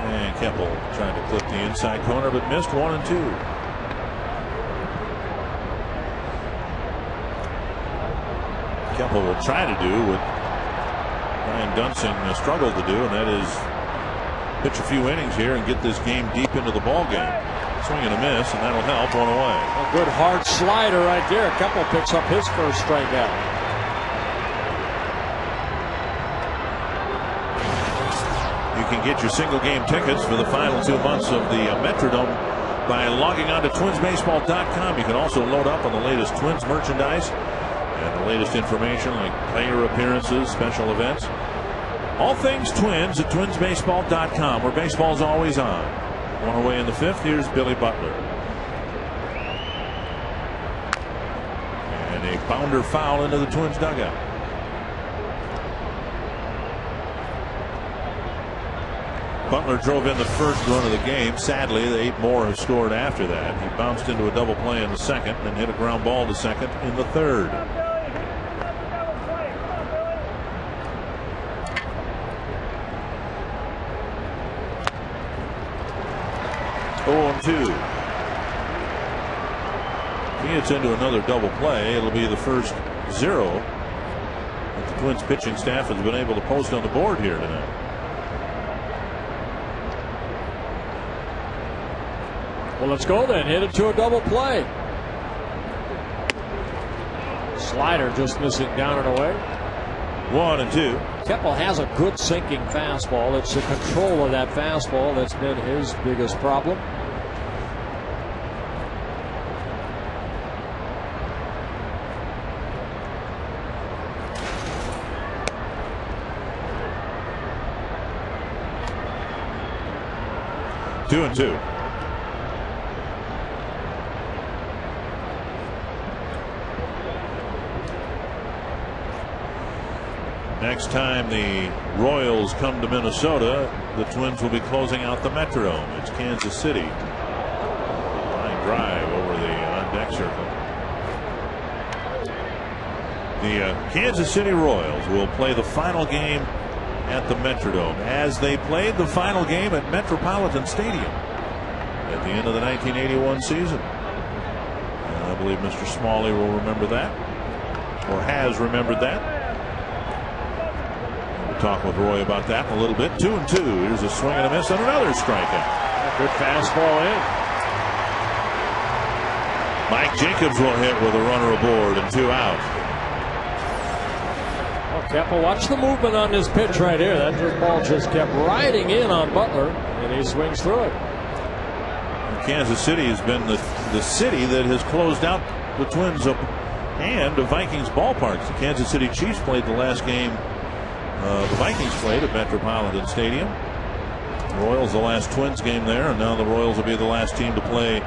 And Keppel trying to clip the inside corner, but missed 1 and 2. Keppel will try to do what Ryan Dunsing struggled to do, and that is pitch a few innings here and get this game deep into the ball game. Swing and a miss, and that'll help. One away. A good hard slider right there. Keppel picks up his first strikeout. You can get your single game tickets for the final 2 months of the Metrodome by logging on to twinsbaseball.com. You can also load up on the latest Twins merchandise and the latest information like player appearances, special events. All things Twins at twinsbaseball.com, where baseball's always on. One away in the 5th. Here's Billy Butler. And a bounder foul into the Twins dugout. Butler drove in the first run of the game. Sadly, the 8 more have scored after that. He bounced into a double play in the 2nd, then hit a ground ball to 2nd in the 3rd. Oh, 2. If he gets into another double play, it'll be the first 0 that the Twins pitching staff has been able to post on the board here tonight. Well, let's go then. Hit it to a double play. Slider just missing down and away. 1 and 2. Keppel has a good sinking fastball. It's the control of that fastball that's been his biggest problem. Two and 2. Next time the Royals come to Minnesota, the Twins will be closing out the Metrodome. It's Kansas City. Line drive over the on-deck circle. The Kansas City Royals will play the final game at the Metrodome, as they played the final game at Metropolitan Stadium at the end of the 1981 season. And I believe Mr. Smalley will remember that, or has remembered that. We'll talk with Roy about that in a little bit. 2 and 2. Here's a swing and a miss and another strikeout. Good fastball in. Mike Jacobs will hit with a runner aboard and 2 out. Keppel, watch the movement on this pitch right here. That ball just kept riding in on Butler, and he swings through it. Kansas City has been the city that has closed out the Twins up and the Vikings ballparks. The Kansas City Chiefs played the last game the Vikings played at Metropolitan Stadium. The Royals the last Twins game there, and now the Royals will be the last team to play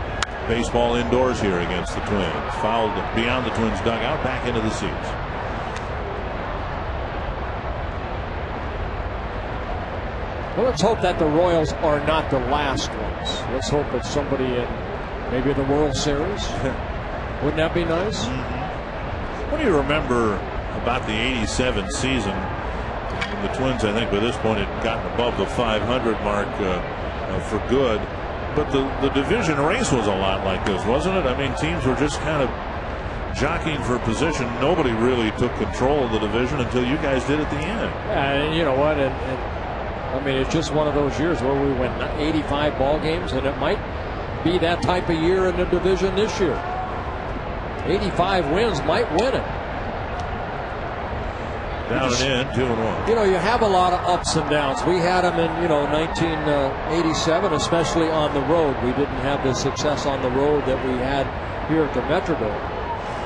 baseball indoors here against the Twins. Fouled beyond the Twins dugout, back into the seats. Well, let's hope that the Royals are not the last ones. Let's hope it's somebody in maybe the World Series. Wouldn't that be nice? Mm-hmm. What do you remember about the '87 season? The Twins, I think, by this point had gotten above the 500 mark for good. But the division race was a lot like this, wasn't it? I mean, teams were just kind of jockeying for position. Nobody really took control of the division until you guys did at the end. Yeah, and you know what? And I mean, it's just one of those years where we win 85 ball games, and it might be that type of year in the division this year. 85 wins might win it. Down and in, 2 and 1. You know, you have a lot of ups and downs. We had them in, 1987, especially on the road. We didn't have the success on the road that we had here at the Metrodome.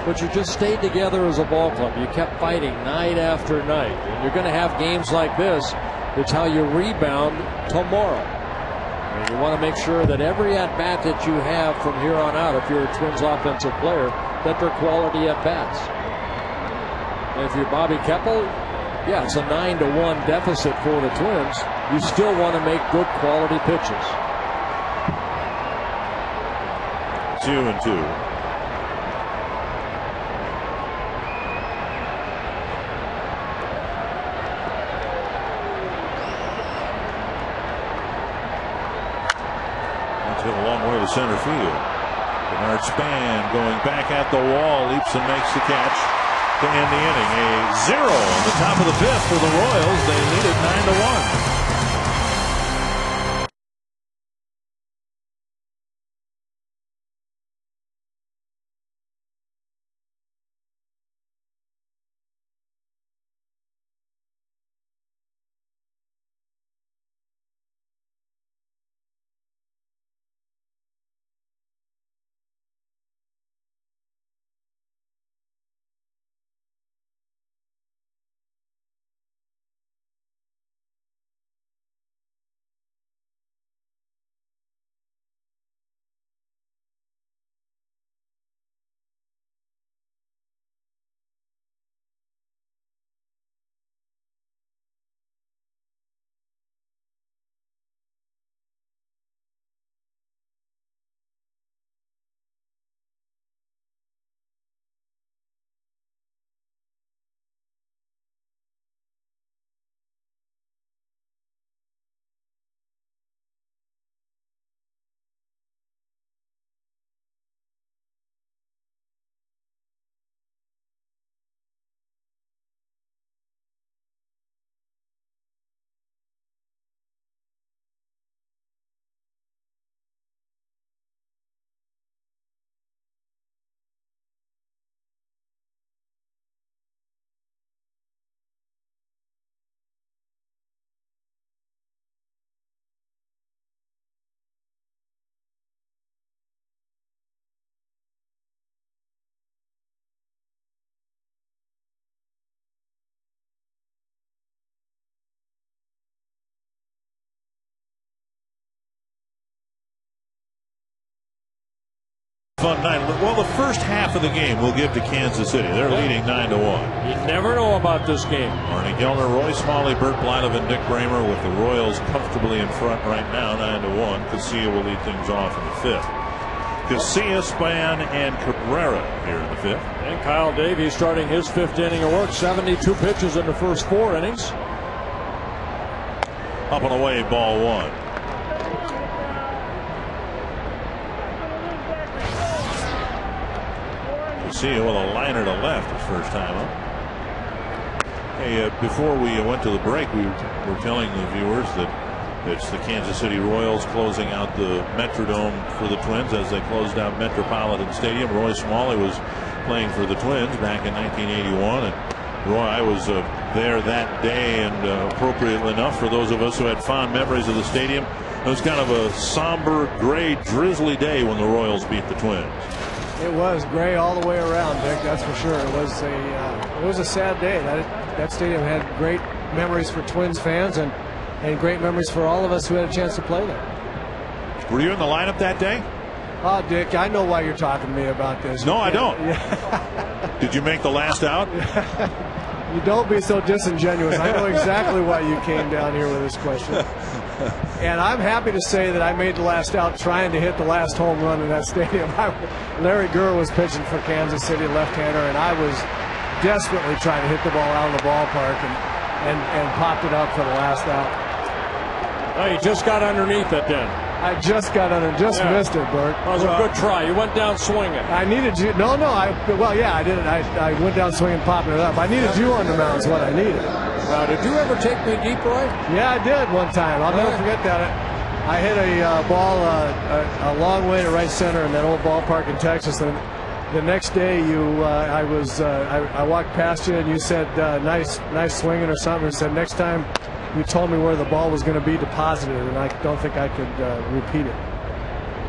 But you just stayed together as a ball club. You kept fighting night after night. And you're going to have games like this. It's how you rebound tomorrow. And you want to make sure that every at-bat that you have from here on out, if you're a Twins offensive player, that they're quality at-bats. And if you're Bobby Keppel, yeah, it's a 9-1 deficit for the Twins. You still want to make good quality pitches. 2 and 2. Hit a long way to center field. Bernard Span going back at the wall, leaps and makes the catch. to end the inning. A 0 on the top of the 5th for the Royals. They lead it 9-1. Fun night. Well, the first half of the game we'll give to Kansas City. They're leading 9-1. You never know about this game. Arnie Gellner, Roy Smalley, Bert Blyleven, and Dick Bramer with the Royals comfortably in front right now, 9-1. KCA will lead things off in the 5th. KCA, Span, and Cabrera here in the 5th. And Kyle Davies starting his 5th inning of work. 72 pitches in the first 4 innings. Up and away, ball 1. KCA with a liner to left his first time up. Hey, before we went to the break, we were telling the viewers that it's the Kansas City Royals closing out the Metrodome for the Twins as they closed out Metropolitan Stadium. Roy Smalley was playing for the Twins back in 1981, and Roy, I was there that day, and appropriately enough for those of us who had fond memories of the stadium, it was kind of a somber, gray, drizzly day when the Royals beat the Twins. It was gray all the way around, Dick. That's for sure. It was a sad day. That stadium had great memories for Twins fans and great memories for all of us who had a chance to play there. Were you in the lineup that day? Oh, Dick, I know why you're talking to me about this. No, I don't. Yeah. Did you make the last out? You don't be so disingenuous. I know exactly why you came down here with this question. And I'm happy to say that I made the last out trying to hit the last home run in that stadium. Larry Gurr was pitching for Kansas City, left-hander, and I was desperately trying to hit the ball out of the ballpark and popped it up for the last out. Oh, you just got underneath it then. I just got under, missed it, Bert. That was a good try. You went down swinging. I needed you. No, well, yeah, I did it. I went down swinging, popping it up. I needed you on the mound is what I needed. Did you ever take me deep right? Yeah, I did one time. I'll never forget that. I hit a ball a long way to right center in that old ballpark in Texas. And the next day, I walked past you and you said, nice swinging or something. And said, next time you told me where the ball was going to be deposited, and I don't think I could repeat it.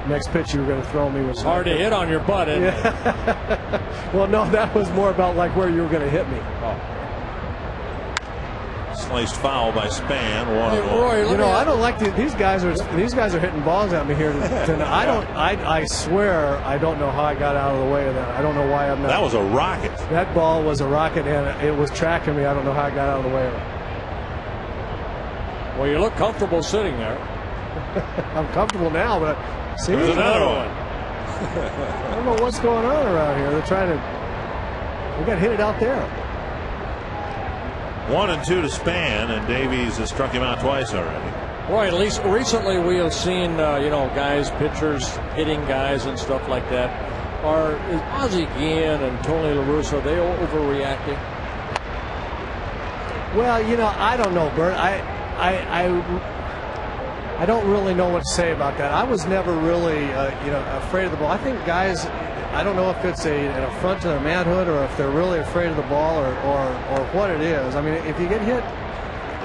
Next pitch you were going to throw me was hard to hit on your butt. Yeah. Well, no, that was more about like where you were going to hit me. Oh. Sliced foul by Span. Hey, Roy, I don't like these guys are hitting balls at me here tonight. I swear I don't know how I got out of the way of that. I don't know why I'm not. That was a rocket. That ball was a rocket, and it was tracking me. I don't know how I got out of the way of it. Well, you look comfortable sitting there. I'm comfortable now, but see, there's another one. I don't know what's going on around here. They're trying to. We got to hit it out there. 1-2 to Span, and Davies has struck him out twice already. Roy, at least recently we have seen, guys, pitchers hitting guys and stuff like that. Is Ozzie Guillen and Tony La Russa, are they overreacting? Well, I don't know, Bert. I don't really know what to say about that. I was never really, afraid of the ball. I think guys, I don't know if it's an affront to their manhood or if they're really afraid of the ball or what it is. I mean, if you get hit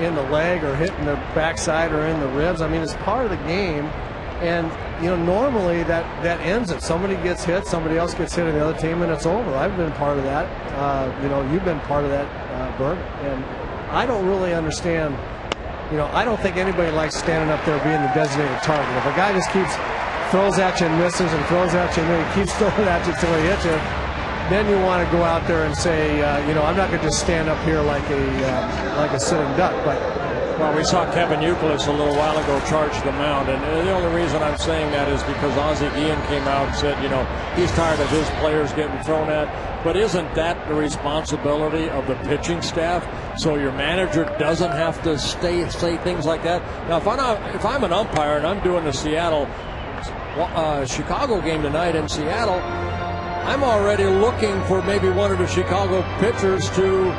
in the leg or hit in the backside or in the ribs, I mean, it's part of the game. And, normally that ends it. Somebody gets hit, somebody else gets hit on the other team, and it's over. I've been part of that. You've been part of that, Bert. And I don't really understand. I don't think anybody likes standing up there being the designated target. If a guy just throws at you and misses and throws at you and then he keeps throwing at you until he hits you, then you want to go out there and say, I'm not going to just stand up here like a sitting duck. But well, we saw Kevin Youkilis a little while ago charge the mound, and the only reason I'm saying that is because Ozzie Guillen came out and said, he's tired of his players getting thrown at. But isn't that the responsibility of the pitching staff? So your manager doesn't have to say things like that. Now, if I'm an umpire and I'm doing the Chicago game tonight in Seattle, I'm already looking for maybe one of the Chicago pitchers to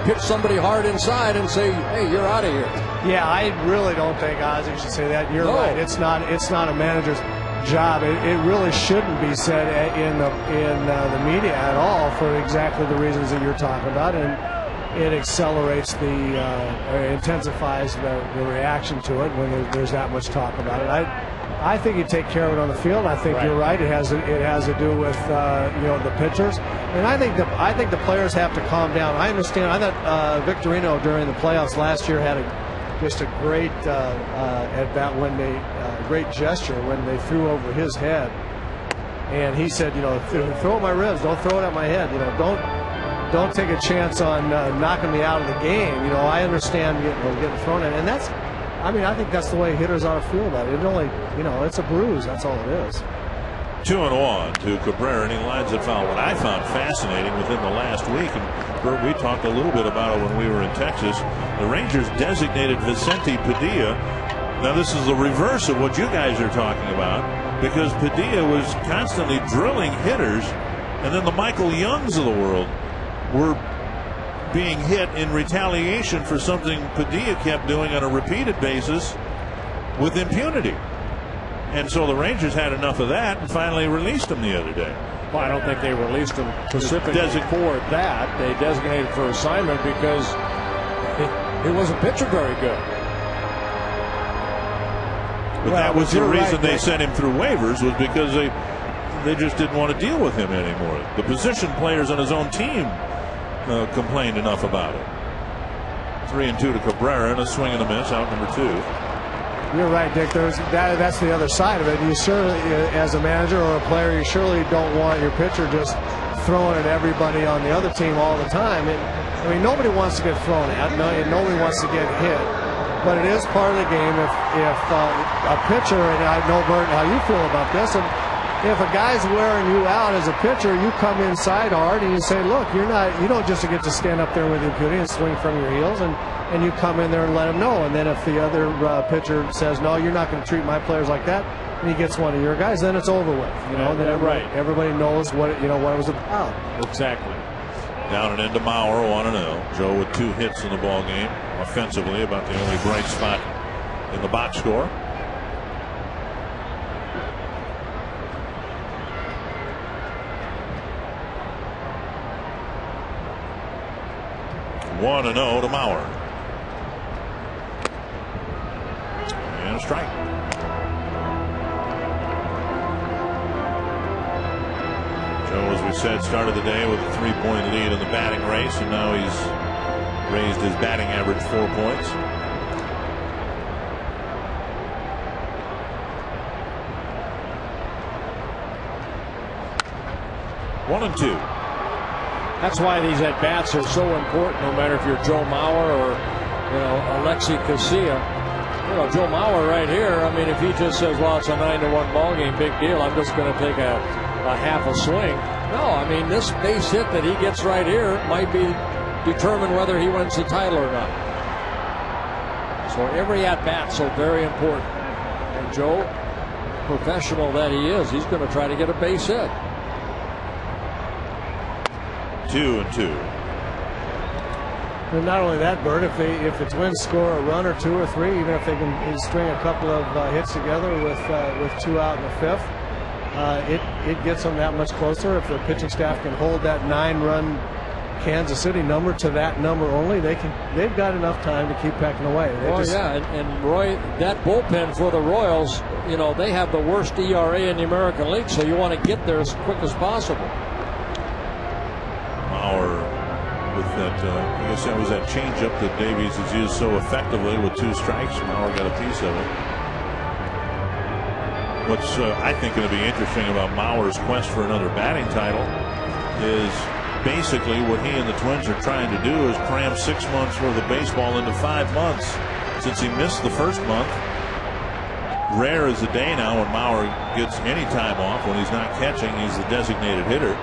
pitch somebody hard inside and say, "Hey, you're out of here." Yeah, I really don't think Ozzie should say that. You're right. It's not a manager's job. It really shouldn't be said in the media at all for exactly the reasons that you're talking about, and it accelerates intensifies the reaction to it when there's that much talk about it. I think you take care of it on the field. I think you're right. It has to do with the pitchers, and I think the players have to calm down. I understand. I thought Victorino during the playoffs last year had just a great at bat when they great gesture when they threw over his head, and he said, throw at my ribs, don't throw it at my head. Don't take a chance on knocking me out of the game. I understand getting thrown at, and that's. I think that's the way hitters ought to feel about it. It only, it's a bruise. That's all it is. 2-1 to Cabrera, and he lines it foul. What I found fascinating within the last week, and Bert, we talked a little bit about it when we were in Texas, the Rangers designated Vicente Padilla. Now, this is the reverse of what you guys are talking about, because Padilla was constantly drilling hitters, and then the Michael Youngs of the world were being hit in retaliation for something Padilla kept doing on a repeated basis with impunity. And so the Rangers had enough of that and finally released him the other day. Well, I don't think they released him specifically for that. They designated for assignment because he wasn't pitching very good. But that was the reason they sent him through waivers, was because they just didn't want to deal with him anymore. The position players on his own team complained enough about it. 3-2 to Cabrera, and a swing and a miss, out number 2. You're right, Dick. That's the other side of it. You surely, as a manager or a player, you surely don't want your pitcher just throwing at everybody on the other team all the time. Nobody wants to get thrown at. Nobody wants to get hit. But it is part of the game. If a pitcher, and I know, Bert, how you feel about this, and if a guy's wearing you out as a pitcher, you come inside hard and you say, look, you don't just get to stand up there with impunity and swing from your heels, and you come in there and let him know. And then if the other pitcher says, no, you're not going to treat my players like that, and he gets one of your guys, then it's over with. Then everybody knows what it was about. Exactly. Down and into Mauer, 1-0. Joe with 2 hits in the ball game. Offensively, about the only bright spot in the box score. One and 0 to Mauer. And a strike. Joe, as we said, started the day with a 3-point lead in the batting race, and now he's raised his batting average 4 points. One and 2. That's why these at-bats are so important, no matter if you're Joe Mauer or, Alexi KCA. Joe Mauer right here, if he just says, well, it's a 9-1 ball game, big deal, I'm just going to take a half a swing. No, this base hit that he gets right here might determine whether he wins the title or not. So every at-bat so very important. And Joe, professional that he is, he's going to try to get a base hit. 2-2. And not only that, Bert, if the Twins score a run or 2 or 3, even if they can string a couple of hits together with 2 out in the 5th, it gets them that much closer. If the pitching staff can hold that 9-run Kansas City number to that number only, they've got enough time to keep pecking away. And Roy, that bullpen for the Royals, you know, they have the worst ERA in the American League, so you want to get there as quick as possible. Mauer with that, I guess that was that changeup that Davies has used so effectively with 2 strikes. Mauer got a piece of it. What's I think going to be interesting about Mauer's quest for another batting title is basically what he and the Twins are trying to do is cram 6 months worth of baseball into 5 months. Since he missed the first month, rare is the day now when Mauer gets any time off. When he's not catching, he's the designated hitter.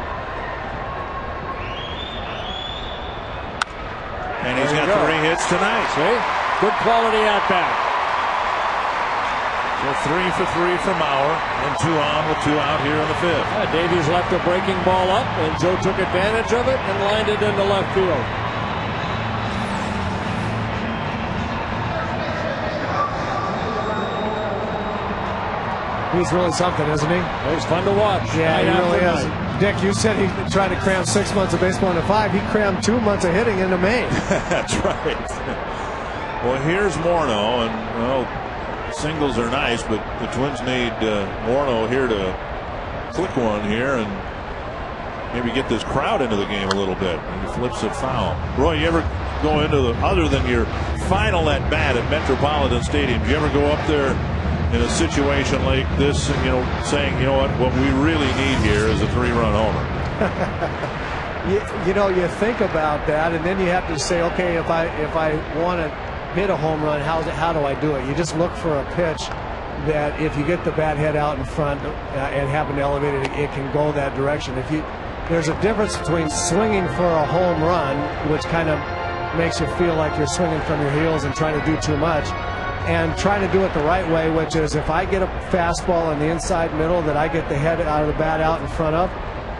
And he's got 3 hits tonight. See? Good quality at bat. So 3 for 3 for Mauer, and 2 on with 2 out here in the 5th. Davies left a breaking ball up, and Joe took advantage of it and lined it into left field. He's really something, isn't he? He's fun to watch. Yeah, he really is. Dick, you said he tried to cram 6 months of baseball into 5. He crammed 2 months of hitting into May. That's right. Well, here's Morneau, and well, singles are nice, but the Twins need Morneau here to click one here and maybe get this crowd into the game a little bit. And he flips it foul. Roy, you ever go into the, other than your final at bat at Metropolitan Stadium, do you ever go up there in a situation like this, you know, saying, you know what we really need here is a 3-run homer? you know, you think about that, and then you have to say, okay, if I want to hit a home run, how do I do it? You just look for a pitch that if you get the bat head out in front and happen to elevate it, it can go that direction. There's a difference between swinging for a home run, which kind of makes you feel like you're swinging from your heels and trying to do too much, and trying to do it the right way, which is if I get a fastball in the inside middle that I get the head out of the bat out in front of,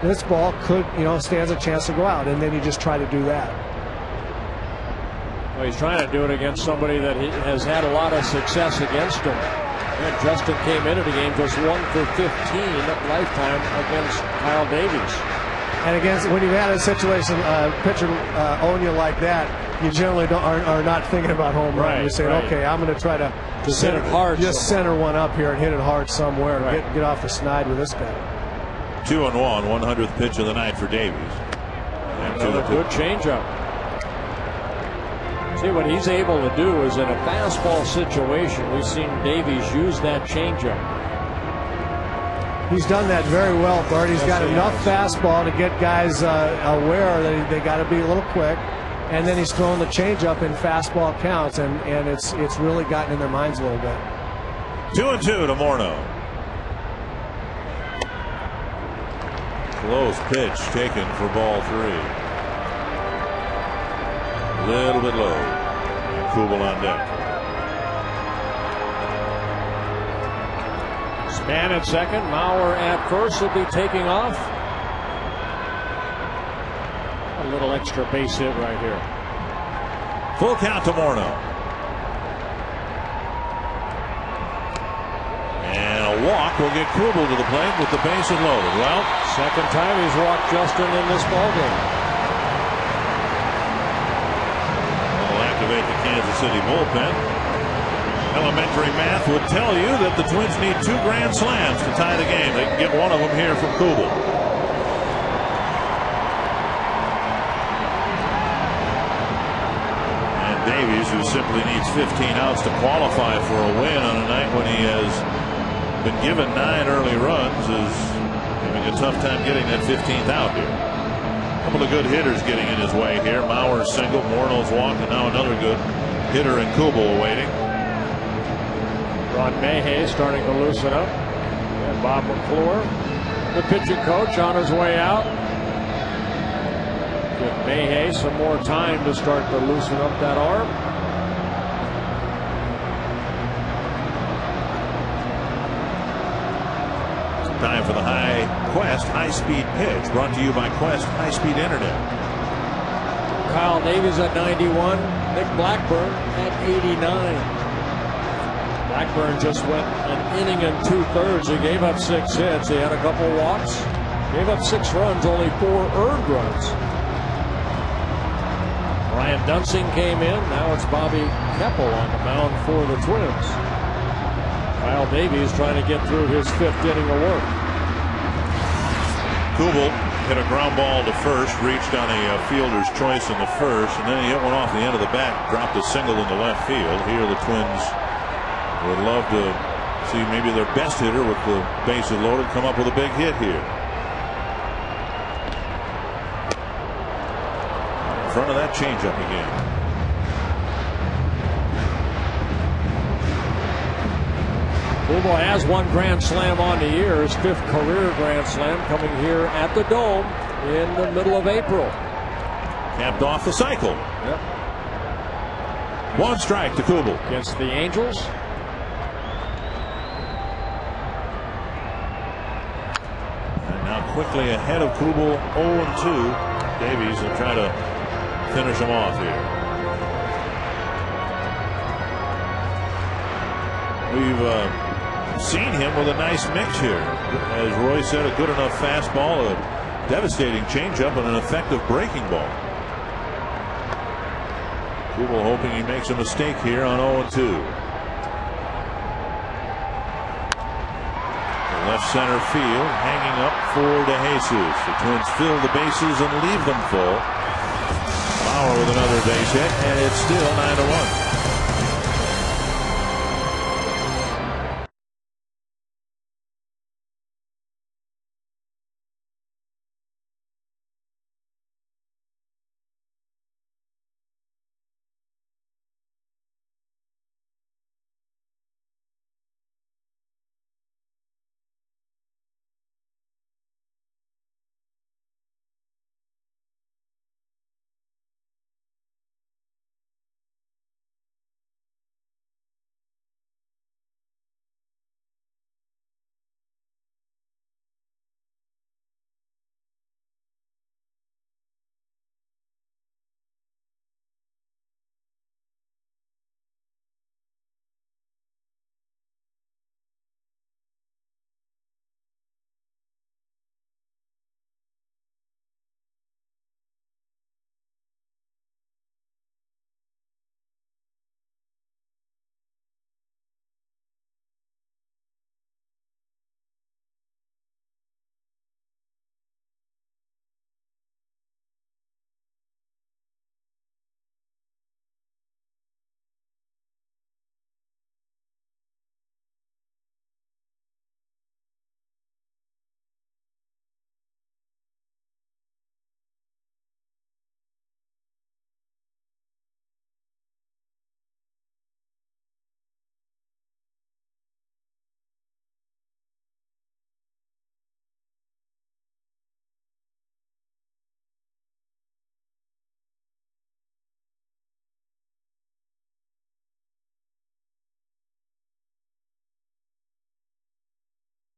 this ball could, you know, stands a chance to go out, and then you just try to do that. Well, he's trying to do it against somebody that has had a lot of success against him. And Justin came into the game just 1 for 15 lifetime against Kyle Davies. And against, when you've had a situation, pitcher own you like that, you generally are not thinking about home run. You're saying, okay, I'm going to try to hit it hard, just center one up here and hit it hard somewhere and get off the snide with this guy. 2-1, 100th pitch of the night for Davies. And another good changeup. See, what he's able to do is in a fastball situation, we've seen Davies use that changeup. He's done that very well, Bart. He's got enough fastball to get guys aware that they got to be a little quick, and then he's throwing the changeup in fastball counts, and it's really gotten in their minds a little bit. 2-2 to Morneau. Close pitch taken for ball 3. A little bit low. Kubel on deck. Span at second. Mauer at first will be taking off. A little extra base hit right here. Full count to Morneau. And a walk will get Kubel to the plate with the bases loaded. Well, second time he's walked Justin in this ballgame. Activate the Kansas City bullpen. Elementary math would tell you that the Twins need 2 grand slams to tie the game. They can get one of them here from Kubel. And Davies, who simply needs 15 outs to qualify for a win on a night when he has been given 9 early runs, is having a tough time getting that 15th out here. A couple of good hitters getting in his way here. Mauer's single, Morneau's walk, and now another good hitter in Kubel awaiting. Ron Mayhew starting to loosen up. And Bob McClure, the pitching coach, on his way out. Give Mayhew some more time to start to loosen up that arm. Time for the high Quest high-speed pitch, brought to you by Quest high-speed internet. Kyle Davies at 91. Nick Blackburn at 89. Blackburn just went an inning and 2/3. He gave up 6 hits. He had a couple walks. Gave up 6 runs, only 4 earned runs. Ryan Dunsing came in. Now it's Bobby Keppel on the mound for the Twins. Kyle Davies trying to get through his 5th inning of work. Kubel hit a ground ball to first, reached on a fielder's choice in the first, and then he hit one off the end of the bat, dropped a single into left field. Here the Twins would love to see maybe their best hitter with the bases loaded come up with a big hit here. In front of that changeup again. Kubel has 1 grand slam on the year, his 5th career grand slam coming here at the Dome in the middle of April. Capped off the cycle. Yep. 1 strike to Kubel. Against the Angels. And now quickly ahead of Kubel, 0-2. Davies will try to finish him off here. We've seen him with a nice mix here. As Roy said, a good enough fastball, a devastating changeup, and an effective breaking ball. Kubel hoping he makes a mistake here on 0-2. Left center field, hanging up for DeJesus. The Twins fill the bases and leave them full. Bauer with another base hit, and it's still 9-1.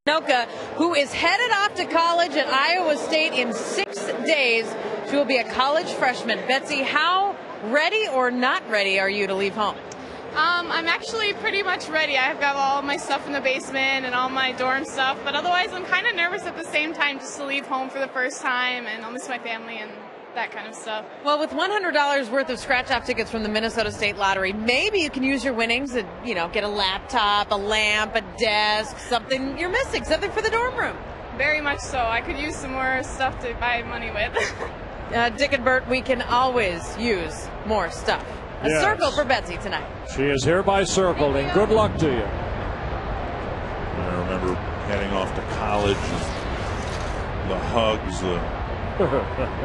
Noka, who is headed off to college at Iowa State in 6 days. She will be a college freshman. Betsy, how ready or not ready are you to leave home? I'm actually pretty much ready. I've got all my stuff in the basement and all my dorm stuff, but otherwise I'm kind of nervous at the same time just to leave home for the first time, and I'll miss my family and that kind of stuff. Well, with $100 worth of scratch-off tickets from the Minnesota State Lottery, maybe you can use your winnings and, get a laptop, a lamp, a desk, something you're missing, something for the dorm room. Very much so. I could use some more stuff to buy money with. Dick and Bert, we can always use more stuff. A circle for Betsy tonight. She is hereby circled, and good luck to you. I remember heading off to college, and the hugs, the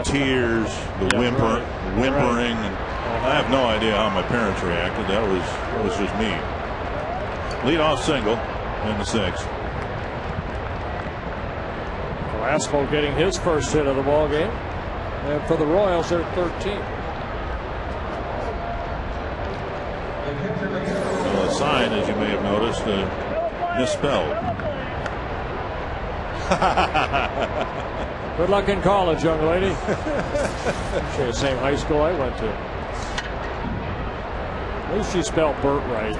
tears, the whimpering. And I have no idea how my parents reacted. That was just me. Leadoff single in the 6th. Velasco getting his first hit of the ball game, and for the Royals, they're 13. Well, the sign, as you may have noticed, misspelled. Good luck in college, young lady. She's the same high school I went to. At least she spelled Burt right.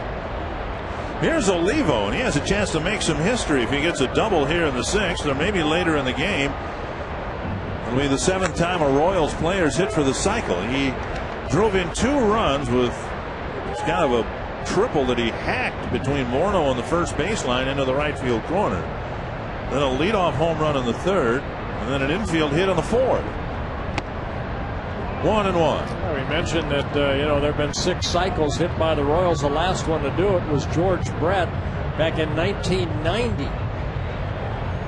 Here's Olivo, and he has a chance to make some history if he gets a double here in the 6th, or maybe later in the game. It'll be the 7th time a Royals player's hit for the cycle. He drove in 2 runs with kind of a triple that he hacked between Morneau and the first baseline into the right field corner. Then a leadoff home run in the 3rd, and then an infield hit on the 4th. 1-1. Well, we mentioned that there have been 6 cycles hit by the Royals. The last one to do it was George Brett back in 1990.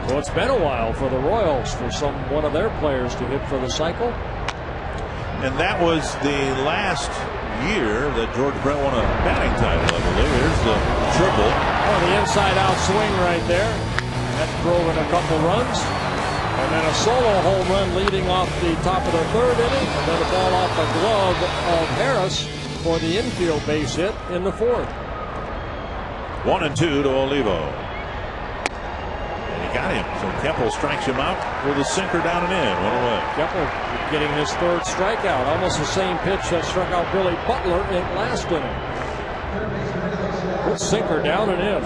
So it's been a while for the Royals for one of their players to hit for the cycle. And that was the last year that George Brett won a batting title, I believe. Here's the triple. Oh, the inside-out swing right there. That drove in a couple runs. And then a solo home run leading off the top of the 3rd inning. And then a ball off the glove of Harris for the infield base hit in the 4th. 1-2 to Olivo. And he got him. So Keppel strikes him out with a sinker down and in. 1 away. Keppel getting his 3rd strikeout. Almost the same pitch that struck out Billy Butler in last inning. Good sinker down and in.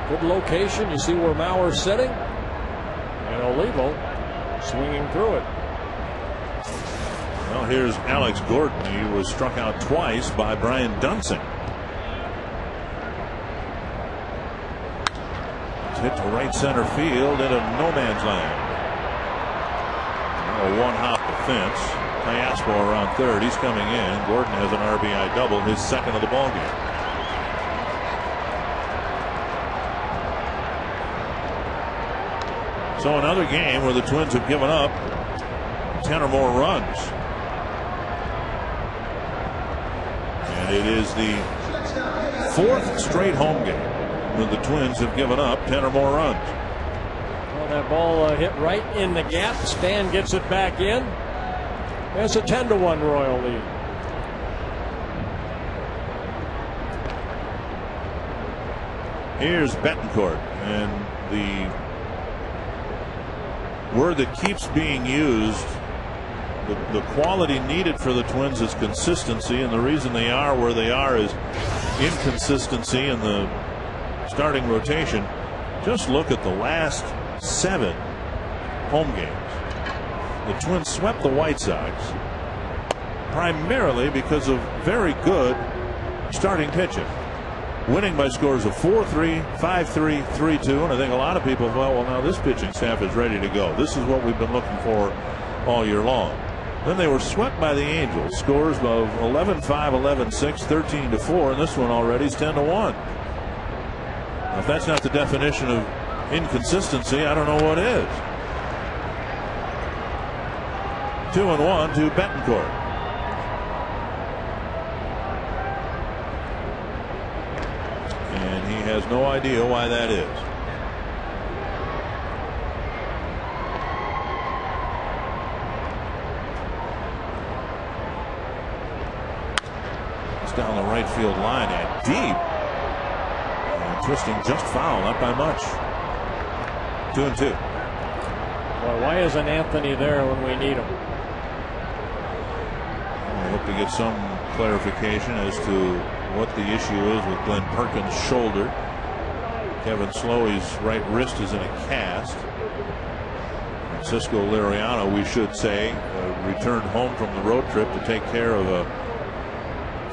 Good location. You see where Mauer's sitting. And Olivo swinging through it. Well, here's Alex Gordon. He was struck out twice by Brian Dunsing. It's hit to right center field into no man's land. A one-hop defense. Piasco around 3rd. He's coming in. Gordon has an RBI double, his 2nd of the ballgame. So another game where the Twins have given up 10 or more runs. And it is the 4th straight home game where the Twins have given up 10 or more runs. Well, that ball hit right in the gap. Span gets it back in. It's a 10-1 Royal lead. Here's Betancourt, and the word that keeps being used, the quality needed for the Twins is consistency, and the reason they are where they are is inconsistency in the starting rotation. Just look at the last 7 home games. The Twins swept the White Sox primarily because of very good starting pitching, winning by scores of 4-3, 5-3, 3-2, and I think a lot of people thought, well, now this pitching staff is ready to go. This is what we've been looking for all year long. Then they were swept by the Angels, scores of 11-5, 11-6, 13-4, and this one already is 10-1. Now, if that's not the definition of inconsistency, I don't know what is. 2-1 to Betancourt. And he has no idea why that is. It's down the right field line and deep. And twisting just foul, not by much. 2-2. Well, why isn't Anthony there when we need him? I hope to get some clarification as to what the issue is with Glenn Perkins' shoulder. Kevin Slowey's right wrist is in a cast. Francisco Liriano, we should say, returned home from the road trip to take care of a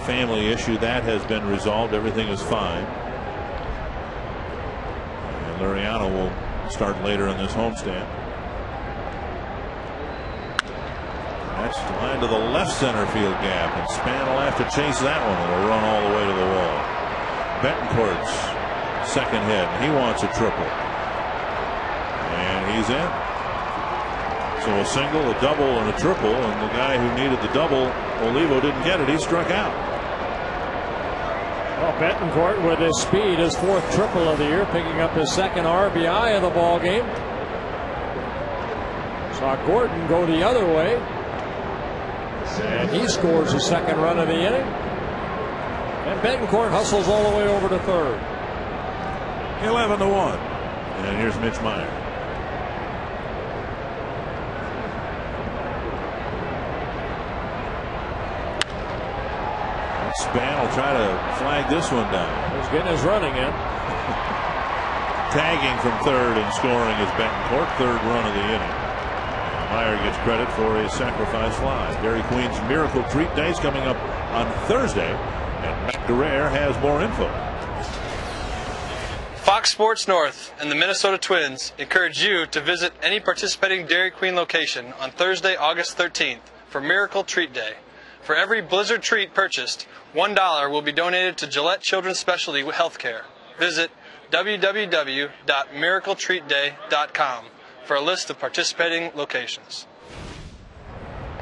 family issue. That has been resolved. Everything is fine. And Liriano will start later in this homestand. That's lined to the left center field gap, and Span will have to chase that one. It'll run all the way to the wall. Betancourt's second hit. He wants a triple. And he's in. So a single, a double, and a triple, and the guy who needed the double, Olivo, didn't get it. He struck out. Well, Betancourt with his speed, his 4th triple of the year, picking up his 2nd RBI of the ball game. Saw Gordon go the other way. And he scores the 2nd run of the inning. And Betancourt hustles all the way over to 3rd. 11-1. And here's Mitch Meyer. Span will try to flag this one down. He's getting his running in. Tagging from third and scoring is Betancourt, third run of the inning. Meyer gets credit for a sacrifice fly. Dairy Queen's Miracle Treat Day is coming up on Thursday, and Matt Guerrero has more info. Fox Sports North and the Minnesota Twins encourage you to visit any participating Dairy Queen location on Thursday, August 13th for Miracle Treat Day. For every Blizzard treat purchased, $1 will be donated to Gillette Children's Specialty Healthcare. Visit www.miracletreatday.com for a list of participating locations.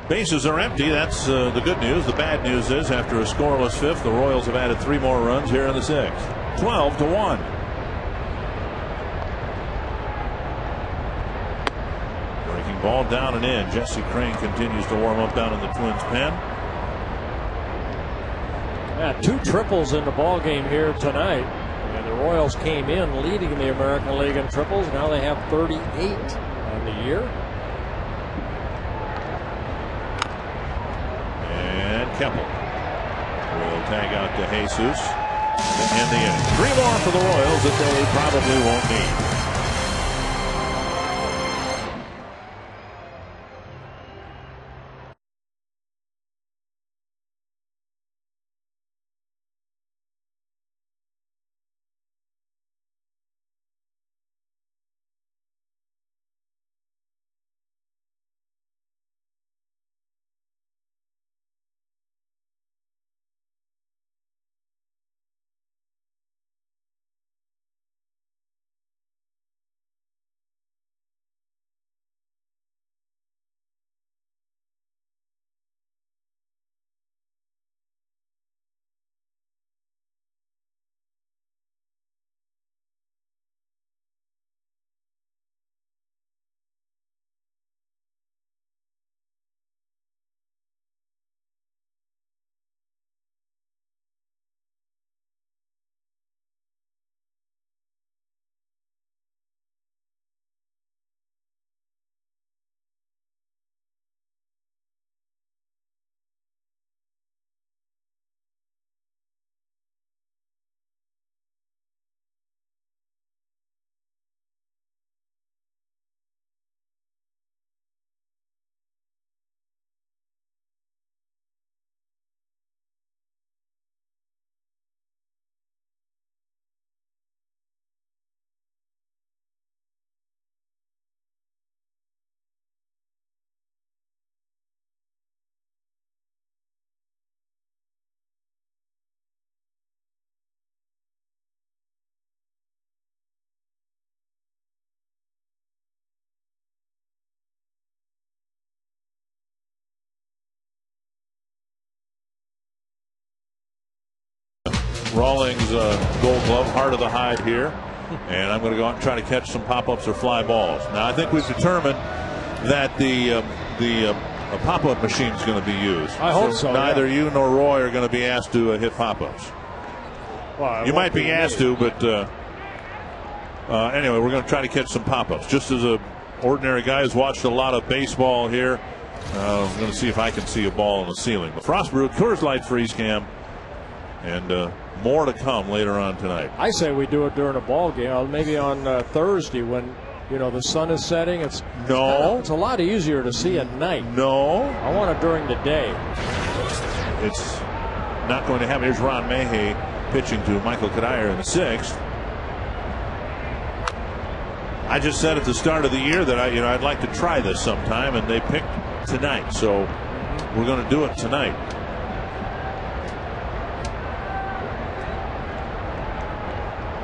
Bases are empty. That's the good news. The bad news is after a scoreless fifth, the Royals have added 3 more runs here in the 6th. 12-1. Breaking ball down and in. Jesse Crane continues to warm up down in the Twins' pen. Yeah, 2 triples in the ball game here tonight. And the Royals came in leading the American League in triples. Now they have 38 on the year. And Keppel will tag out to Jesus to end the inning. 3 more for the Royals that they probably won't need. Rawlings Gold Glove, heart of the hide here, and I'm going to go out and try to catch some pop-ups or fly balls. Now I think we've determined that the pop-up machine is going to be used. I hope so. Neither yeah. you nor Roy are going to be asked to hit pop-ups. Well, you might be asked to, but anyway, we're going to try to catch some pop-ups. Just as a ordinary guy who's watched a lot of baseball here, I'm going to see if I can see a ball on the ceiling. But Frostbrewed Coors Light Freeze Cam, and more to come later on tonight. I say we do it during a ball game, maybe on Thursday when the sun is setting. It's a lot easier to see at night. No, I want it during the day. It's not going to happen. Here's Ron Mayhay pitching to Michael Kadire in the 6th. I just said at the start of the year that I'd like to try this sometime, and they picked tonight, so we're going to do it tonight.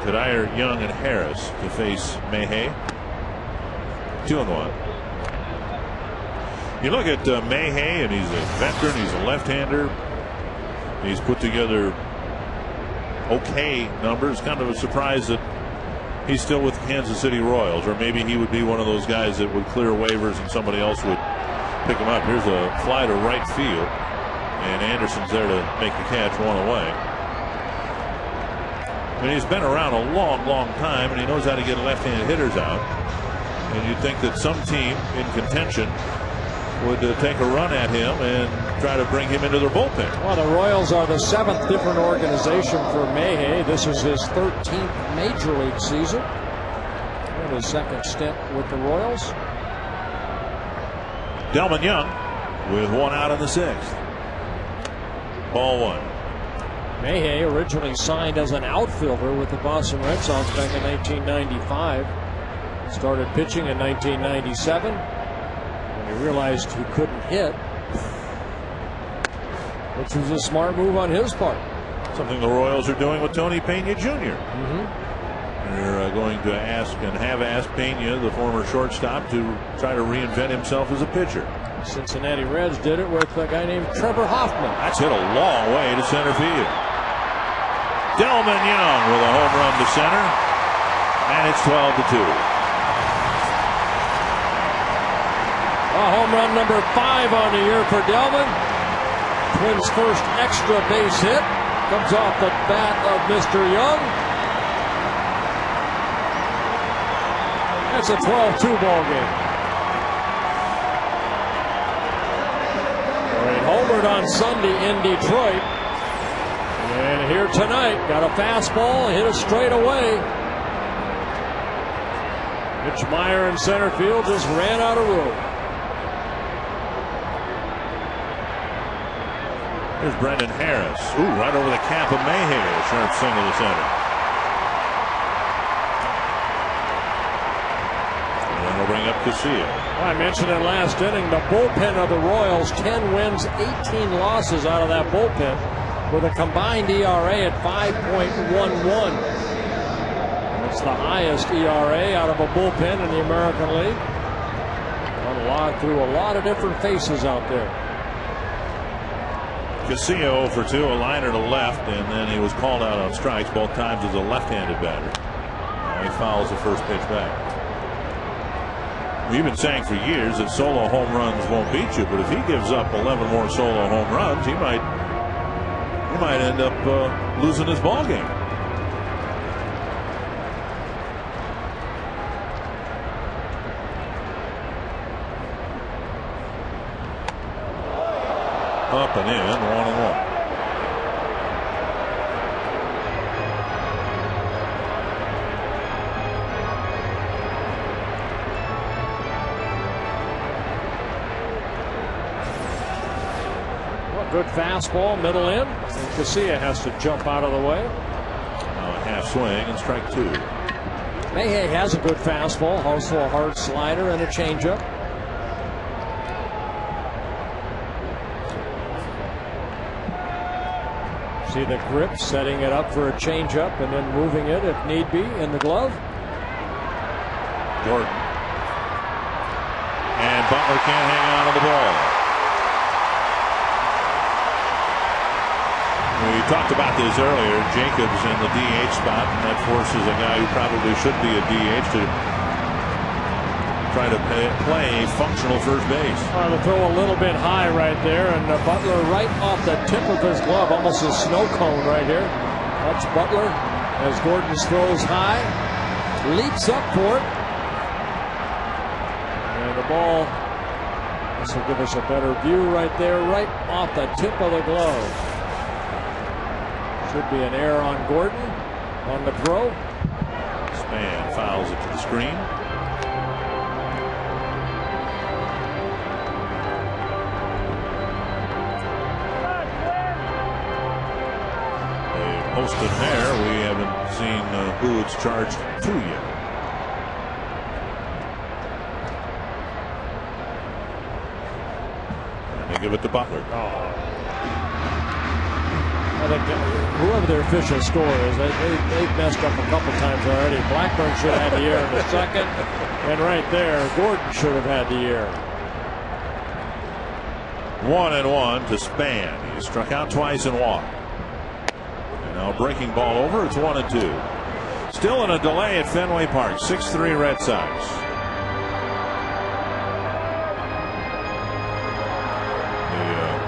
Kadire, Young, and Harris to face Mayhay. 2-1. You look at Mayhay, and he's a veteran. He's a left-hander. He's put together okay numbers. Kind of a surprise that he's still with the Kansas City Royals, or maybe he would be one of those guys that would clear waivers and somebody else would pick him up. Here's a fly to right field, and Anderson's there to make the catch, 1 away. I mean, he's been around a long time, and he knows how to get left-handed hitters out. And you'd think that some team in contention would take a run at him and try to bring him into their bullpen. Well, the Royals are the 7th different organization for Mayhay. This is his 13th major league season. And his second stint with the Royals. Delman Young with 1 out in the 6th. Ball 1. Mayhay originally signed as an outfielder with the Boston Red Sox back in 1995. Started pitching in 1997 when he realized he couldn't hit, which was a smart move on his part. Something the Royals are doing with Tony Pena Jr. They're going to ask and have asked Pena, the former shortstop, to try to reinvent himself as a pitcher. Cincinnati Reds did it with a guy named Trevor Hoffman. That's hit a long way to center field. Delman Young with a home run to center, and it's 12-2. Home run number 5 on the year for Delman. Twins' first extra base hit comes off the bat of Mr. Young. That's a 12-2 ball game. He homered on Sunday in Detroit. And here tonight, got a fastball, hit it straight away. Mitch Meyer in center field just ran out of room. Here's Brendan Harris. Ooh, right over the cap of Mayhay. A sharp single to center. And then we'll bring up KCA. Well, I mentioned in last inning, the bullpen of the Royals, 10 wins, 18 losses out of that bullpen, with a combined ERA at 5.11. It's the highest ERA out of a bullpen in the American League. Through a lot of different faces out there. KCA 0 for 2, a liner to left, and then he was called out on strikes both times as a left-handed batter. Now he fouls the first pitch back. We've been saying for years that solo home runs won't beat you, but if he gives up 11 more solo home runs, he might end up losing his ball game. Up and in, 1-1. Well, good fastball, middle in. And KCA has to jump out of the way. Now a half swing and strike 2. Mayhay has a good fastball, also a hard slider and a changeup. See the grip, setting it up for a changeup and then moving it if need be in the glove. Gordon. And Butler can't hang on to the ball. We talked about this earlier. Jacobs in the DH spot, and that forces a guy who probably should be a DH to try to play functional first base. Trying to throw a little bit high right there, and Butler right off the tip of his glove, almost a snow cone right here. That's Butler as Gordon throws high, leaps up for it, and the ball. This will give us a better view right there, right off the tip of the glove. Should be an error on Gordon on the throw. Span fouls it to the screen. Posted there, we haven't seen who it's charged to yet. And they give it to Butler. I think whoever their official score is, they've messed up a couple times already. Blackburn should have had the error in the second, and right there, Gordon should have had the error. 1-1 to Span. He struck out twice and walked. Now breaking ball over, it's 1-2. Still in a delay at Fenway Park, 6-3 Red Sox.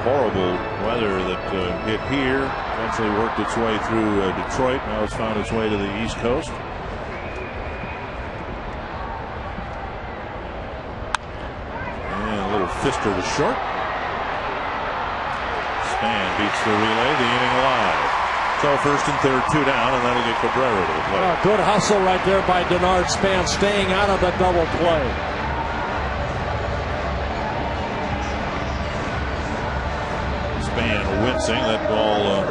The horrible weather that hit here, eventually worked its way through Detroit. Now it's found its way to the East Coast. And a little fister to short. Span beats the relay, the inning alive. So first and third, 2 down, and that'll get Cabrera to the plate. Good hustle right there by Denard Span, staying out of the double play. Span wincing. That ball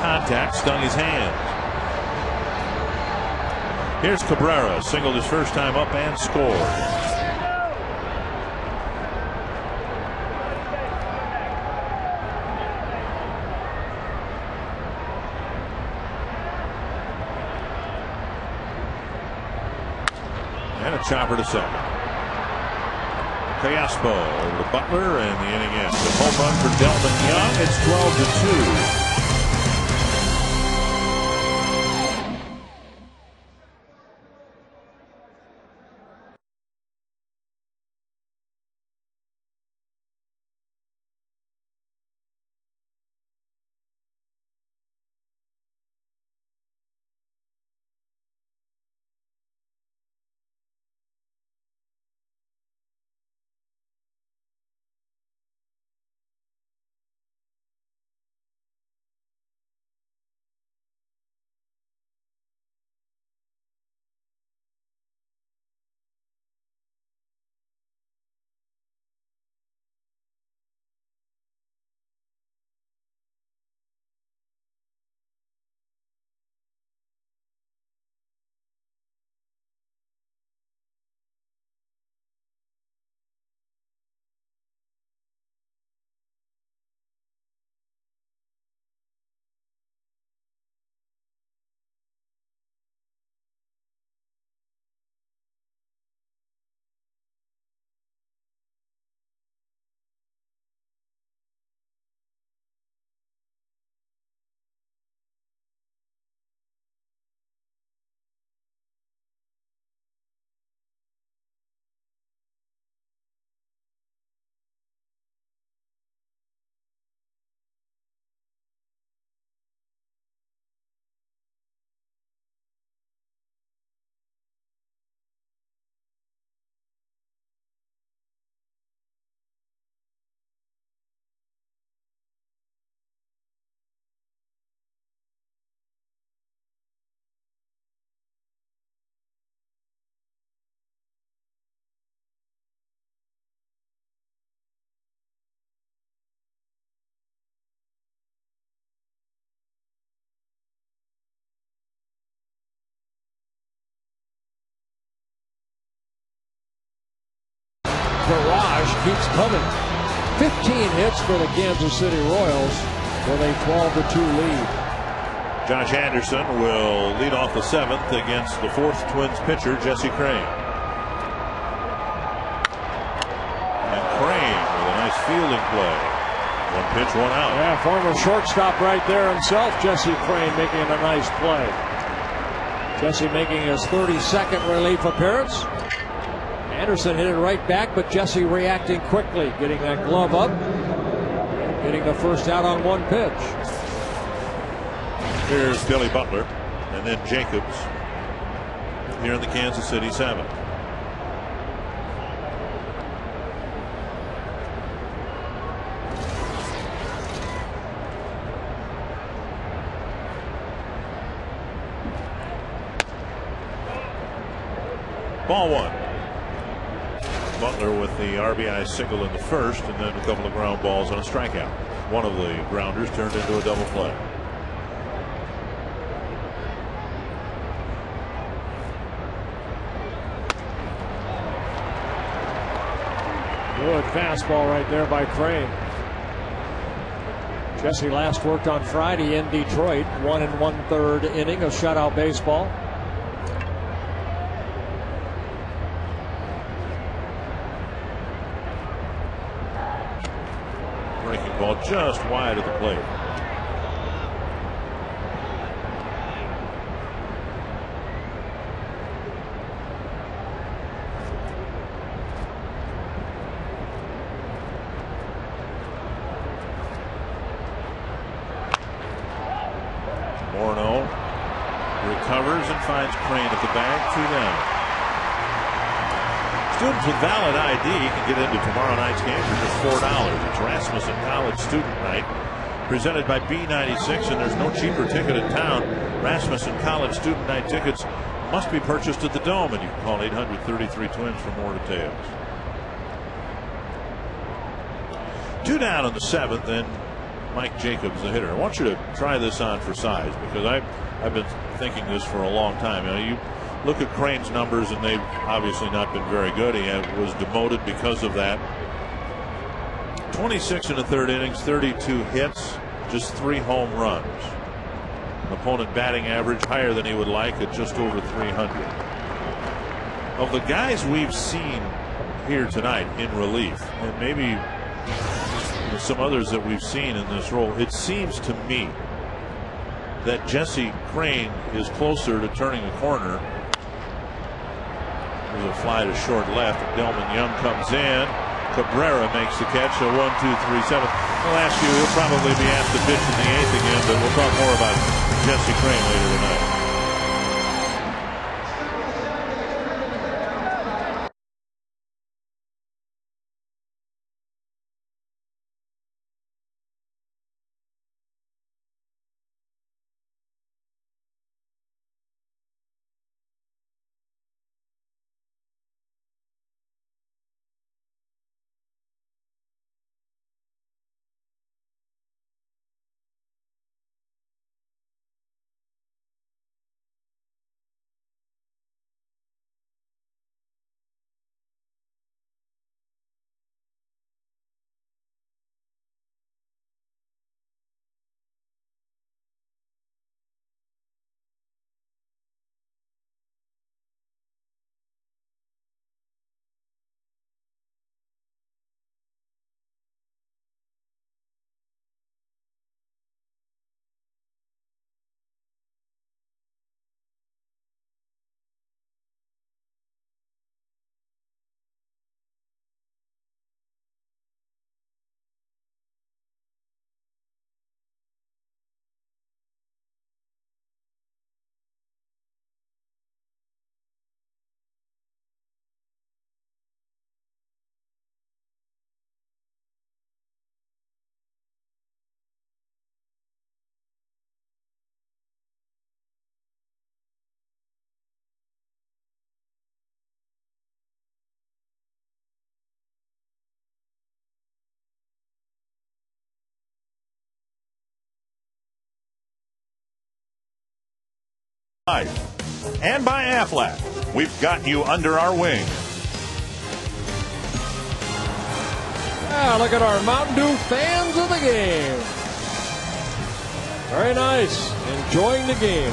contact stung his hand. Here's Cabrera, singled his first time up and scored. And a chopper to second. Caspo over to Butler, and the inning ends. A home run for Delvin Young. It's 12-2. Barrage keeps coming. 15 hits for the Kansas City Royals with a 12-2 lead. Josh Anderson will lead off the 7th against the 4th Twins pitcher, Jesse Crain. And Crain with a nice fielding play. 1 pitch, 1 out. Yeah, former shortstop right there himself, Jesse Crain, making a nice play. Jesse making his 32nd relief appearance. Anderson hit it right back, but Jesse reacting quickly, getting that glove up, getting the first out on 1 pitch. Here's Billy Butler, and then Jacobs here in the Kansas City 7th. Ball 1. Butler with the RBI single in the first, and then a couple of ground balls and a strikeout. One of the grounders turned into a double play. Good fastball right there by Crain. Jesse last worked on Friday in Detroit. 1 1/3 inning of shutout baseball. Breaking ball just wide of the plate. recovers and finds Crane at the bag. 2 down. Students with valid ID can get into tomorrow night's game for just $4. It's Rasmussen College Student Night, presented by B96, and there's no cheaper ticket in town. Rasmussen College Student Night tickets must be purchased at the Dome, and you can call 800-33-TWINS for more details. 2 down in the 7th, and Mike Jacobs, the hitter. I want you to try this on for size, because I've been thinking this for a long time. You look at Crane's numbers, and they've obviously not been very good. He was demoted because of that. 26 in the 3rd innings, 32 hits, just 3 home runs. An opponent batting average higher than he would like at just over 300. Of the guys we've seen here tonight in relief, and maybe some others that we've seen in this role, it seems to me that Jesse Crane is closer to turning a corner. There's a fly to short left. Delman Young comes in. Cabrera makes the catch. So 1, 2, 3, 7. We'll ask you, he'll probably be asked to pitch in the 8th again, but we'll talk more about Jesse Crane later tonight. And by Aflac, we've got you under our wing. Look at our Mountain Dew fans of the game. Very nice. Enjoying the game.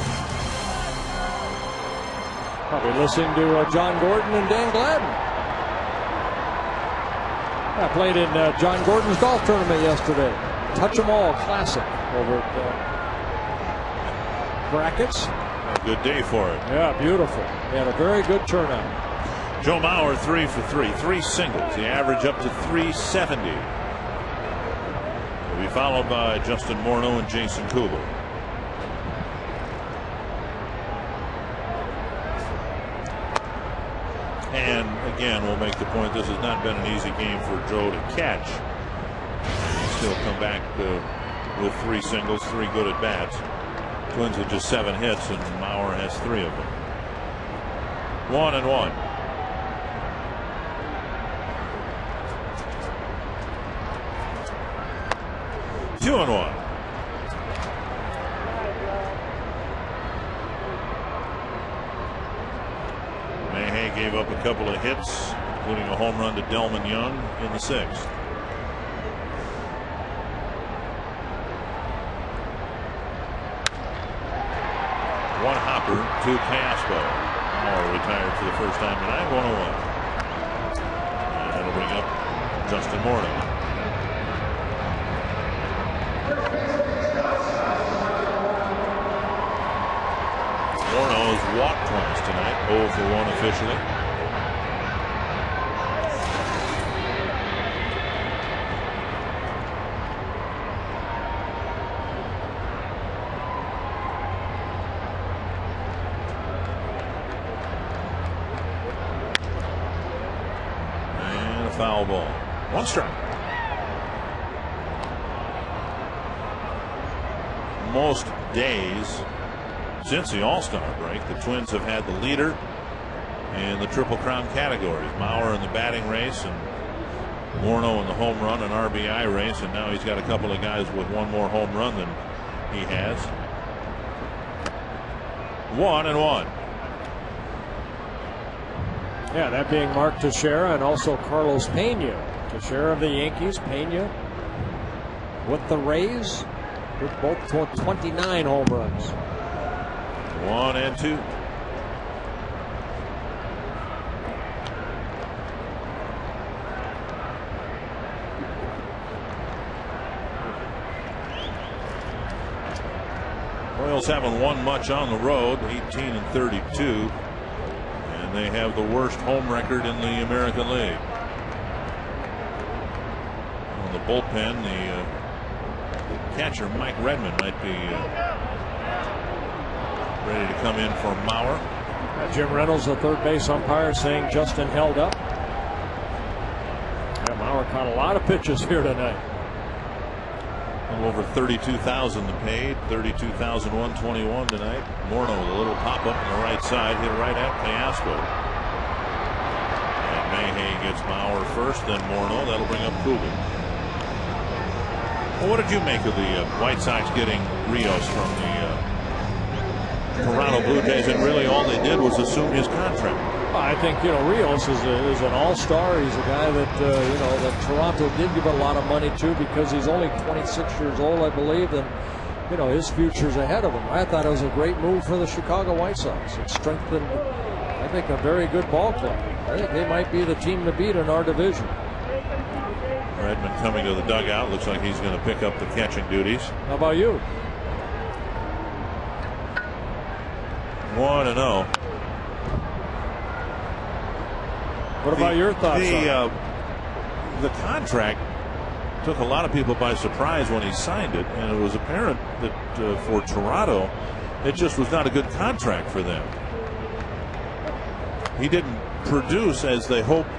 Probably listening to John Gordon and Dan Gladden. I played in John Gordon's golf tournament yesterday. Touch 'em All Classic over at Brackets. A good day for it. Yeah, beautiful. He had a very good turnout. Joe Mauer 3 for 3, 3 singles. The average up to 370. Will be followed by Justin Morneau and Jason Kubel. And again, we'll make the point, this has not been an easy game for Joe to catch. He'll still come back with 3 singles, 3 good at bats. Twins with just 7 hits, and Mauer has 3 of them. 1-1. Two and 1. Mayhay gave up a couple of hits, including a home run to Delman Young in the 6th. One hopper, 2 pass ball. Mauer retired for the first time tonight. 1-1. And that'll bring up Justin Morneau. Morneau has walked twice tonight, 0 for 1 officially. foul ball. 1 strike. Most days since the All-Star break, the Twins have had the leader in the Triple Crown categories. Mauer in the batting race and Morneau in the home run and RBI race, and now he's got a couple of guys with 1 more home run than he has. 1-1. Yeah, that being Mark Teixeira and also Carlos Pena. Teixeira of the Yankees, Pena with the Rays, with both 29 home runs. 1-2. Royals haven't won much on the road, 18-32, and they have the worst home record in the American League. On the bullpen, the catcher Mike Redmond might be ready to come in for Mauer. Jim Reynolds, the third base umpire, saying Justin held up. Yeah, Mauer caught a lot of pitches here tonight. A little over 32,000 to paid, 32,121 tonight. Morneau with a little pop up on the right side, hit right at Piasco. And Mayhay gets Mauer first, then Morneau. That'll bring up Coogan. Well, what did you make of the White Sox getting Rios from the Toronto Blue Jays? And really all they did was assume his contract. I think, Rios is an all-star. He's a guy that, that Toronto did give a lot of money to because he's only 26 years old, I believe, and, his future's ahead of him. I thought it was a great move for the Chicago White Sox. It strengthened, I think, a very good ball club. I think they might be the team to beat in our division. Redmond coming to the dugout. Looks like he's going to pick up the catching duties. How about you? 1-0. What about your thoughts? The contract took a lot of people by surprise when he signed it, and it was apparent that for Toronto, it just was not a good contract for them. He didn't produce as they hoped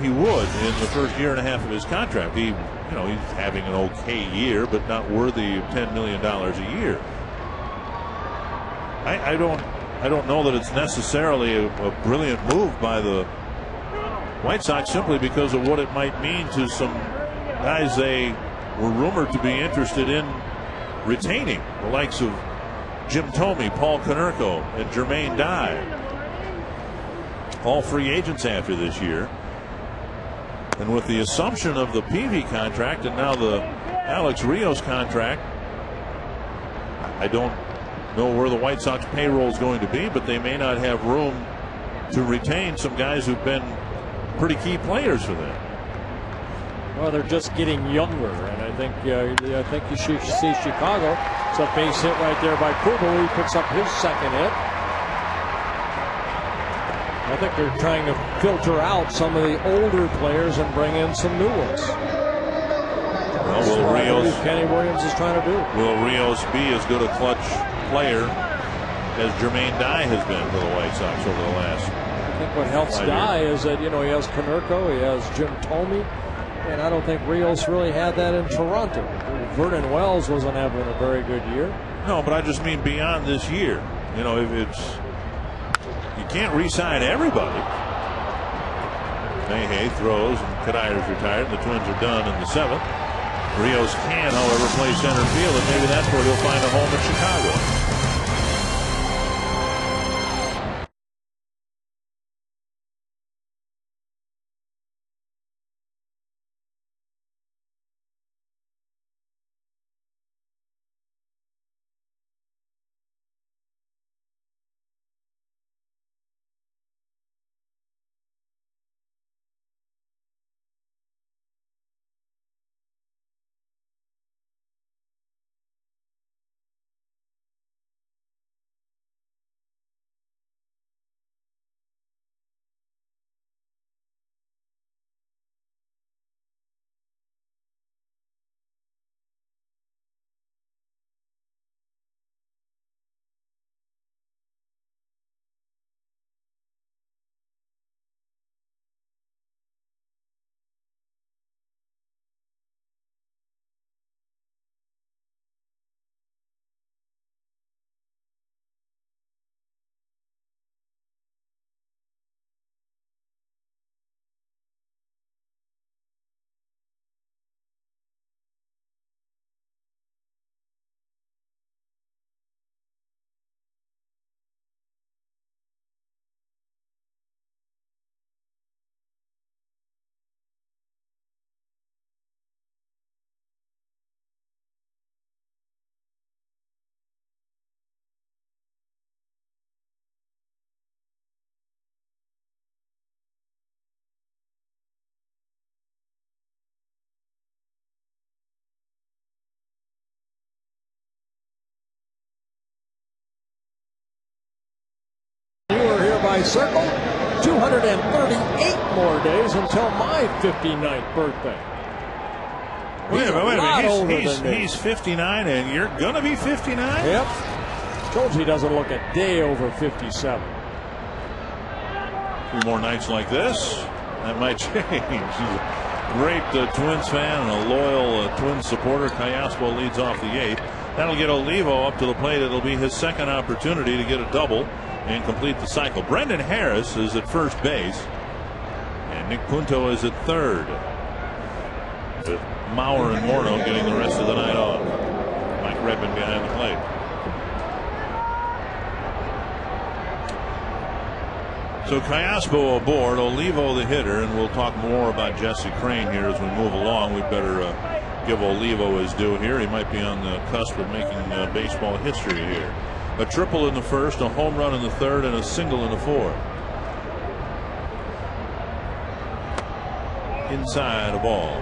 he would in the first year and a half of his contract. He's having an okay year, but not worthy of $10 million a year. I don't know that it's necessarily a brilliant move by the White Sox, simply because of what it might mean to some guys they were rumored to be interested in retaining, the likes of Jim Thome, Paul Konerko, and Jermaine Dye, all free agents after this year. And with the assumption of the Peavy contract and now the Alex Rios contract, I don't know where the White Sox payroll is going to be, but they may not have room to retain some guys who've been pretty key players for them. Well, they're just getting younger, and I think you should see Chicago. It's a base hit right there by Kubel. He picks up his second hit. I think they're trying to filter out some of the older players and bring in some new ones. Well, will Rios, Kenny Williams is trying to do. Will Rios be as good a clutch player as Jermaine Dye has been for the White Sox over the last? I think what helps Dye is that he has Konerko, he has Jim Thome, and I don't think Rios really had that in Toronto. Vernon Wells wasn't having a very good year. No, but I just mean beyond this year. If it's, you can't re-sign everybody. Mayhay throws and Kadyr's retired. The Twins are done in the 7th. Rios can, however, play center field, and maybe that's where he'll find a home in Chicago. my circle. 238 more days until my 59th birthday. Wait a minute. He's 59 and you're going to be 59? Yep. Told you he doesn't look a day over 57. 3 more nights like this, that might change. He's a great Twins fan and a loyal Twins supporter. Callaspo leads off the 8th. That'll get Olivo up to the plate. It'll be his second opportunity to get a double and complete the cycle. Brendan Harris is at first base, and Nick Punto is at third, with Mauer and Morneau getting the rest of the night off. Mike Redmond behind the plate. So Callaspo aboard, Olivo the hitter, and we'll talk more about Jesse Crane here as we move along. We'd better give Olivo his due here. He might be on the cusp of making baseball history here. A triple in the first, a home run in the third, and a single in the fourth. Inside a ball.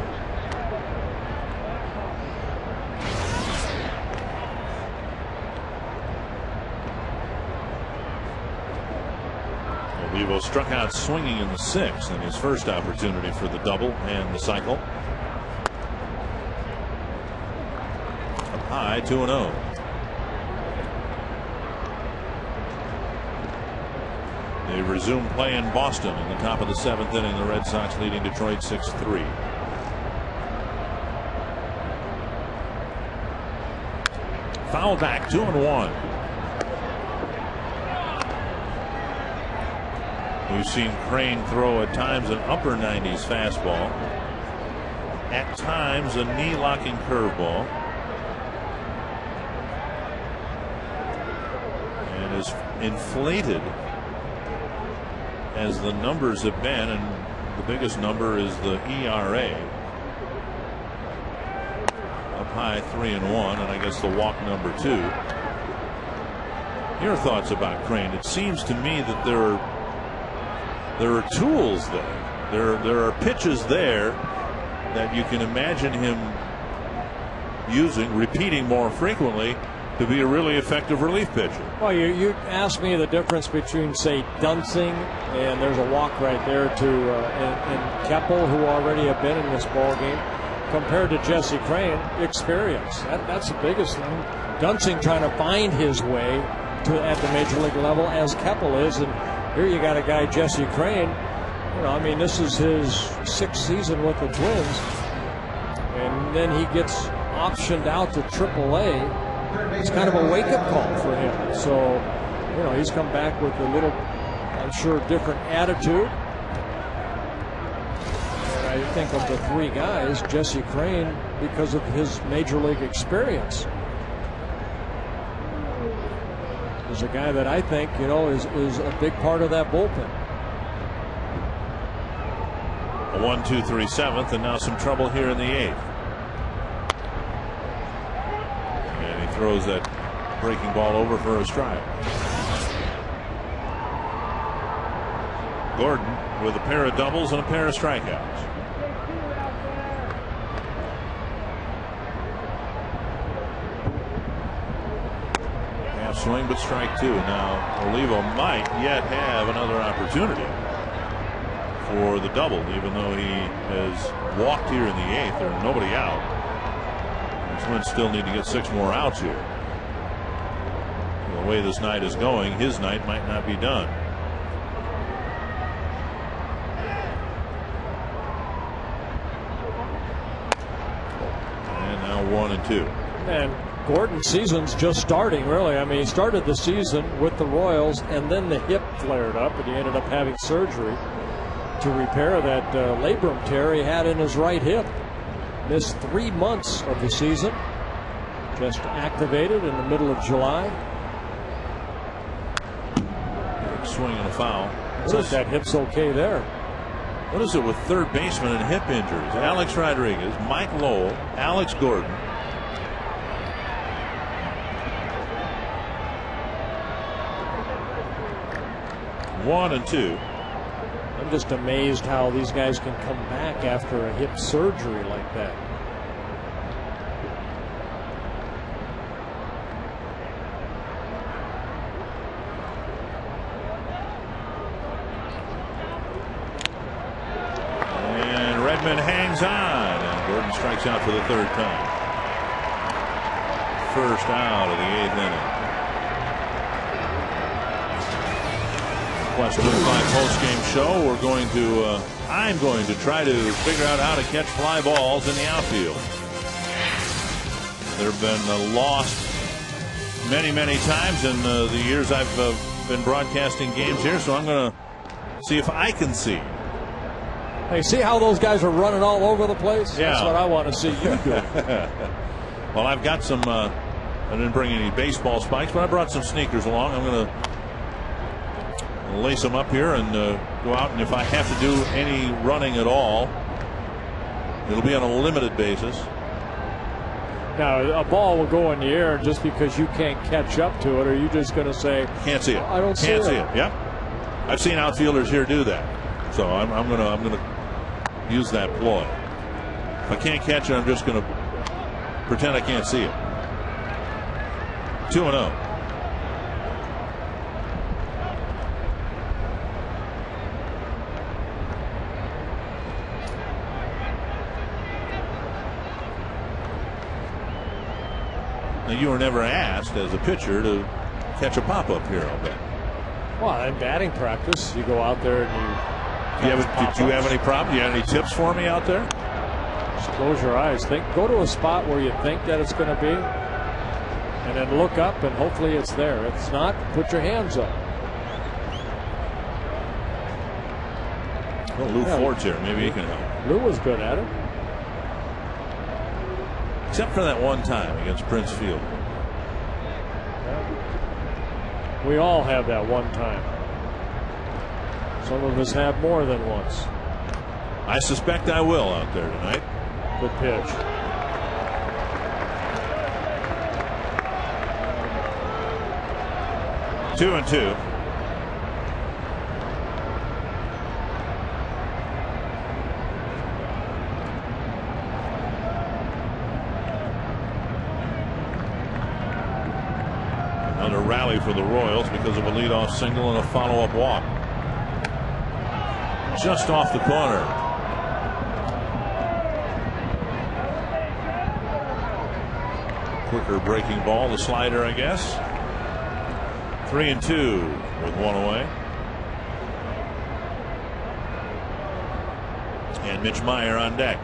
Olivo struck out swinging in the 6th in his first opportunity for the double and the cycle. Up high, 2-0. They resume play in Boston in the top of the 7th inning. The Red Sox leading Detroit 6-3. Foul back, 2-1. We've seen Crane throw at times an upper 90s fastball, at times a knee-locking curveball, and as inflated as the numbers have been, and the biggest number is the ERA, up high 3-1, and I guess the walk number 2. Your thoughts about Crane? It seems to me that there are tools there. There are pitches there that you can imagine him using, repeating more frequently to be a really effective relief pitcher. Well, you asked me the difference between, say, Dunsing, and there's a walk right there, and Keppel, who already have been in this ball game, compared to Jesse Crane. Experience. That's the biggest thing. Dunsing trying to find his way at the major league level, as Keppel is, and here you got a guy, Jesse Crane. I mean, this is his 6th season with the Twins, and then he gets optioned out to AAA. It's kind of a wake-up call for him. So, he's come back with a little, I'm sure, different attitude. And I think of the 3 guys, Jesse Crane, because of his major league experience, is a guy that I think, is a big part of that bullpen. A 1-2-3 7th, and now some trouble here in the 8th. And he throws that breaking ball over for a strike. Gordon with a pair of doubles and a pair of strikeouts. Swing but strike 2. Now Olivo might yet have another opportunity for the double, even though he has walked here in the 8th. There's nobody out. The Twins still need to get 6 more outs here. The way this night is going, his night might not be done. And now 1 and 2. And Gordon's season's just starting, really. I mean, he started the season with the Royals, and then the hip flared up, and he ended up having surgery to repair that labrum tear he had in his right hip. Missed 3 months of the season. Just activated in the middle of July. Big swing and a foul. That hip's okay there. What is it with third baseman and hip injuries? Alex Rodriguez, Mike Lowell, Alex Gordon. One and 2. I'm just amazed how these guys can come back after a hip surgery like that. Bregman hangs on, and Gordon strikes out for the third time. First out of the 8th inning. Plus 25 post-game show. We're going to, I'm going to try to figure out how to catch fly balls in the outfield. There have been lost many times in the years I've been broadcasting games here, so I'm going to see if I can see. Hey, see how those guys are running all over the place? Yeah. That's what I want to see you do. Well, I've got some, I didn't bring any baseball spikes, but I brought some sneakers along. I'm going to lace them up here and go out, and if I have to do any running at all, it'll be on a limited basis. Now, a ball will go in the air just because you can't catch up to it, or are you just going to say, can't see it? I don't see Can't it. see it. Yep. I've seen outfielders here do that. So I'm gonna use that ploy. If I can't catch it, I'm just gonna pretend I can't see it. 2-0. Now, you were never asked as a pitcher to catch a pop-up here, I'll bet. Well, in batting practice, you go out there and you. Did you have any problems? Do you have any tips for me out there? Just close your eyes. Go to a spot where you think that it's going to be, and then look up, and hopefully it's there. If it's not, put your hands up. Well, Lou Ford's here. Maybe he can help. Lou was good at it. Except for that one time against Prince Field. We all have that one time. Some of us have more than once. I suspect I will out there tonight. Good pitch. Two and two. Another rally for the Royals because of a leadoff single and a follow-up walk. Just off the corner. Quicker breaking ball, the slider, I guess. 3-2 with one away. And Mitch Meyer on deck.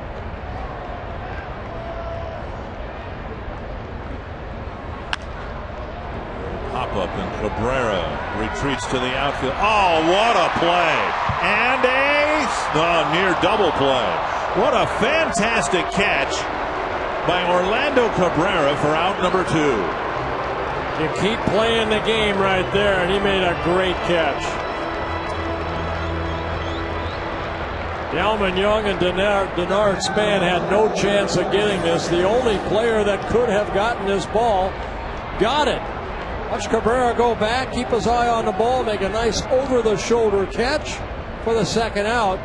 Pop up and Cabrera retreats to the outfield. Oh, what a play! And a near double play. What a fantastic catch by Orlando Cabrera for out number 2. You keep playing the game right there, and he made a great catch. Yalman Young and Denard Span had no chance of getting this. The only player that could have gotten this ball got it. Watch Cabrera go back, keep his eye on the ball, make a nice over-the-shoulder catch for the second out,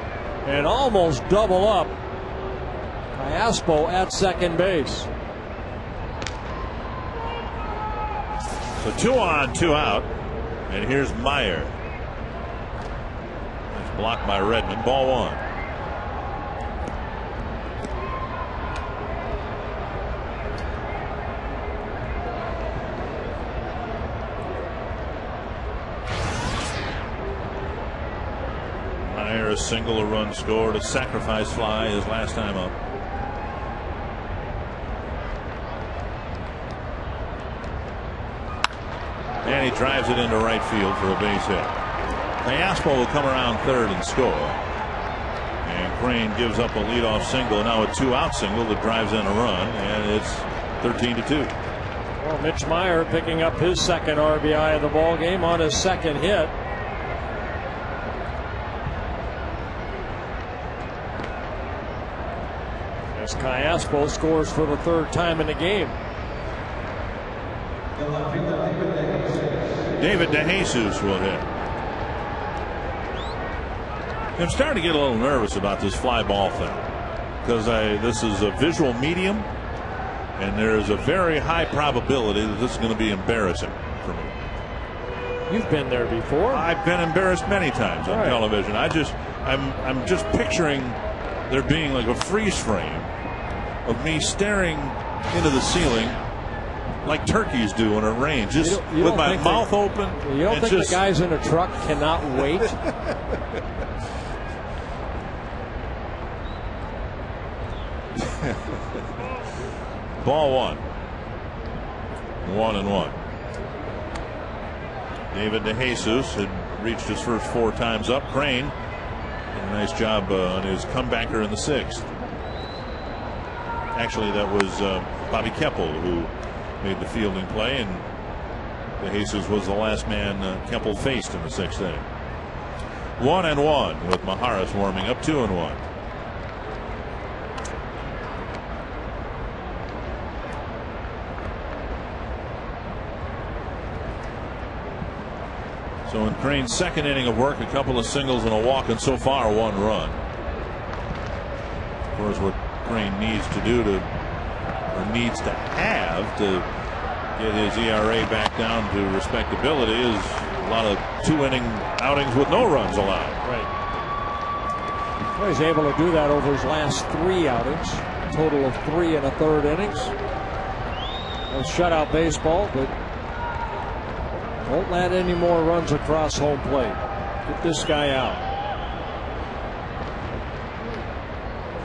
and almost double up. Iaspo at second base. So 2 on, 2 out, and here's Meyer. Nice block by Redmond. Ball 1. A single, a run scored, a sacrifice fly his last time up. And he drives it into right field for a base hit. Iaspo will come around third and score. And Crane gives up a leadoff single, now a 2-out single that drives in a run, and it's 13-2. Well, Mitch Meyer picking up his second RBI of the ball game on his second hit. As Iaspo scores for the third time in the game. David DeJesus will hit. I'm starting to get a little nervous about this fly ball thing because this is a visual medium, and there is a very high probability that this is going to be embarrassing for me. You've been there before. I've been embarrassed many times on television. I'm just picturing there being like a freeze frame of me staring into the ceiling like turkeys do when it rains, just with my mouth open. You don't think the guys in the truck cannot wait? Ball one. 1-1. David DeJesus had reached his first 4 times up. Crane did a nice job on his comebacker in the 6th. Actually, that was Bobby Keppel who made the fielding play, and DeJesus was the last man Keppel faced in the 6th inning. 1-1 with Maharis warming up. 2-1. So in Crane's second inning of work, a couple of singles and a walk, and so far 1 run. Of course, what Crane needs to do needs to have to get his ERA back down to respectability is a lot of 2-inning outings with no runs allowed. Right. Well, he's able to do that over his last 3 outings, a total of 3 1/3 innings. No shutout baseball, but don't let any more runs across home plate. Get this guy out.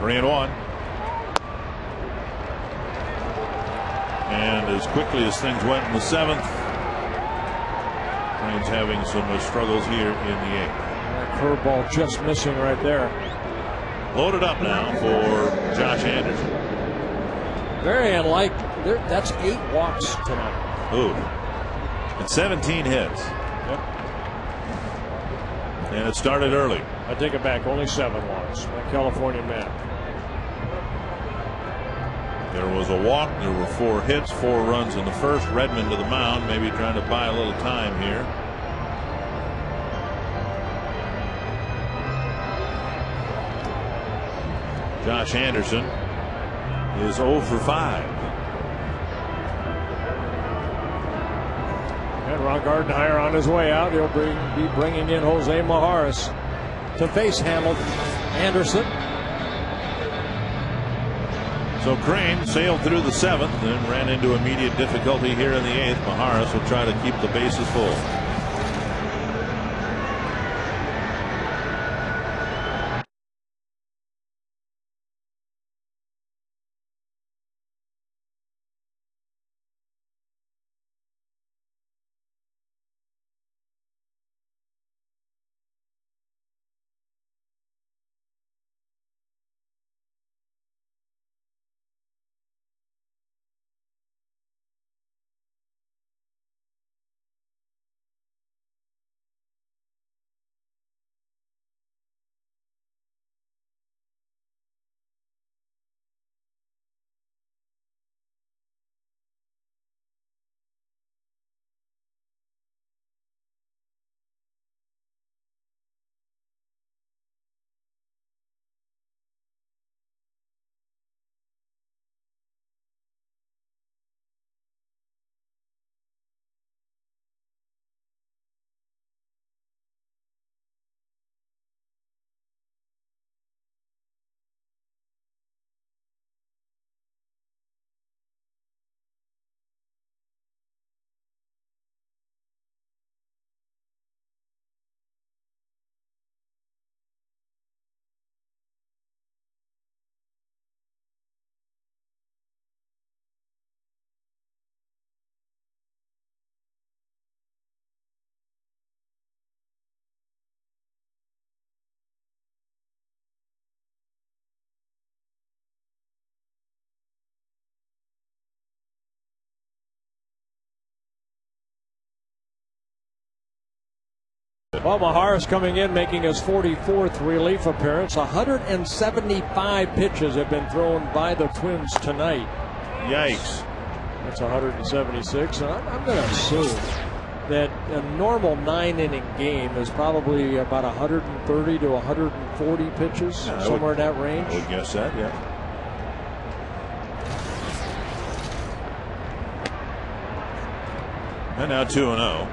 3-1. And as quickly as things went in the 7th, Crane's having some struggles here in the 8th. That curveball just missing right there. Loaded up now for Josh Anderson. Very unlike. That's 8 walks tonight. Ooh. And 17 hits. Yep. And it started early. I take it back. Only 7 walks. That California man. There was a walk. There were 4 hits, 4 runs in the first. Redmond to the mound, maybe trying to buy a little time here. Josh Anderson is 0 for 5. And Ron Gardenhire on his way out. He'll be bringing in Jose Maharis to face Anderson. So Crane sailed through the 7th and ran into immediate difficulty here in the 8th. Maharis will try to keep the bases full. Well, Maharis coming in, making his 44th relief appearance. 175 pitches have been thrown by the Twins tonight. Yikes. That's 176. And I'm going to assume that a normal 9-inning game is probably about 130 to 140 pitches, somewhere in that range. I would guess that, yeah. And now 2-0.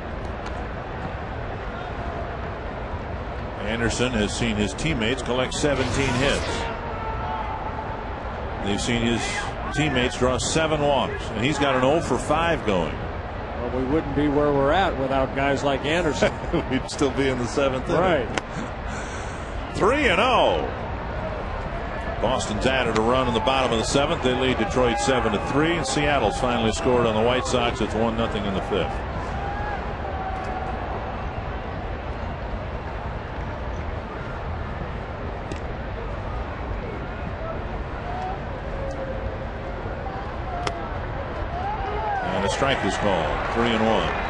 Anderson has seen his teammates collect 17 hits. They've seen his teammates draw 7 walks, and he's got an 0 for 5 going. Well, we wouldn't be where we're at without guys like Anderson. We'd still be in the 7th inning. Right. 3-0. Boston's added a run in the bottom of the 7th. They lead Detroit 7-3, and Seattle's finally scored on the White Sox. It's 1-0 in the 5th. And a strike is called. 3-1.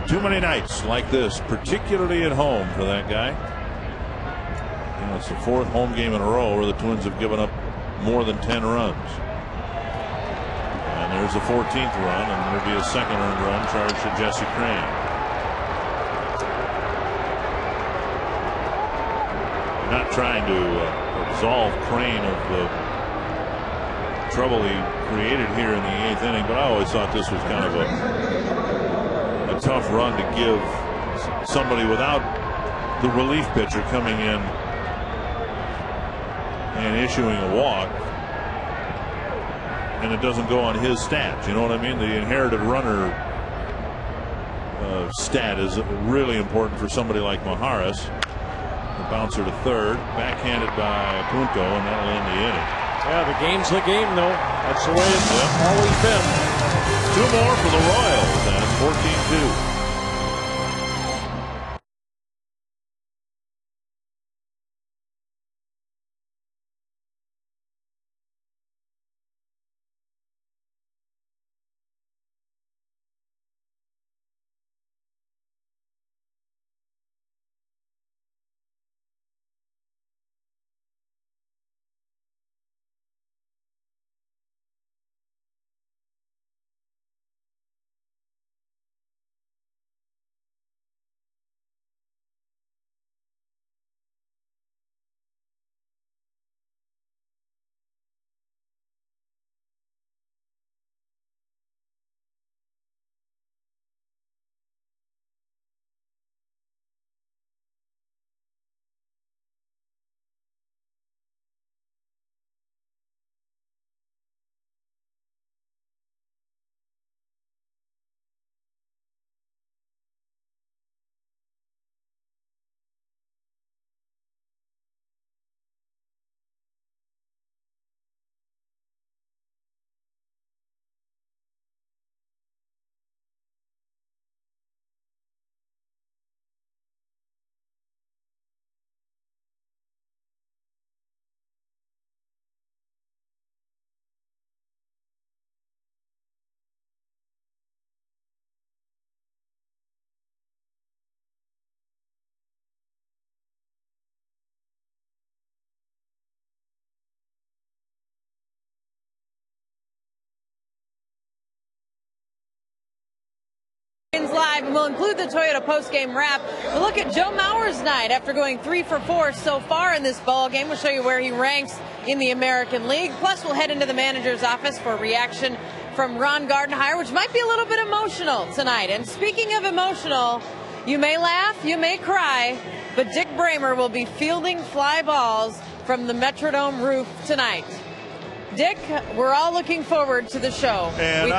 Too many nights like this, particularly at home for that guy. You know, it's the 4th home game in a row where the Twins have given up more than 10 runs. And there's a 14th run, and there'll be a 2nd earned run charged to Jesse Crain. I'm not trying to absolve Crain of the trouble he created here in the 8th inning, but I always thought this was kind of a tough run to give somebody without the relief pitcher coming in and issuing a walk, and it doesn't go on his stats. You know what I mean? The inherited runner stat is really important for somebody like Maharis. The bouncer to 3rd, backhanded by Punto, and that'll end the inning. Yeah, the game's the game, though. That's the way it's always been. 2 more for the Royals, and it's 14-2. Live, and we'll include the Toyota post-game wrap. We'll look at Joe Mauer's night after going 3 for 4 so far in this ball game. We'll show you where he ranks in the American League. Plus, we'll head into the manager's office for a reaction from Ron Gardenhire, which might be a little bit emotional tonight. And speaking of emotional, you may laugh, you may cry, but Dick Bramer will be fielding fly balls from the Metrodome roof tonight. Dick, we're all looking forward to the show. And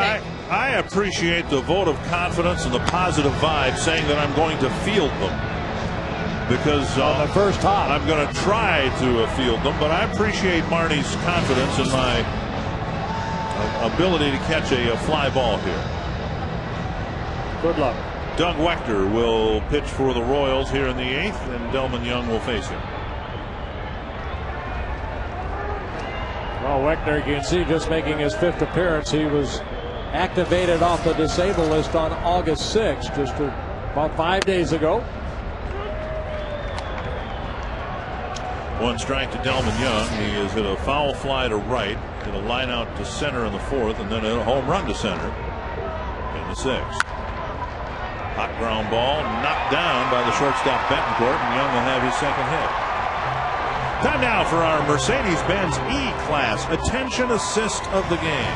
I appreciate the vote of confidence and the positive vibe saying that I'm going to field them. Because on the first hop, I'm going to try to field them, but I appreciate Marty's confidence in my ability to catch a fly ball here. Good luck. Doug Wechter will pitch for the Royals here in the 8th, and Delman Young will face him. Well, Wechter, you can see, just making his 5th appearance. He was activated off the disabled list on August 6th, just about 5 days ago. 1 strike to Delman Young. He has hit a foul fly to right, hit a line out to center in the 4th, and then a home run to center in the 6th. Hot ground ball knocked down by the shortstop Betancourt, and Young will have his 2nd hit. Time now for our Mercedes-Benz E-Class attention assist of the game.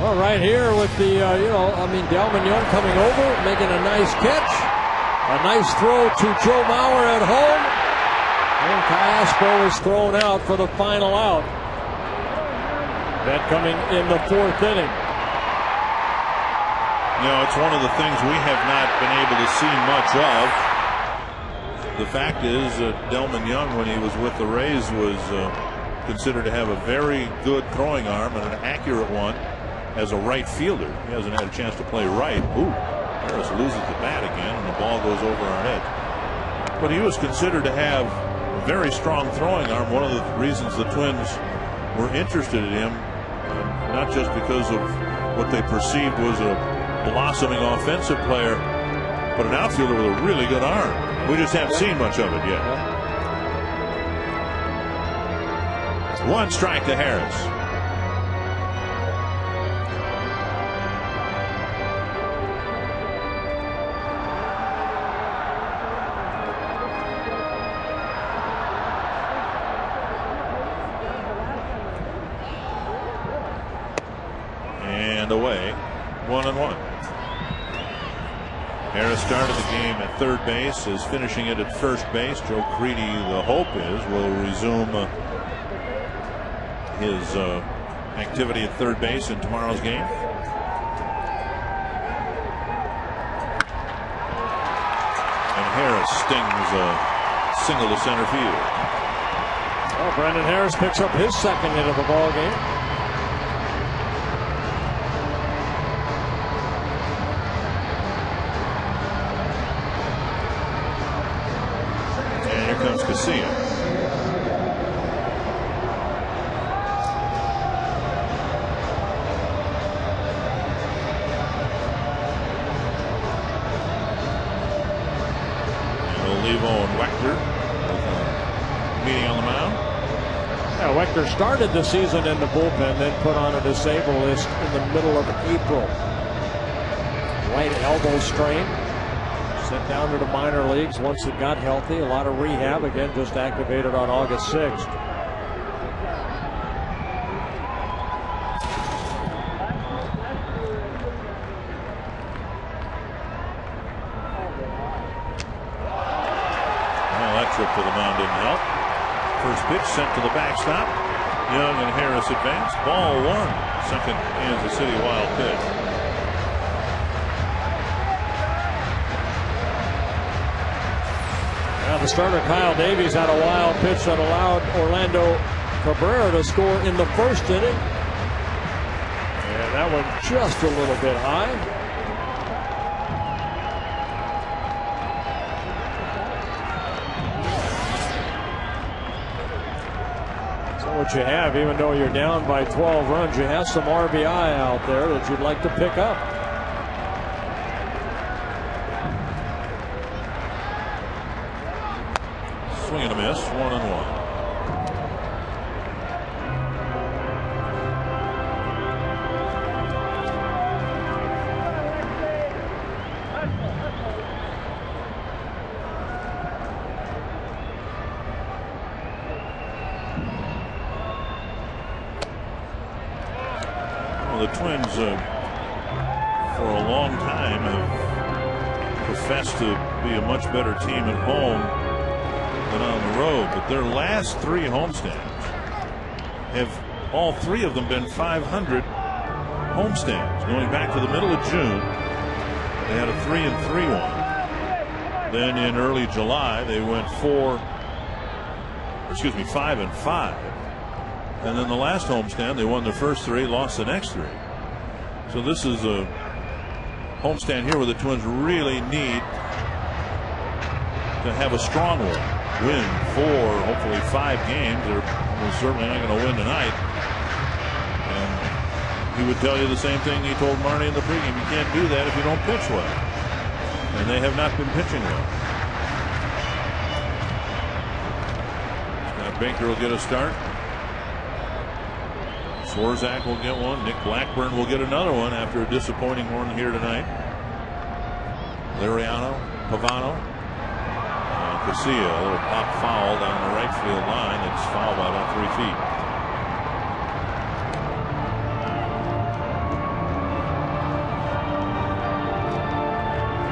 Well, right here with the, Delman Young coming over, making a nice catch. A nice throw to Joe Mauer at home. And Caspo is thrown out for the final out. That coming in the 4th inning. You know, it's one of the things we have not been able to see much of. The fact is that Delman Young, when he was with the Rays, was considered to have a very good throwing arm and an accurate one as a right fielder. He hasn't had a chance to play right. Ooh, Harris loses the bat again, and the ball goes over our head. But he was considered to have a very strong throwing arm. One of the reasons the Twins were interested in him, not just because of what they perceived was a blossoming offensive player, but an outfielder with a really good arm. We just haven't seen much of it yet. 1 strike to Harris. And away, 1-1. Harris started the game at third base, is finishing it at first base. Joe Creedy, the hope is, will resume his activity at third base in tomorrow's game. And Harris stings a single to center field. Well, Brandon Harris picks up his 2nd hit of the ball game. Comes KCA. They'll leave Owen Wechter with a meeting on the mound. Yeah, Wechter started the season in the bullpen, then put on a disabled list in the middle of April. Right elbow strain. Sent down to the minor leagues once it got healthy. A lot of rehab. Again, just activated on August 6th. Well, that trip to the mound didn't help. First pitch sent to the backstop. Young and Harris advance. Ball 1. Second Kansas City wild pitch. The starter Kyle Davies had a wild pitch that allowed Orlando Cabrera to score in the 1st inning. And that one just a little bit high. So what you have, even though you're down by 12 runs, you have some RBI out there that you'd like to pick up. Swing and a miss, 1-1. Well, the Twins, for a long time, have professed to be a much better team at home than on the road, but their last 3 homestands have all 3 of them been 500 homestands. Going back to the middle of June, they had a 3-3 one. Then in early July, they went 5-5. And then the last homestand, they won the first 3, lost the next 3. So this is a homestand here where the Twins really need to have a strong one. Win 4, hopefully 5 games. They're certainly not going to win tonight. And he would tell you the same thing he told Marnie in the pregame. You can't do that if you don't pitch well. And they have not been pitching well. Scott Baker will get a start. Swarzak will get one. Nick Blackburn will get another one after a disappointing one here tonight. Liriano, Pavano. KCA, a little pop foul down the right field line. It's fouled by about 3 feet.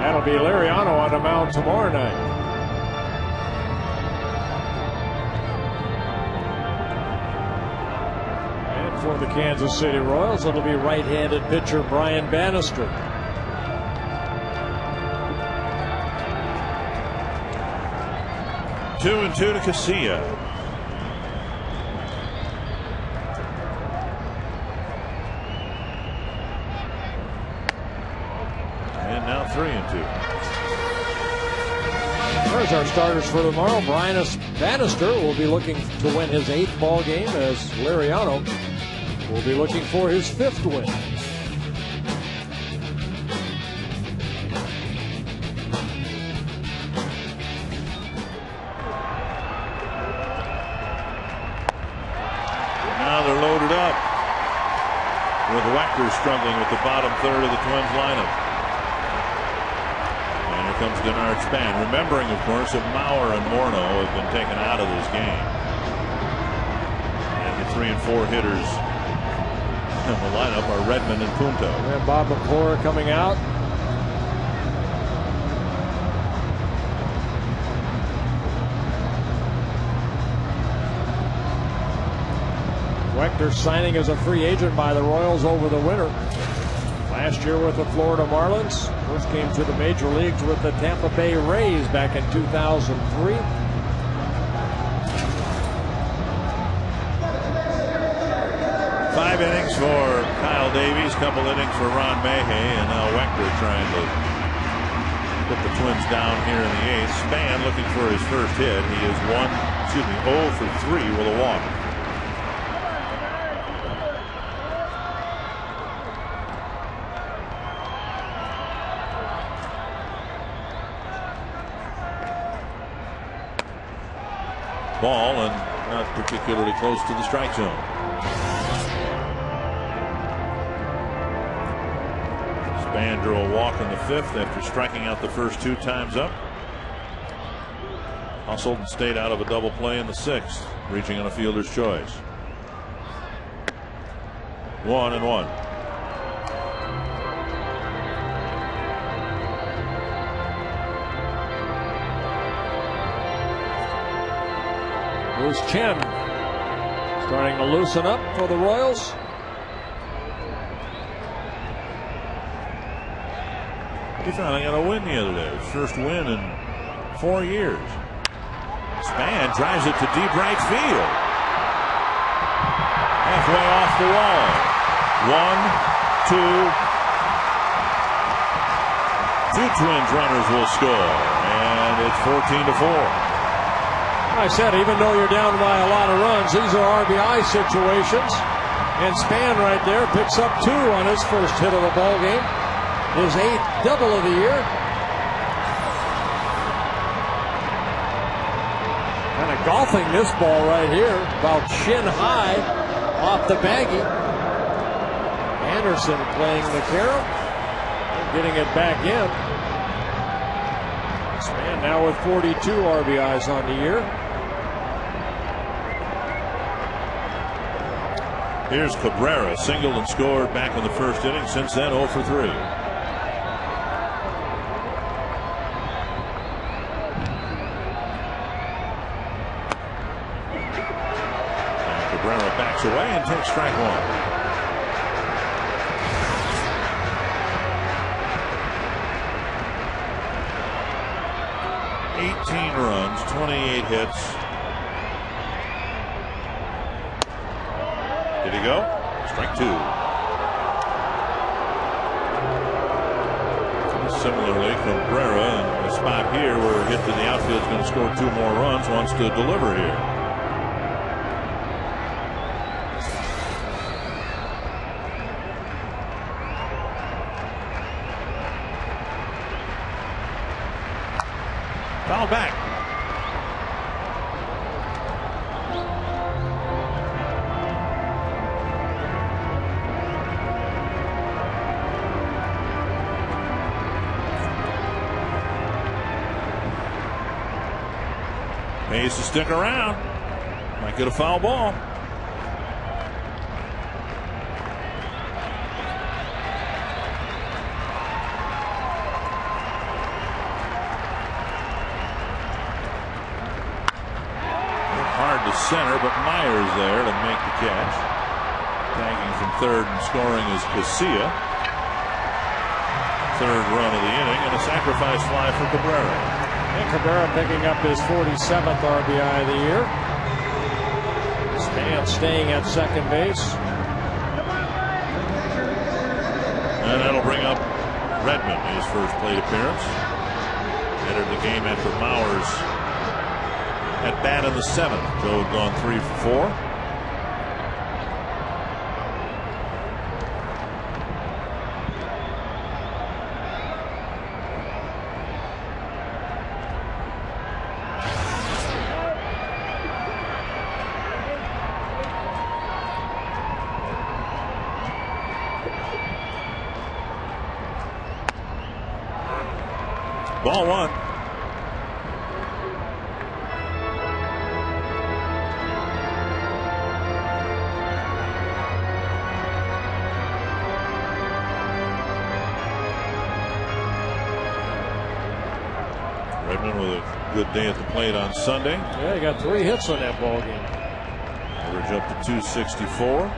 Had a That'll be Liriano on the mound tomorrow night. For the Kansas City Royals, it'll be right-handed pitcher Brian Bannister. Two and two to KCA. And now 3-2. There's our starters for tomorrow. Brian Bannister will be looking to win his 8th ball game, as Liriano will be looking for his 5th win. Now they're loaded up, with Wechter struggling with the bottom third of the Twins lineup. And here comes Denard Span, remembering, of course, that Mauer and Morneau have been taken out of this game. And the 3 and 4 hitters in the lineup are Redmond and Punto. And Bob McClure coming out. Wechter signing as a free agent by the Royals over the winter. Last year with the Florida Marlins. First came to the major leagues with the Tampa Bay Rays back in 2003. Five innings for Kyle Davies, couple innings for Ron Mayhay, and now Wechter trying to put the Twins down here in the 8th. Span looking for his first hit. He is 0 for 3 with a walk. Ball, and not particularly close to the strike zone. Span drew a walk in the 5th after striking out the first 2 times up. Hustled and stayed out of a double play in the 6th, reaching on a fielder's choice. 1-1. Here's Chen starting to loosen up for the Royals. He finally got a win the other day. His first win in 4 years. Span drives it to deep right field. Halfway off the wall. 1, 2. 2 Twins runners will score. And it's 14-4. I said, even though you're down by a lot of runs, these are RBI situations. And Span right there picks up 2 on his first hit of the ball game. His 8th double of the year. Kind of golfing this ball right here, about shin high off the baggie. Anderson playing the carom and getting it back in. Span now with 42 RBIs on the year. Here's Cabrera, singled and scored back in the first inning. Since then, 0 for 3. And Cabrera backs away and takes strike 1. Runs, 28 hits. Did he go? Strike 2. Similarly, Cabrera in a spot here where a hit to the outfield is going to score 2 more runs, wants to deliver here. Foul back. Hayes to stick around. Might get a foul ball. center, but Myers there to make the catch. Tagging from third and scoring is KCA. Third run of the inning and a sacrifice fly for Cabrera. And Cabrera picking up his 47th RBI of the year. Span staying at second base. And that'll bring up Redmond, his first plate appearance. Entered the game after Mauer's at bat in the 7th. Joe had gone 3 for 4. Ball 1. Redmond with a good day at the plate on Sunday. Yeah, he got 3 hits on that ball game. Average up to 264.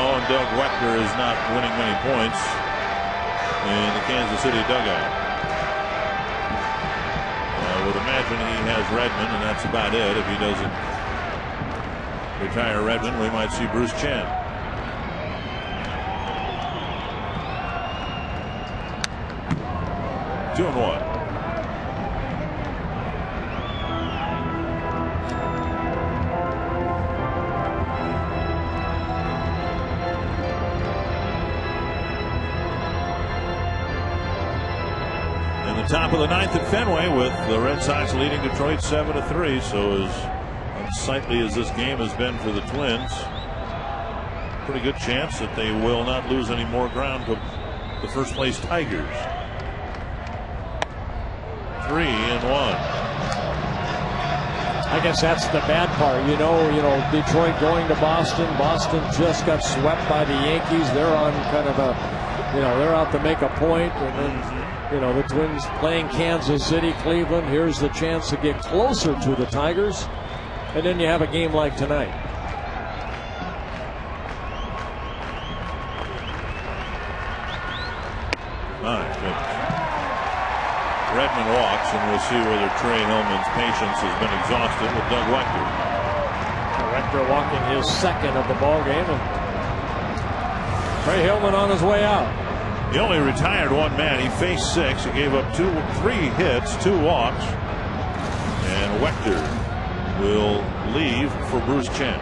And Doug Wechter is not winning many points in the Kansas City dugout. I would imagine he has Redmond, and that's about it. If he doesn't retire Redmond, we might see Bruce Chen. Two and one. Top of the 9th at Fenway with the Red Sox leading Detroit 7-3. So as unsightly as this game has been for the Twins, pretty good chance that they will not lose any more ground to the first place Tigers. 3 and 1. I guess that's the bad part. You know, Detroit going to Boston. Boston just got swept by the Yankees. They're on kind of a, they're out to make a point, and then. The Twins playing Kansas City, Cleveland. Here's the chance to get closer to the Tigers. And then you have a game like tonight. Nice. Redmond walks, and we'll see whether Trey Hillman's patience has been exhausted with Doug Wechter. Wechter walking his 2nd of the ball game, and Trey Hillman on his way out. He only retired 1 man. He faced 6. He gave up 3 hits, 2 walks. And Wechter will leave for Bruce Chen.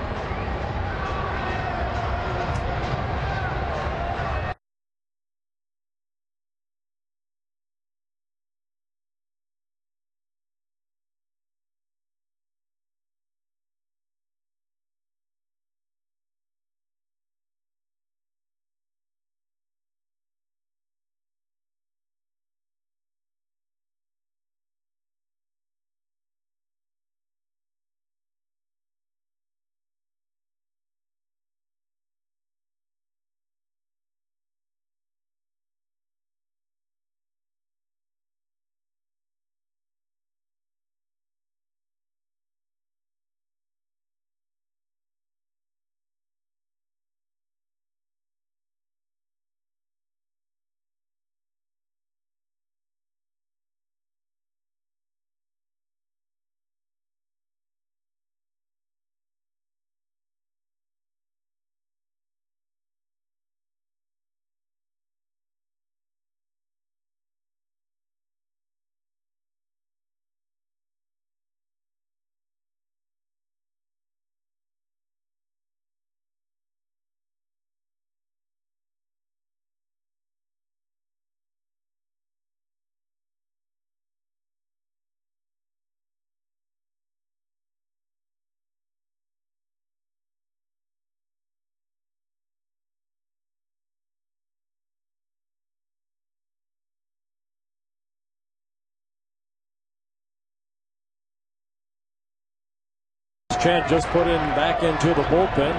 Chen just put him back into the bullpen.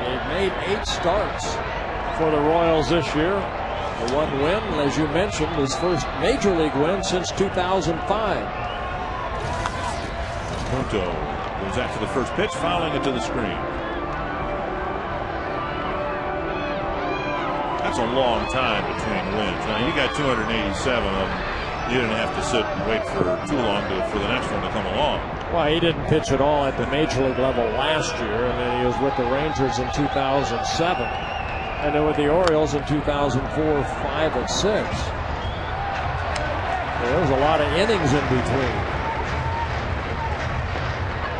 He made 8 starts for the Royals this year. The one win, as you mentioned, his first major league win since 2005. Punto goes after the first pitch, fouling it to the screen. That's a long time between wins. Now, you got 287 of them. You didn't have to sit and wait for too long for the next one to come along. Well, he didn't pitch at all at the major league level last year, and then he was with the Rangers in 2007, and then with the Orioles in 2004, 5 and 6. There was a lot of innings in between.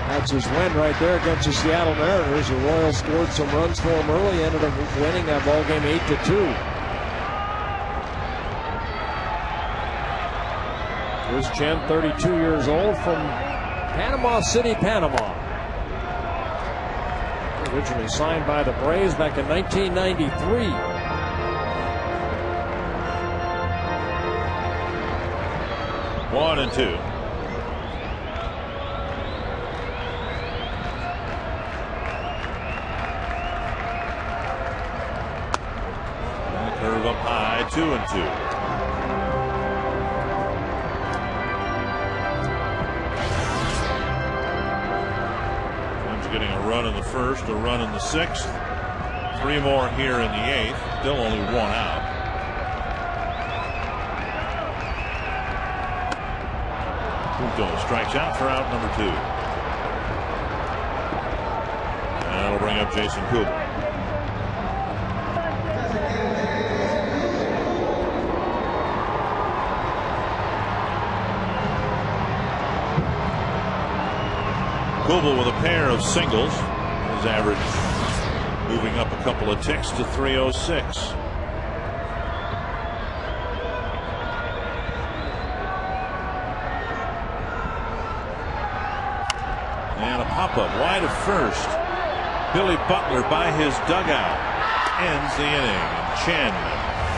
That's his win right there against the Seattle Mariners. The Royals scored some runs for him early, ended up winning that ball game 8-2. Here's Chen, 32 years old, from Panama City, Panama. Originally signed by the Braves back in 1993. One and two. Curve up high, 2-2. Twins getting a run in the first, a run in the sixth, 3 more here in the 8th. Still only 1 out. Punto strikes out for out number 2. And that'll bring up Jason Cooper. Kubel with a pair of singles. His average moving up a couple of ticks to 306. And a pop-up wide of first. Billy Butler by his dugout ends the inning. And Chen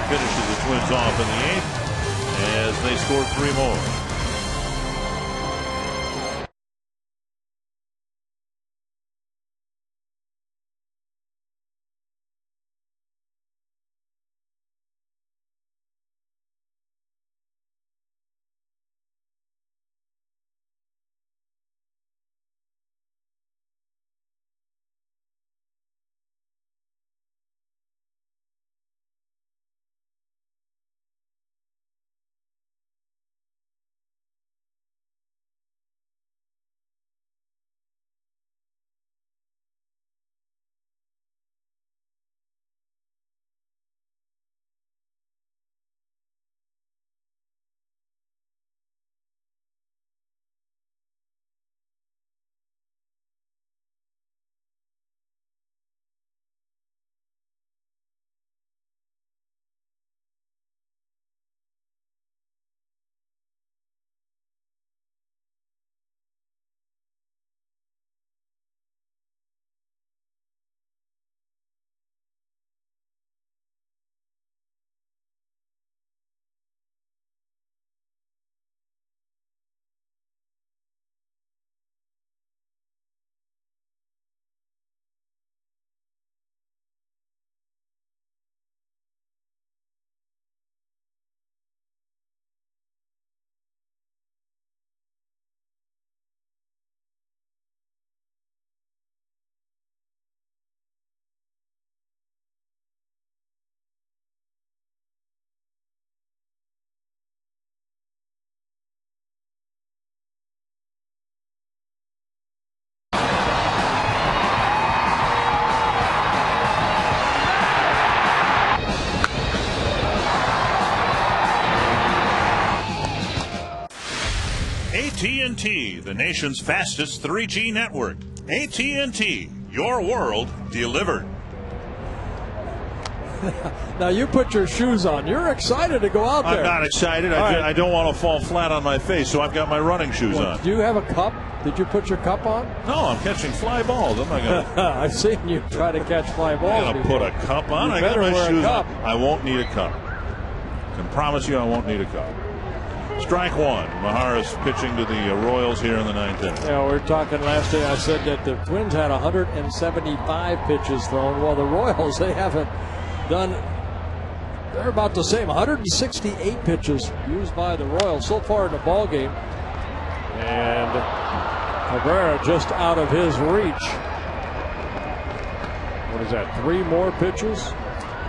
finishes the Twins off in the 8th as they score 3 more. AT&T, the nation's fastest 3G network. AT&T, your world delivered. Now you put your shoes on. You're excited to go out there. I'm not excited. I don't want to fall flat on my face, so I've got my running shoes on. Do you have a cup? Did you put your cup on? No, I'm catching fly balls. I'm not going to. I've seen you try to catch fly balls. I'm going to put a cup on. You I got my shoes on. I won't need a cup. I can promise you I won't need a cup. Strike one. Maharis pitching to the Royals here in the 9th inning. Yeah, we were talking last day. I said that the Twins had 175 pitches thrown. Well, the Royals, they haven't done, they're about the same. 168 pitches used by the Royals so far in the ball game. And Cabrera just out of his reach. What is that? 3 more pitches?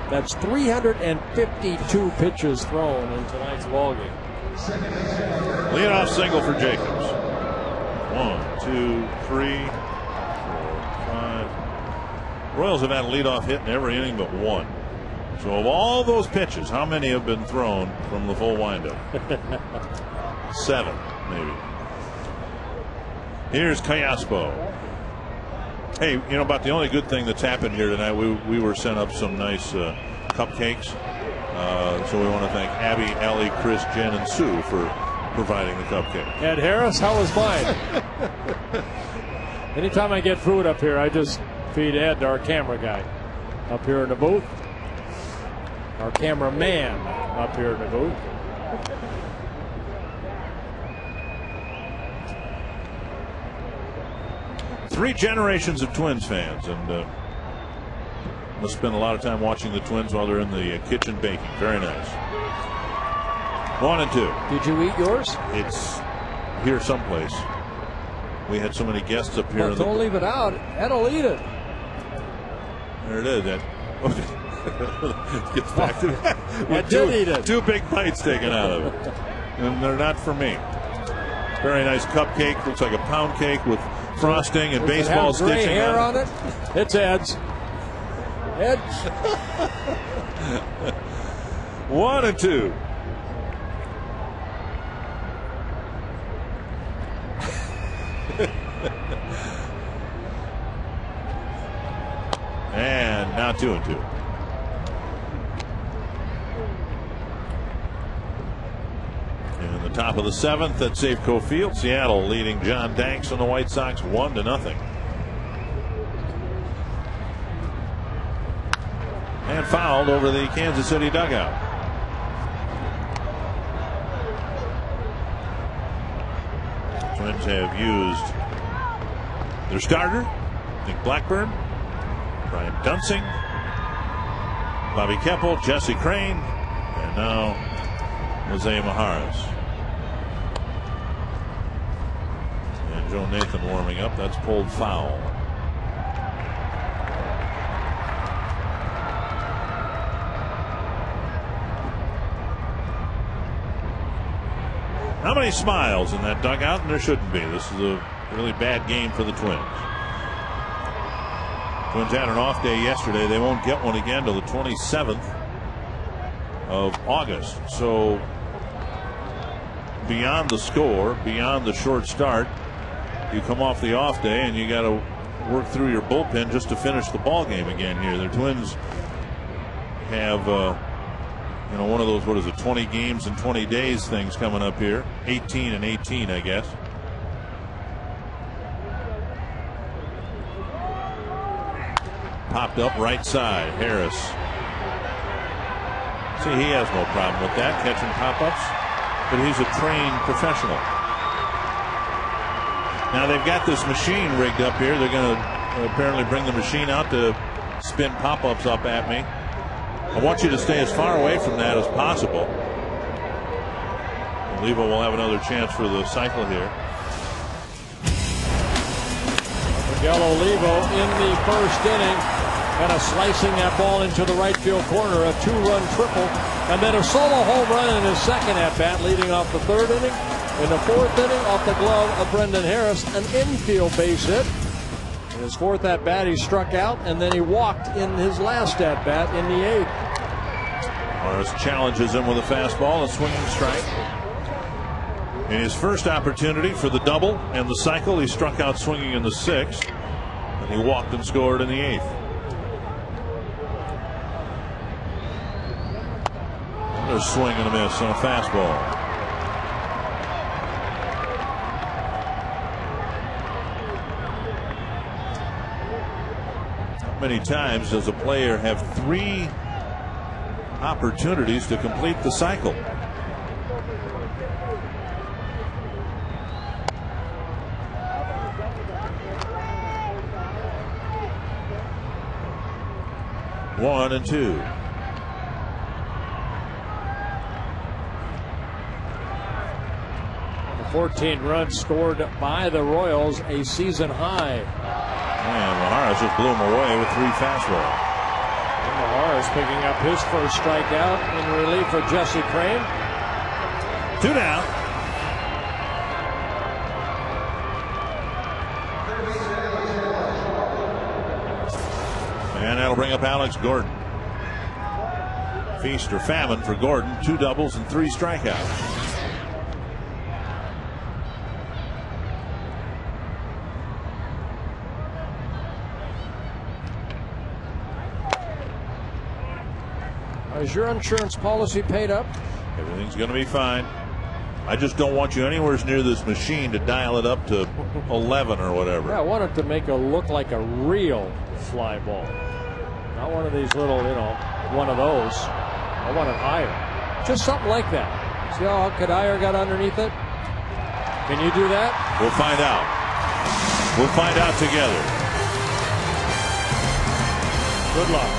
That's 352 pitches thrown in tonight's ball game. Leadoff single for Jacobs. 1, 2, 3, 4, 5. Royals have had a leadoff hit in every inning but 1. So of all those pitches, how many have been thrown from the full windup? 7, maybe. Here's Callaspo. Hey, you know, about the only good thing that's happened here tonight, we were sent up some nice cupcakes. So we want to thank Abby, Allie, Chris, Jen, and Sue for providing the cupcake. Ed Harris, how was mine? Anytime I get food up here, I just feed Ed, our camera guy, up here in the booth. Our cameraman up here in the booth. Three generations of Twins fans, and must spend a lot of time watching the Twins while they're in the kitchen baking. Very nice. 1 and 2. Did you eat yours? It's here someplace. We had so many guests up here. Well, don't leave it out. Ed'll eat it. There it is. Gets back to that. I did eat it. 2 big bites taken out of it, and they're not for me. Very nice cupcake. Looks like a pound cake with frosting and baseball stitching. Gray hair on it. It's Ed's. Ed's. 1 and 2. And now 2 and 2. In the top of the 7th at Safeco Field, Seattle leading John Danks and the White Sox 1-0. And fouled over the Kansas City dugout. Twins have used their starter, Nick Blackburn, Brian Dunsing, Bobby Keppel, Jesse Crane, and now Jose Majares. And Joe Nathan warming up. That's pulled foul. How many smiles in that dugout? And there shouldn't be. This is a really bad game for the Twins. Twins had an off day yesterday. They won't get one again till the 27th of August. So beyond the score, beyond the short start, you come off the off day and you got to work through your bullpen just to finish the ball game again here. The Twins have one of those, what is it, 20 games in 20 days things coming up here. 18 and 18, I guess. Popped up right side. Harris. See, he has no problem with that, catching pop-ups, but he's a trained professional. Now they've got this machine rigged up here. They're going to apparently bring the machine out to spin pop-ups up at me. I want you to stay as far away from that as possible. Olivo will have another chance for the cycle here. Miguel Olivo in the first inning, kind of slicing that ball into the right field corner, a 2-run triple, and then a solo home run in his second at bat, leading off the 3rd inning. In the 4th inning, off the glove of Brendan Harris, an infield base hit. In his 4th at bat, he struck out, and then he walked in his last at bat in the 8th. Harris challenges him with a fastball, a swinging strike. In his first opportunity for the double and the cycle, he struck out swinging in the 6th, and he walked and scored in the 8th. Another swing and a miss on a fastball. How many times does a player have 3 opportunities to complete the cycle? One and 2. 14 runs scored by the Royals, a season high. And Maharas just blew him away with 3 fastballs. Maharas picking up his first strikeout in relief for Jesse Crane. 2 down. And that'll bring up Alex Gordon. Feast or famine for Gordon. 2 doubles and 3 strikeouts. Is your insurance policy paid up? Everything's going to be fine. I just don't want you anywhere near this machine to dial it up to 11 or whatever. Yeah, I want it to make it look like a real fly ball. Not one of these little, one of those. I want it higher. Just something like that. See how Kadire got underneath it? Can you do that? We'll find out. We'll find out together. Good luck.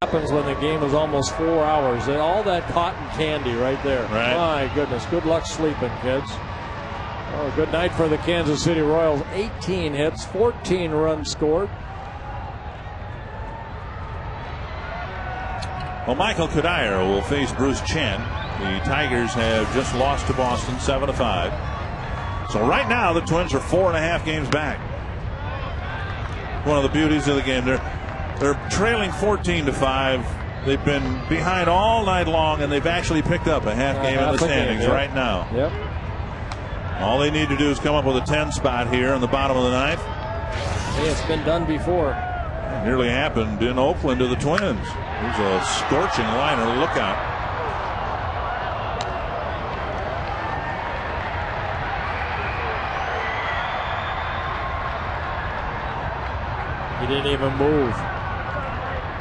Happens when the game is almost 4 hours. All that cotton candy right there. Right. My goodness. Good luck sleeping, kids. Oh, good night for the Kansas City Royals. 18 hits, 14 runs scored. Well, Michael Kadire will face Bruce Chen. The Tigers have just lost to Boston 7-5. So right now the Twins are 4.5 games back. One of the beauties of the game. They're trailing 14-5. They've been behind all night long, and they've actually picked up a half game in the standings right now. Yep. All they need to do is come up with a 10 spot here in the bottom of the ninth. Hey, it's been done before. It nearly happened in Oakland to the Twins. There's a scorching liner. Look out. He didn't even move.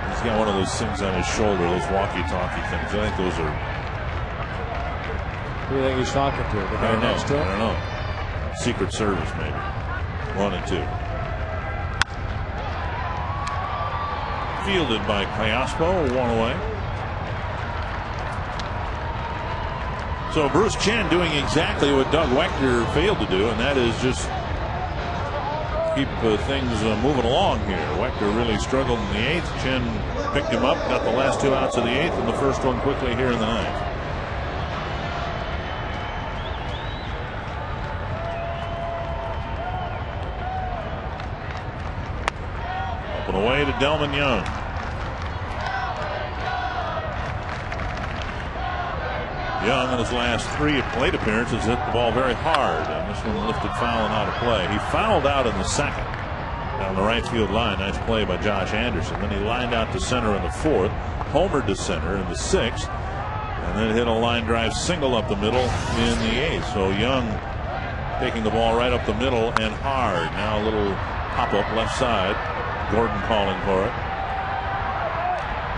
He's got one of those things on his shoulder, those walkie-talkie things. I think those are. Who do you think he's talking to? The guy next to him? I don't know. Secret Service, maybe. 1 and 2. Fielded by Cayaspo, 1 away. So Bruce Chen doing exactly what Doug Wechter failed to do, and that is just keep things moving along here. Wechter really struggled in the 8th. Chen picked him up, got the last 2 outs of the 8th, and the first one quickly here in the 9th. Up and away to Delman Young. Young in his last 3 plate appearances hit the ball very hard, and this one lifted foul and out of play. He fouled out in the 2nd down the right field line. Nice play by Josh Anderson. Then he lined out to center in the 4th, homered to center in the 6th, and then hit a line drive single up the middle in the 8th. So Young taking the ball right up the middle and hard. Now a little pop up left side. Gordon calling for it.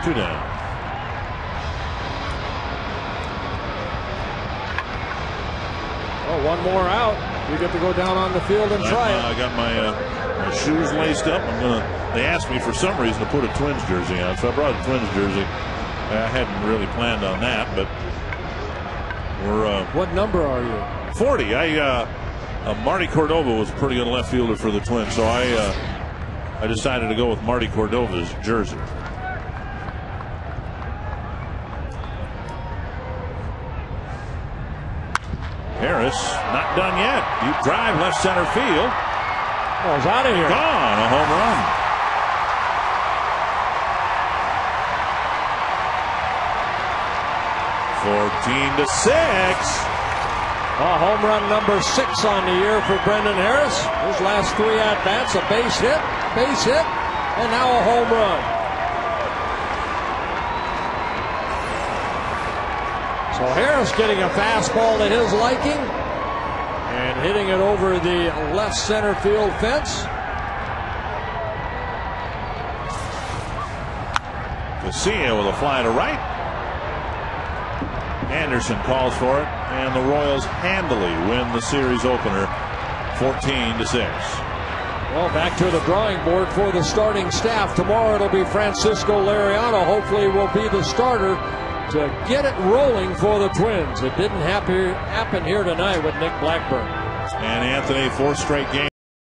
2 down. Well, one more out. You get to go down on the field and try it. I got my shoes laced up. They asked me for some reason to put a Twins jersey on, so I brought a Twins jersey. I hadn't really planned on that, but we're. What number are you? 40. Marty Cordova was a pretty good left fielder for the Twins, so I decided to go with Marty Cordova's jersey. Harris not done yet. Deep drive left center field. Oh, it's out of here. Gone. A home run. (14-6). Home run number 6 on the year for Brendan Harris. His last 3 at-bats, a base hit, and now a home run. So Harris getting a fastball to his liking and hitting it over the left center field fence. KCA with a fly to right. Anderson calls for it, and the Royals handily win the series opener 14-6. Well, back to the drawing board for the starting staff. Tomorrow it'll be Francisco Liriano. Hopefully will be the starter to get it rolling for the Twins. It didn't happen here tonight with Nick Blackburn. And Anthony, 4th straight game.